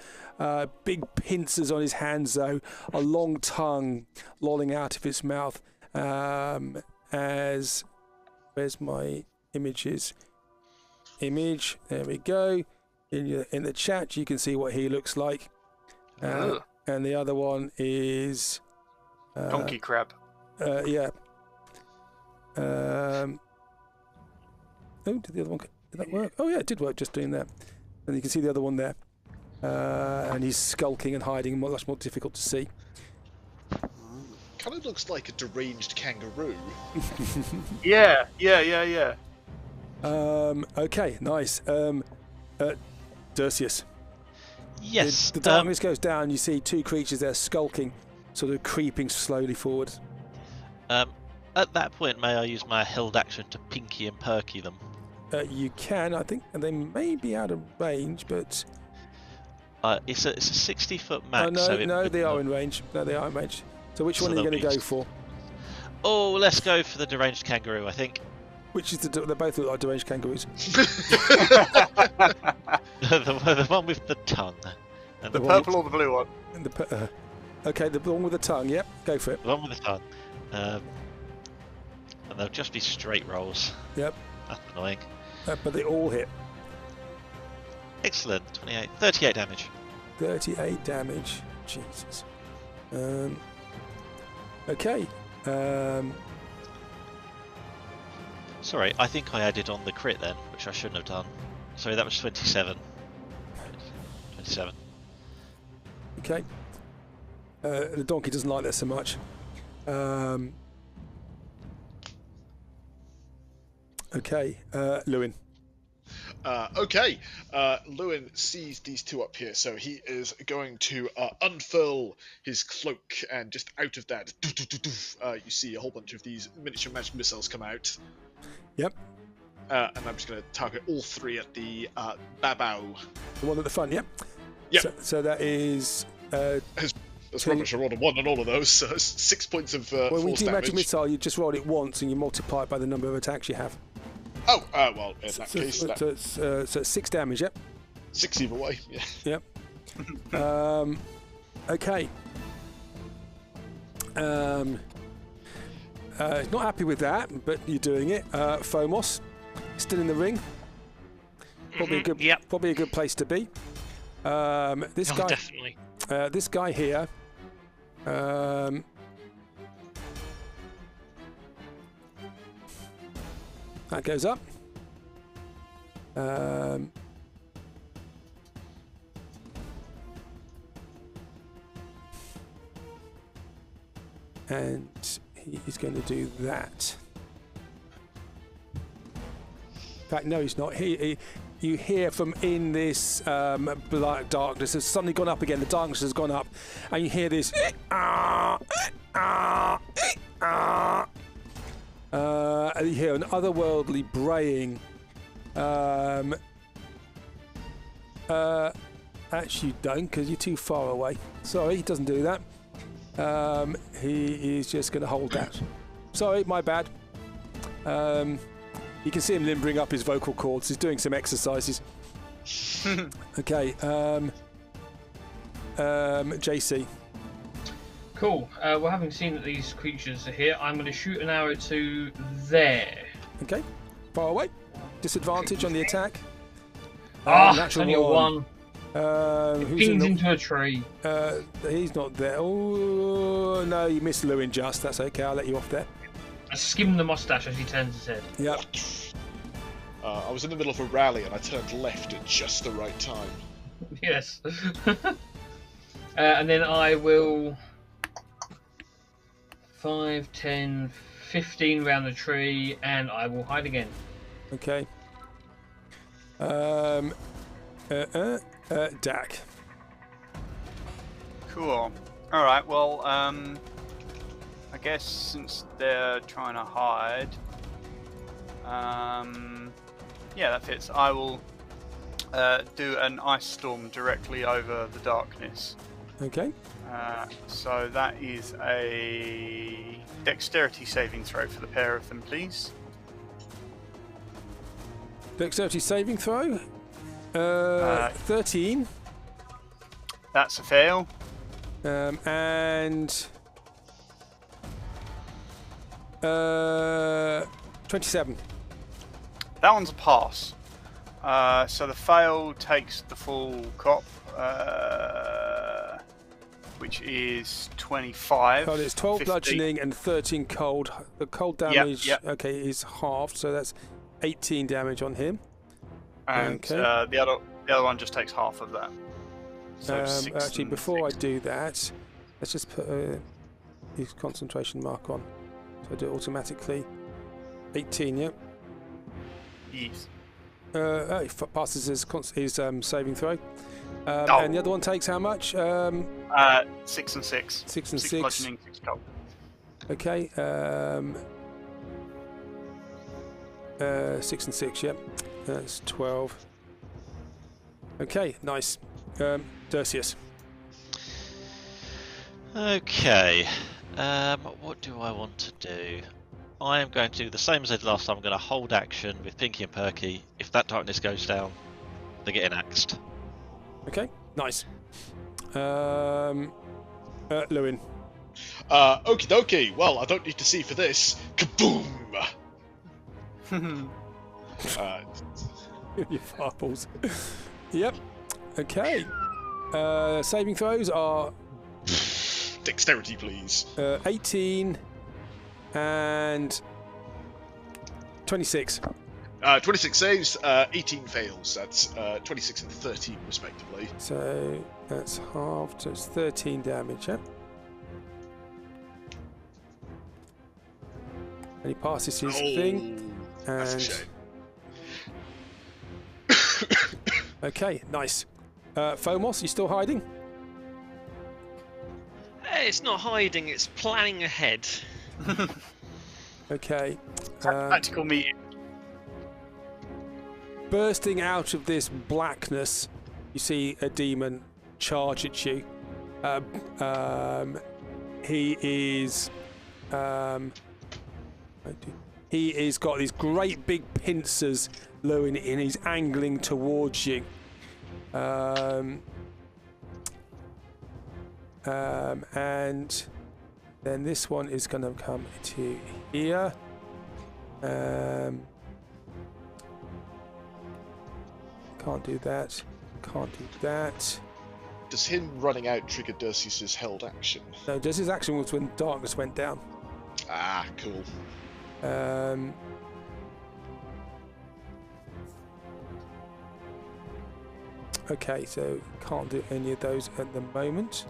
Big pincers on his hands, though, a long tongue lolling out of his mouth. Where's my image, there we go. In the chat you can see what he looks like, and the other one is Donkey crab. Yeah. Did the other one, did that work? Oh yeah, it did work, just doing that. And you can see the other one there, and he's skulking and hiding, much more difficult to see. Kind of looks like a deranged kangaroo. Yeah. Okay, nice. Dercius. Yes. The darkness goes down. You see 2 creatures there skulking, sort of creeping slowly forward. At that point, may I use my held action to pinky and perky them? You can, I think, and they may be out of range, but it's a 60-foot max. Oh, no, so they are in range. No, they are in range. So which one are you going to go for? Oh, let's go for the deranged kangaroo, I think. Which is they both look like deranged kangaroos. the one with the tongue. And The purple or the blue one? And okay, the one with the tongue. Yep, go for it. The one with the tongue. And they'll just be straight rolls. Yep. That's annoying. But they all hit. Excellent. 38 damage. 38 damage. Jesus. Okay. Sorry, I think I added on the crit then, which I shouldn't have done. Sorry, that was 27. 27. Okay. The donkey doesn't like that so much. Okay, Lewin. Okay, Lewin sees these 2 up here, so he is going to unfurl his cloak, and just out of that, you see a whole bunch of these miniature magic missiles come out. Yep. And I'm just going to target all 3 at the babao. The one at the front, yep. Yep. So that is... That's rubbish. I rolled a 1 on all of those, so 6 points of when we force do damage. magic missile, you just roll it once and you multiply it by the number of attacks you have. Oh, well, in that case, so it's 6 damage. Yep. 6 either way. Yeah. Yep. Okay. Not happy with that, but you're doing it. Phomos, still in the ring. Probably a good. Yep. Probably a good place to be. This guy. Definitely. This guy here. That goes up. And he's going to do that. In fact, no, he's not. You hear from in this black darkness, it's suddenly gone up again. The darkness has gone up, and you hear this. And you hear an otherworldly braying. Actually, you don't, because you're too far away. Sorry, he doesn't do that. He is just going to hold that. Sorry, my bad. You can see him limbering up his vocal cords. He's doing some exercises. Okay. JC. Cool. Well, having seen that these creatures are here, I'm going to shoot an arrow to there. Okay. Far away. Disadvantage on the attack. Natural only a 1. Who's Pings into a tree. He's not there. Oh, no, you missed Lewin just. That's okay. I'll let you off there. I skim the mustache as he turns his head. Yep. I was in the middle of a rally and I turned left at just the right time. Yes. And then I will 5, 10, 15 round the tree, and I will hide again. Okay. Dak. Cool. All right. Well, I guess since they're trying to hide, yeah, that fits. I will do an ice storm directly over the darkness. Okay. So that is a dexterity saving throw for the pair of them, please. Dexterity saving throw. 13. That's a fail. And 27. That one's a pass. So the fail takes the full cop, which is 25. Oh, it's 12 15. bludgeoning and 13 cold. The cold damage, okay, is halved, so that's 18 damage on him. And okay. The other one just takes half of that. So actually, before I do that, let's just put his concentration mark on. So I do it automatically. 18, yeah. Yes. He passes his saving throw. And the other one takes how much? 6 and 6. 6 and 6. Bludgeoning, 6 cold. Okay. 6 and 6, yep. That's 12. Okay, nice. Dercius. Okay. What do I want to do? I am going to do the same as I did last time. I'm going to hold action with Pinky and Perky. If that darkness goes down, they get axed. Okay, nice. Lewin. Okie dokie. Well, I don't need to see for this. Kaboom! Your fireballs. Yep. Okay. Saving throws are Dexterity, please. 18 and 26. 26 saves, 18 fails. That's 26 and 13, respectively. So that's halved, so it's 13 damage, yeah? And he passes his thing. That's a And shame. okay, nice. Phomos, you still hiding? It's not hiding, it's planning ahead. Okay. Tactical meeting. Bursting out of this blackness, you see a demon charge at you. He is He has got these great big pincers, Lewin, and he's angling towards you. And then this one is going to come to here. Can't do that. Can't do that. Does him running out trigger Dercius's held action? No, Dercius's action was when darkness went down. Ah, cool. Okay, so can't do any of those at the moment.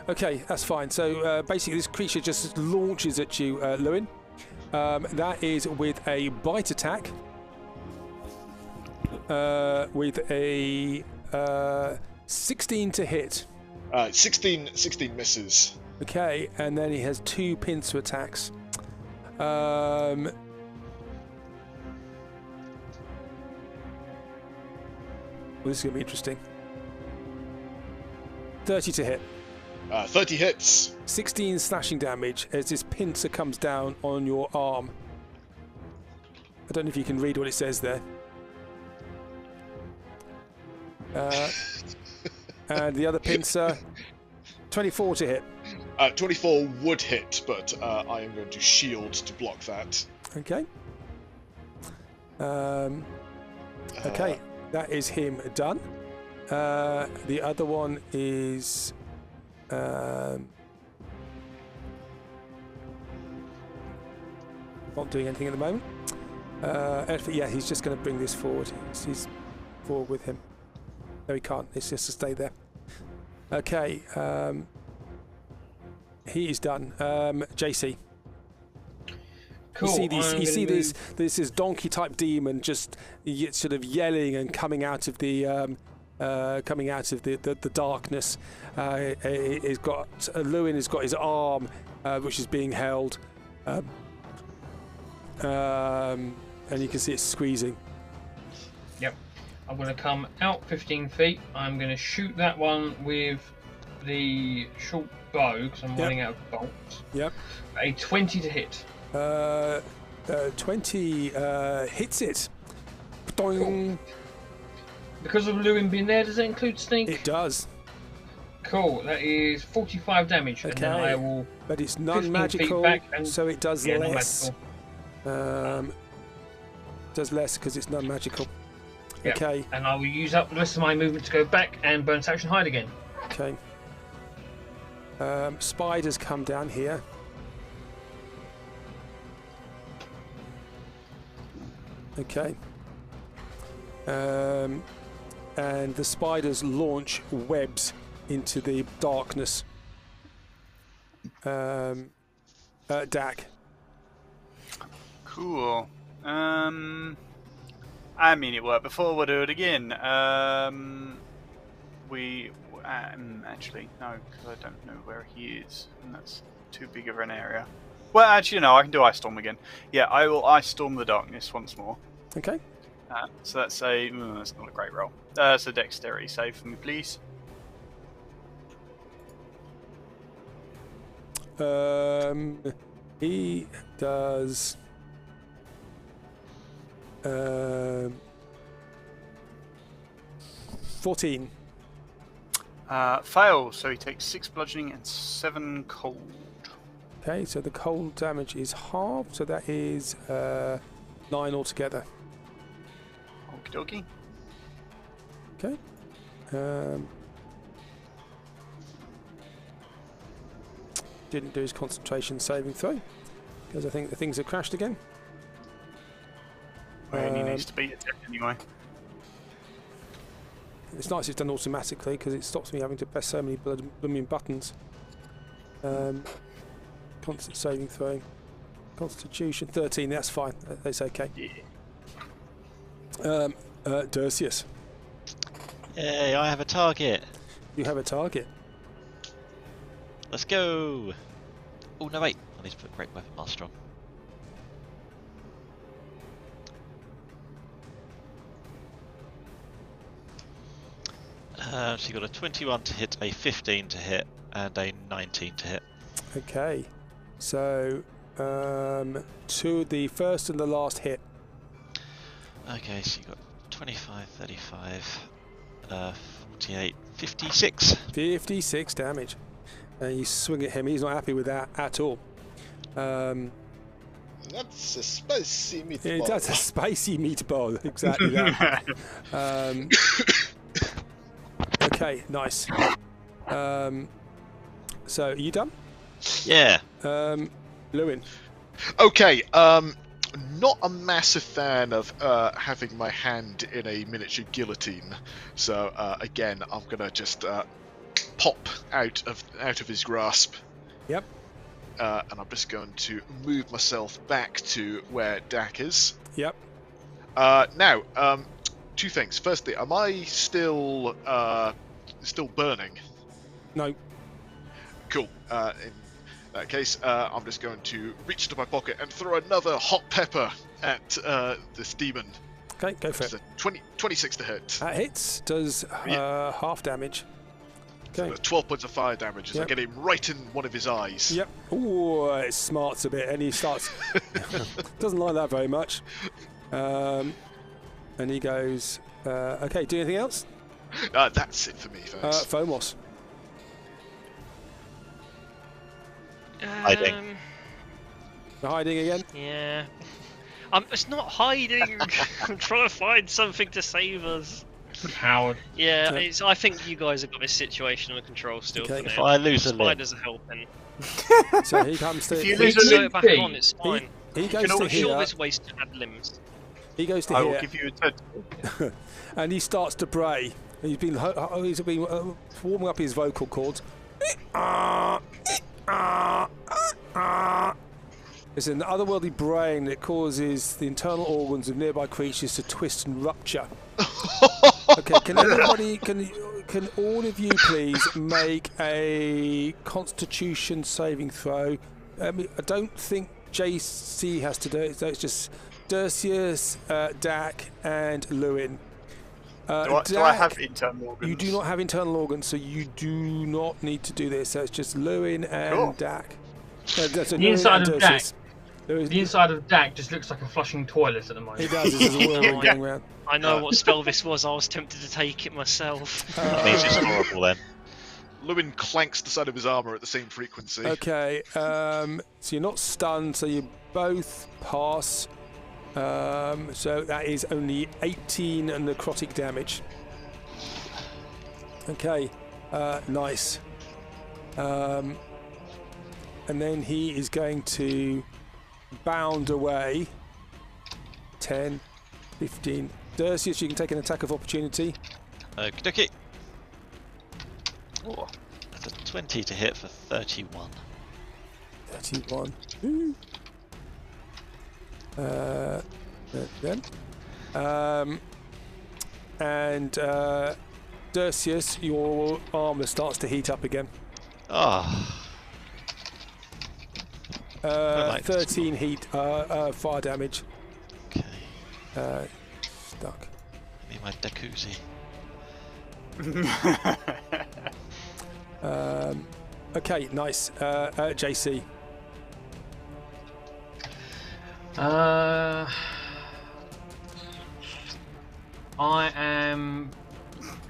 Okay, that's fine. So basically this creature just launches at you, Lewin. That is with a bite attack. With a 16 to hit. 16 misses. Okay, and then he has 2 pincer attacks. Well, this is going to be interesting. 30 to hit. 30 hits. 16 slashing damage as this pincer comes down on your arm. I don't know if you can read what it says there. And the other pincer, 24 to hit. 24 would hit, but I am going to shield to block that. Okay. Okay, that is him done. The other one is... not doing anything at the moment. Yeah, he's just going to bring this forward. He's forward with him. No, he can't. It's just to stay there. Okay. He is done. JC. Cool. You see this donkey type demon just sort of yelling and coming out of the darkness. He's got Lewin has got his arm, which is being held, and you can see it squeezing. Yep. I'm going to come out 15 feet. I'm going to shoot that one with the short bow because I'm running out of bolts. Yep. A 20 to hit. 20 hits it. Cool. Because of Lewin being there, does that include Sneak? It does. Cool. That is 45 damage. Okay. And then I will. But it's non-magical, so it does less. Does less because it's non-magical. Yep. Okay. And I will use up the rest of my movement to go back and bonus action hide again. Okay. Spiders come down here. Okay. And the spiders launch webs into the darkness. Dak. Cool. I mean, it worked before. We'll do it again. Actually, no, because I don't know where he is, and that's too big of an area. Well, actually, no, I can do Ice Storm again. Yeah, I will Ice Storm the darkness once more. Okay. So that's that's not a great roll. So dexterity save for me, please. He does 14. Fails, so he takes 6 bludgeoning and 7 cold. Okay, so the cold damage is halved, so that is 9 altogether. Okie dokie. Okay. Didn't do his concentration saving throw because I think the things have crashed again. Well, he needs to beat it anyway. It's nice it's done automatically because it stops me having to press so many blooming buttons. Constant saving throw. Constitution 13, that's fine. That's okay. Yeah. Dercius. Yay, I have a target. You have a target. Let's go. Oh, no, wait. I need to put Great Weapon Master on. So you got a 21 to hit, a 15 to hit, and a 19 to hit. Okay. So to the first and the last hit. Okay, so you got 25, 35, 48, 56. 56 damage. And you swing at him. He's not happy with that at all. That's a spicy meatball. That's a spicy meatball. Exactly that. Okay, nice. So, are you done? Yeah. Lewin. Okay, not a massive fan of having my hand in a miniature guillotine. So again, I'm gonna just pop out of his grasp. Yep. And I'm just going to move myself back to where Dak is. Yep. Now, two things. Firstly, am I still burning? No. Cool. In that case, I'm just going to reach into my pocket and throw another hot pepper at this demon. Okay, go for it. It's a 26 to hit. That hits. Does half damage. Okay. 12 points of fire damage as I get him right in one of his eyes. Yep. Ooh, it smarts a bit, and he starts. Doesn't like that very much. And he goes. Okay. Do anything else? That's it for me, thanks. Fomos. Hiding. You're hiding again? Yeah. It's not hiding. I'm trying to find something to save us. Howard. Yeah, I think you guys have got this situation under control still. Okay. For If now. I lose a limb, Spiders are helping. So he comes to. If you he, lose a Sew limb, it back on, it's fine. he goes can to always I'm sure here. there's ways to add limbs. He goes to I will here, give you a tentacle. and he starts to bray. He's been warming up his vocal cords. It's an otherworldly braying that causes the internal organs of nearby creatures to twist and rupture. Okay, can everybody, can all of you please make a Constitution saving throw? I don't think JC has to do it, so it's just Dercius, Dak, and Lewin. Do I Dak, have internal organs? you do not have internal organs, so you do not need to do this. So it's just Lewin and Dak. The inside of Dak. The inside of Dak just looks like a flushing toilet at the moment. It does. There's a whirlwind going around. I know what spell this was. I was tempted to take it myself. that means it's horrible then. Lewin clanks the side of his armour at the same frequency. Okay. So you're not stunned. So you both pass. So that is only 18 necrotic damage. Okay. Nice. And then he is going to bound away. 10, 15. Dercius, you can take an attack of opportunity. Okie dokie. Oh, that's a 20 to hit for 31. 31. Then. And Dercius, your armour starts to heat up again. Ah. 13 heat, fire damage. Okay. Stuck. I need my jacuzzi. Okay, nice. JC. I am.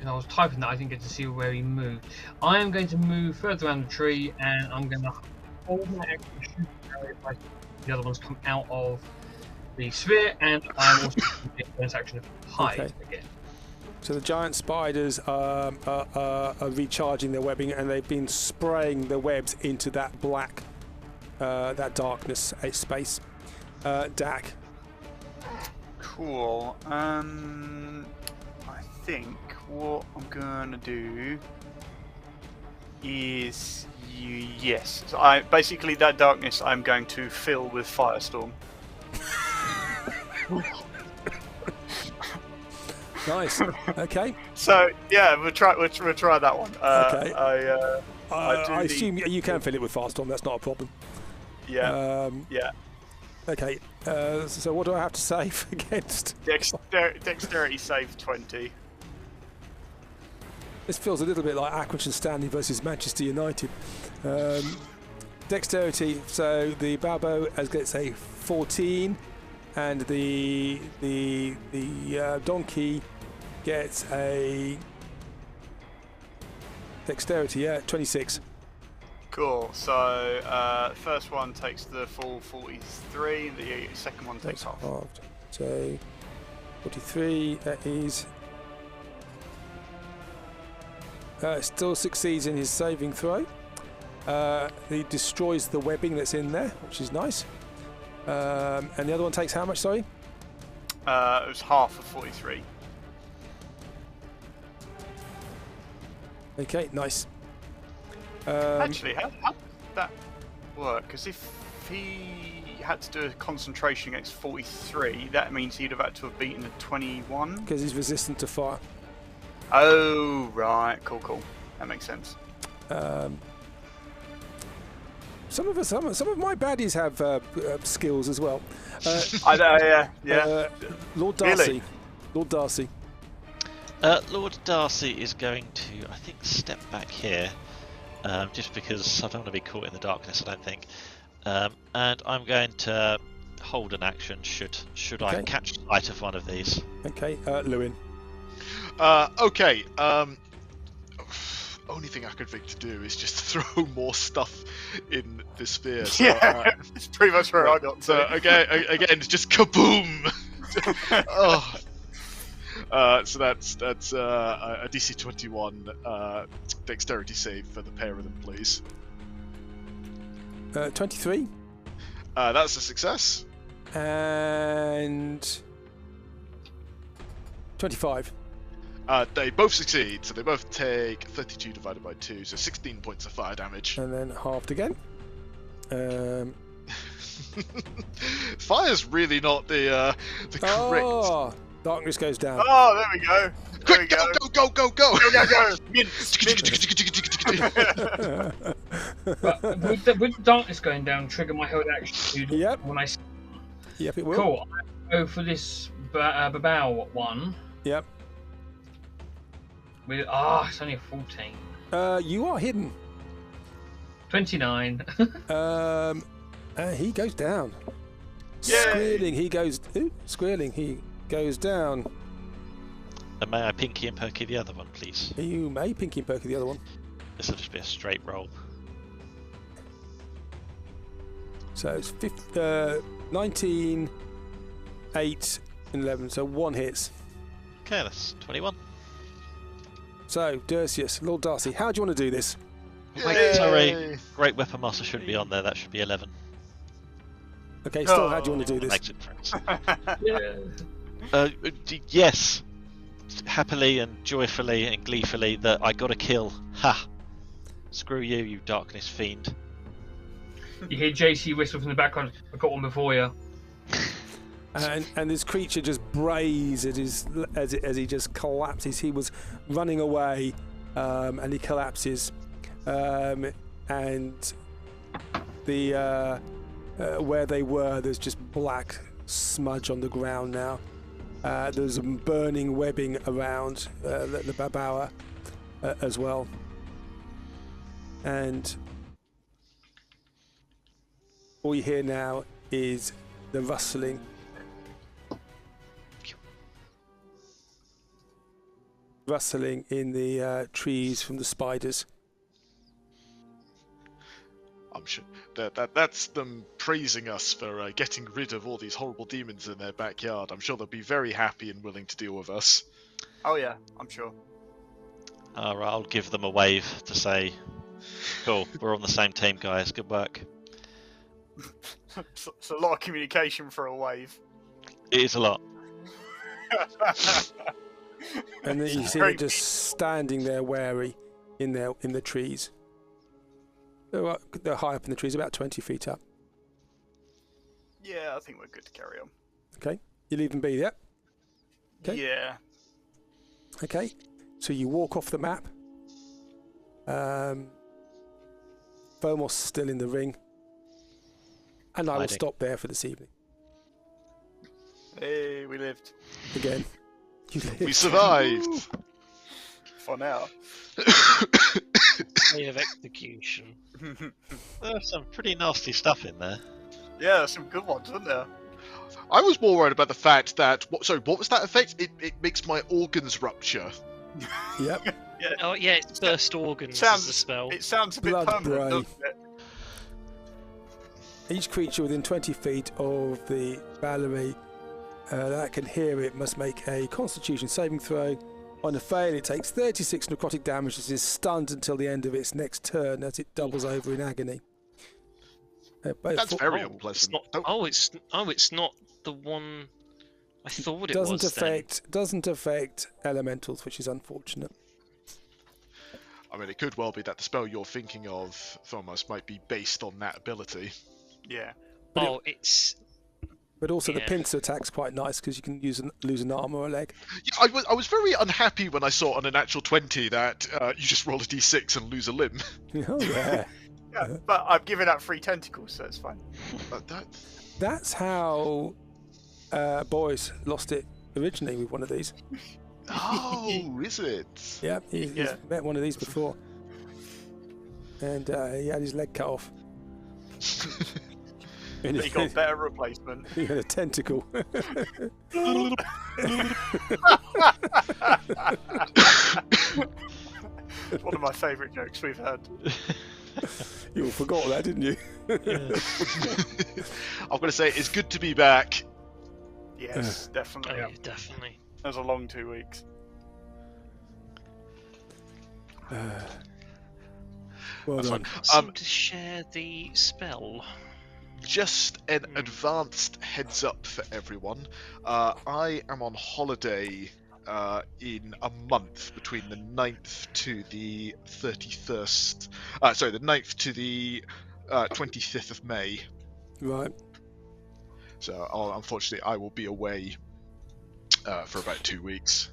I was typing that, I didn't get to see where he moved. I am going to move further around the tree, and I'm going to hold my action shoot if the other ones come out of the sphere, and I'm also going to take bonus action of hide again. So the giant spiders are recharging their webbing, and they've been spraying their webs into that black, that darkness space. Dak. Cool. I think what I'm gonna do is yes. So I basically that darkness I'm going to fill with firestorm. Nice. Okay. So yeah, we'll try that one. Okay. I assume you can fill it with firestorm. That's not a problem. Yeah. Yeah. Okay. So what do I have to save against? Dexterity save 20. This feels a little bit like Aquich and Stanley versus Manchester United. Dexterity. So the Balbo gets a 14, and the donkey gets a dexterity. Yeah, 26. Cool. So first one takes the full 43. The second one takes half. Halved. So 43. That is. Still succeeds in his saving throw. He destroys the webbing that's in there, which is nice. And the other one takes how much, sorry? It was half of 43. Okay, nice. Actually, how did that work? Because if he had to do a concentration against 43, that means he'd have had to have beaten a 21. Because he's resistant to fire. Oh, right. Cool. That makes sense. Some of my baddies have skills as well. I know, yeah. Lord Darcy. Really? Lord Darcy. Lord Darcy is going to, I think, step back here, just because I don't want to be caught in the darkness, I don't think. And I'm going to hold an action should I catch sight of one of these. Okay, Lewin. Okay. Only thing I could think to do is just throw more stuff in the sphere. So, Yeah, it's pretty much where I got to. So again, it's just kaboom. So that's a DC 21 dexterity save for the pair of them, please. 23. That's a success. And 25. They both succeed, so they both take 32 divided by 2, so 16 points of fire damage. And then halved again. Fire's really not the correct. Oh, darkness goes down. Oh, there we go. Quick, go! Go. But would darkness going down trigger my hold action Yep. when I... Yep, it will. Cool. I go for this Babao one. Yep. With it's only a 14. You are hidden. 29. He goes down. Yay. Squealing, he goes. Squealing, he goes down. And may I pinky and perky the other one, please? You may pinky and perky the other one. This will just be a straight roll. So it's 19, 8, and 11. So one hits. Okay, that's 21. So Dercius, Lord Darcy, how do you want to do this? Wait, sorry. Great Weapon Master shouldn't be on there. That should be 11. Okay, still, how do you want to do this? Makes it difference. Yeah. Yes. Happily and joyfully and gleefully that I got a kill. Ha! Screw you, you darkness fiend. You hear JC whistle from the background. I got one before you. And this creature just brays at as he just collapses. He was running away, and he collapses, and the where they were, there's just black smudge on the ground now. There's burning webbing around the Babawa as well, and all you hear now is the rustling. Rustling in the trees from the spiders. I'm sure that's them praising us for getting rid of all these horrible demons in their backyard. I'm sure they'll be very happy and willing to deal with us. Oh yeah, I'm sure. Alright, I'll give them a wave to say, cool, we're on the same team, guys. Good work. It's a lot of communication for a wave. It is a lot. And then you see them just standing there wary in the trees. They're high up in the trees, about 20 feet up. Yeah, I think we're good to carry on. Okay, you leave them be, yeah? Okay. Yeah. Okay, so you walk off the map. Fomos still in the ring. And I will stop there for this evening. Hey, we lived. Again. You lived. We survived! For now. Day of execution. There's some pretty nasty stuff in there. Yeah, there's some good ones, isn't there? I was more worried about the fact that. What was that effect? It makes my organs rupture. Yep. Yeah. Oh yeah, it's burst organs Sounds- is the spell. It sounds a bit Blood permanent, bray. doesn't it? Each creature within 20 feet of the Valerie that can hear it must make a Constitution saving throw. On a fail, it takes 36 necrotic damage and is stunned until the end of its next turn as it doubles over in agony. That's very It's unpleasant. not, it's not the one I thought it doesn't was. doesn't affect elementals, which is unfortunate. I mean, it could well be that the spell you're thinking of, Thomas, might be based on that ability. Yeah. Then. It's But also the Yeah. pincer attack's quite nice because you can lose an arm or a leg. Yeah, I was very unhappy when I saw on a natural 20 that you just roll a d6 and lose a limb. Oh yeah. Yeah, but I've given out 3 tentacles, so it's fine. That's how Boris lost it originally with one of these. Oh, is it? Yeah, he's Yeah. met one of these before. And he had his leg cut off. And But you got a better replacement. he had a tentacle. One of my favourite jokes we've had. You all forgot that, didn't you? I'm going to say it's good to be back. Yes, definitely. yeah, definitely. That was a long 2 weeks. Well That's done. fine. Seem to share the spell. Just an advanced heads up for everyone. I am on holiday in a month between the 9th to the 31st. Sorry, the 9th to the 25th of May. Right. So, unfortunately, I will be away for about 2 weeks.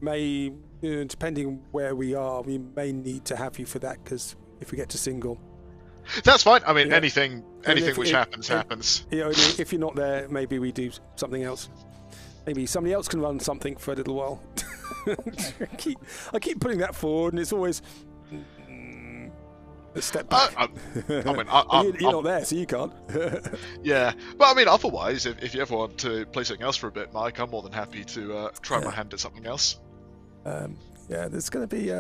May, depending where we are, we may need to have you for that because if we get to single. That's fine. I mean, Yeah. anything if which it- happens, happens. You know, if you're not there, maybe we do something else. Maybe somebody else can run something for a little while. I keep putting that forward, and it's always a step back. I mean, You're not there, so you can't. Yeah, but I mean, otherwise, if you ever want to play something else for a bit, Mike, I'm more than happy to try my hand at something else. Yeah, there's going to be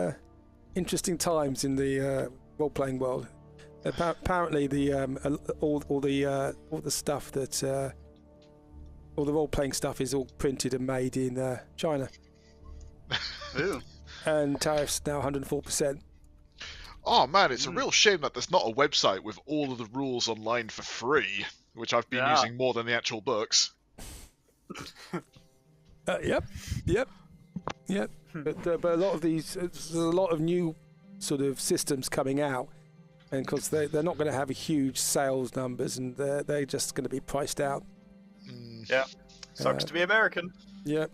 interesting times in the role-playing world. Apparently, the all the stuff that all the role-playing stuff is all printed and made in China, Ooh. and tariffs now 104%. Oh man, it's a real shame that there's not a website with all of the rules online for free, which I've been Yeah. using more than the actual books. Yep. But a lot of these, there's a lot of new sort of systems coming out, and because they're not going to have huge sales numbers, and they're just going to be priced out. Yeah. Sucks to be American. Yeah.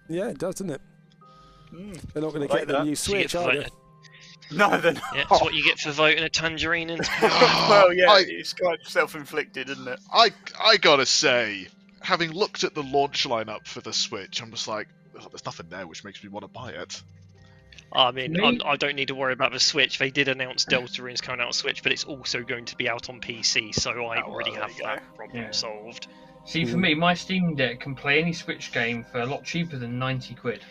Yeah, it does, doesn't it? They're not going to Like get the that. new So you get Switch, to are vote they? No, they're not. Yeah, it's what you get for voting a tangerine into power. Well, yeah, I- it's kind of self-inflicted, isn't it? I gotta say, having looked at the launch lineup for the Switch, I'm just like, oh, there's nothing there which makes me want to buy it. I mean, Me? I don't need to worry about the Switch. They did announce Delta is coming out on Switch, but it's also going to be out on PC, so I Oh, already well, have there you that problem Yeah. solved. See, for me, my Steam Deck can play any Switch game for a lot cheaper than 90 quid.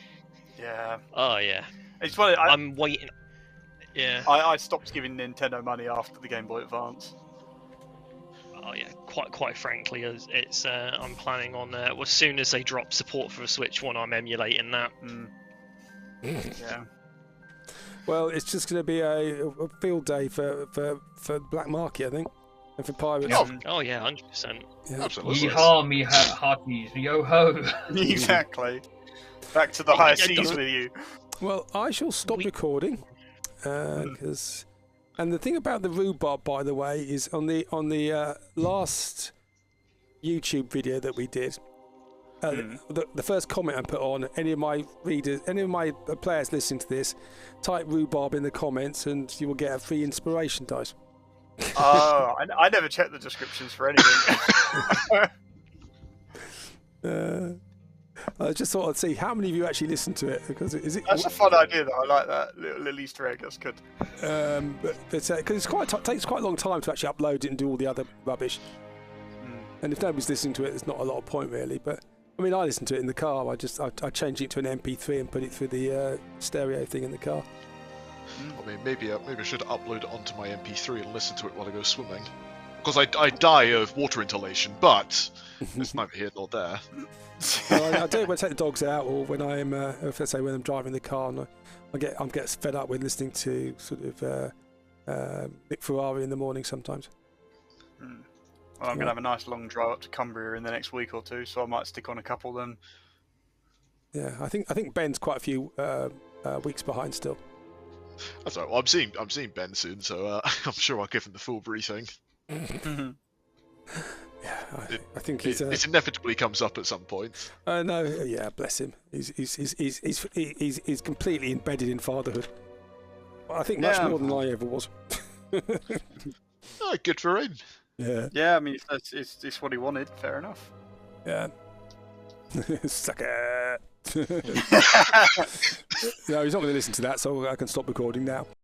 Yeah. Oh yeah, It's funny. I'm waiting. Yeah. I stopped giving Nintendo money after the Game Boy Advance. Oh yeah. Quite frankly, it's I'm planning on as soon as they drop support for the Switch One, I'm emulating that. Yeah. Well, it's just going to be a field day for Black Market, I think, and for pirates. Oh yeah, 100%. Yeah. Absolutely. Yeehaw, me hearties, yo ho! Exactly. Back to the higher seas with you. Well, I shall stop recording because, and the thing about the rhubarb, by the way, is on the last YouTube video that we did. The first comment I put on, any of my readers, any of my players listening to this, type rhubarb in the comments and you will get a free inspiration dice. Oh, I never check the descriptions for anything. I just thought I'd see how many of you actually listen to it, because is it? That's a fun idea, though. I like that little Easter egg. That's good. But because it's takes quite a long time to actually upload it and do all the other rubbish. And if nobody's listening to it, there's not a lot of point really. But I mean, I listen to it in the car. I change it to an MP3 and put it through the stereo thing in the car. I mean, maybe I should upload it onto my MP3 and listen to it while I go swimming. Because I die of water inhalation, but it's neither here nor there. I do it when I take the dogs out, or when I'm, let's say, when I'm driving the car, and I get fed up with listening to sort of Mick Ferrari in the morning sometimes. Well, I'm going to have a nice long drive up to Cumbria in the next week or two, so I might stick on a couple then. Yeah, I think Ben's quite a few weeks behind still. That's right. Well, I'm seeing Ben soon, so I'm sure I'll give him the full briefing. Yeah, I think he's. It inevitably comes up at some point. No, yeah, bless him. He's completely embedded in fatherhood. I think much more than I ever was. Oh, good for him. Yeah. Yeah, I mean, it's what he wanted. Fair enough. Yeah. Sucker. No, he's not going to listen to that, so I can stop recording now.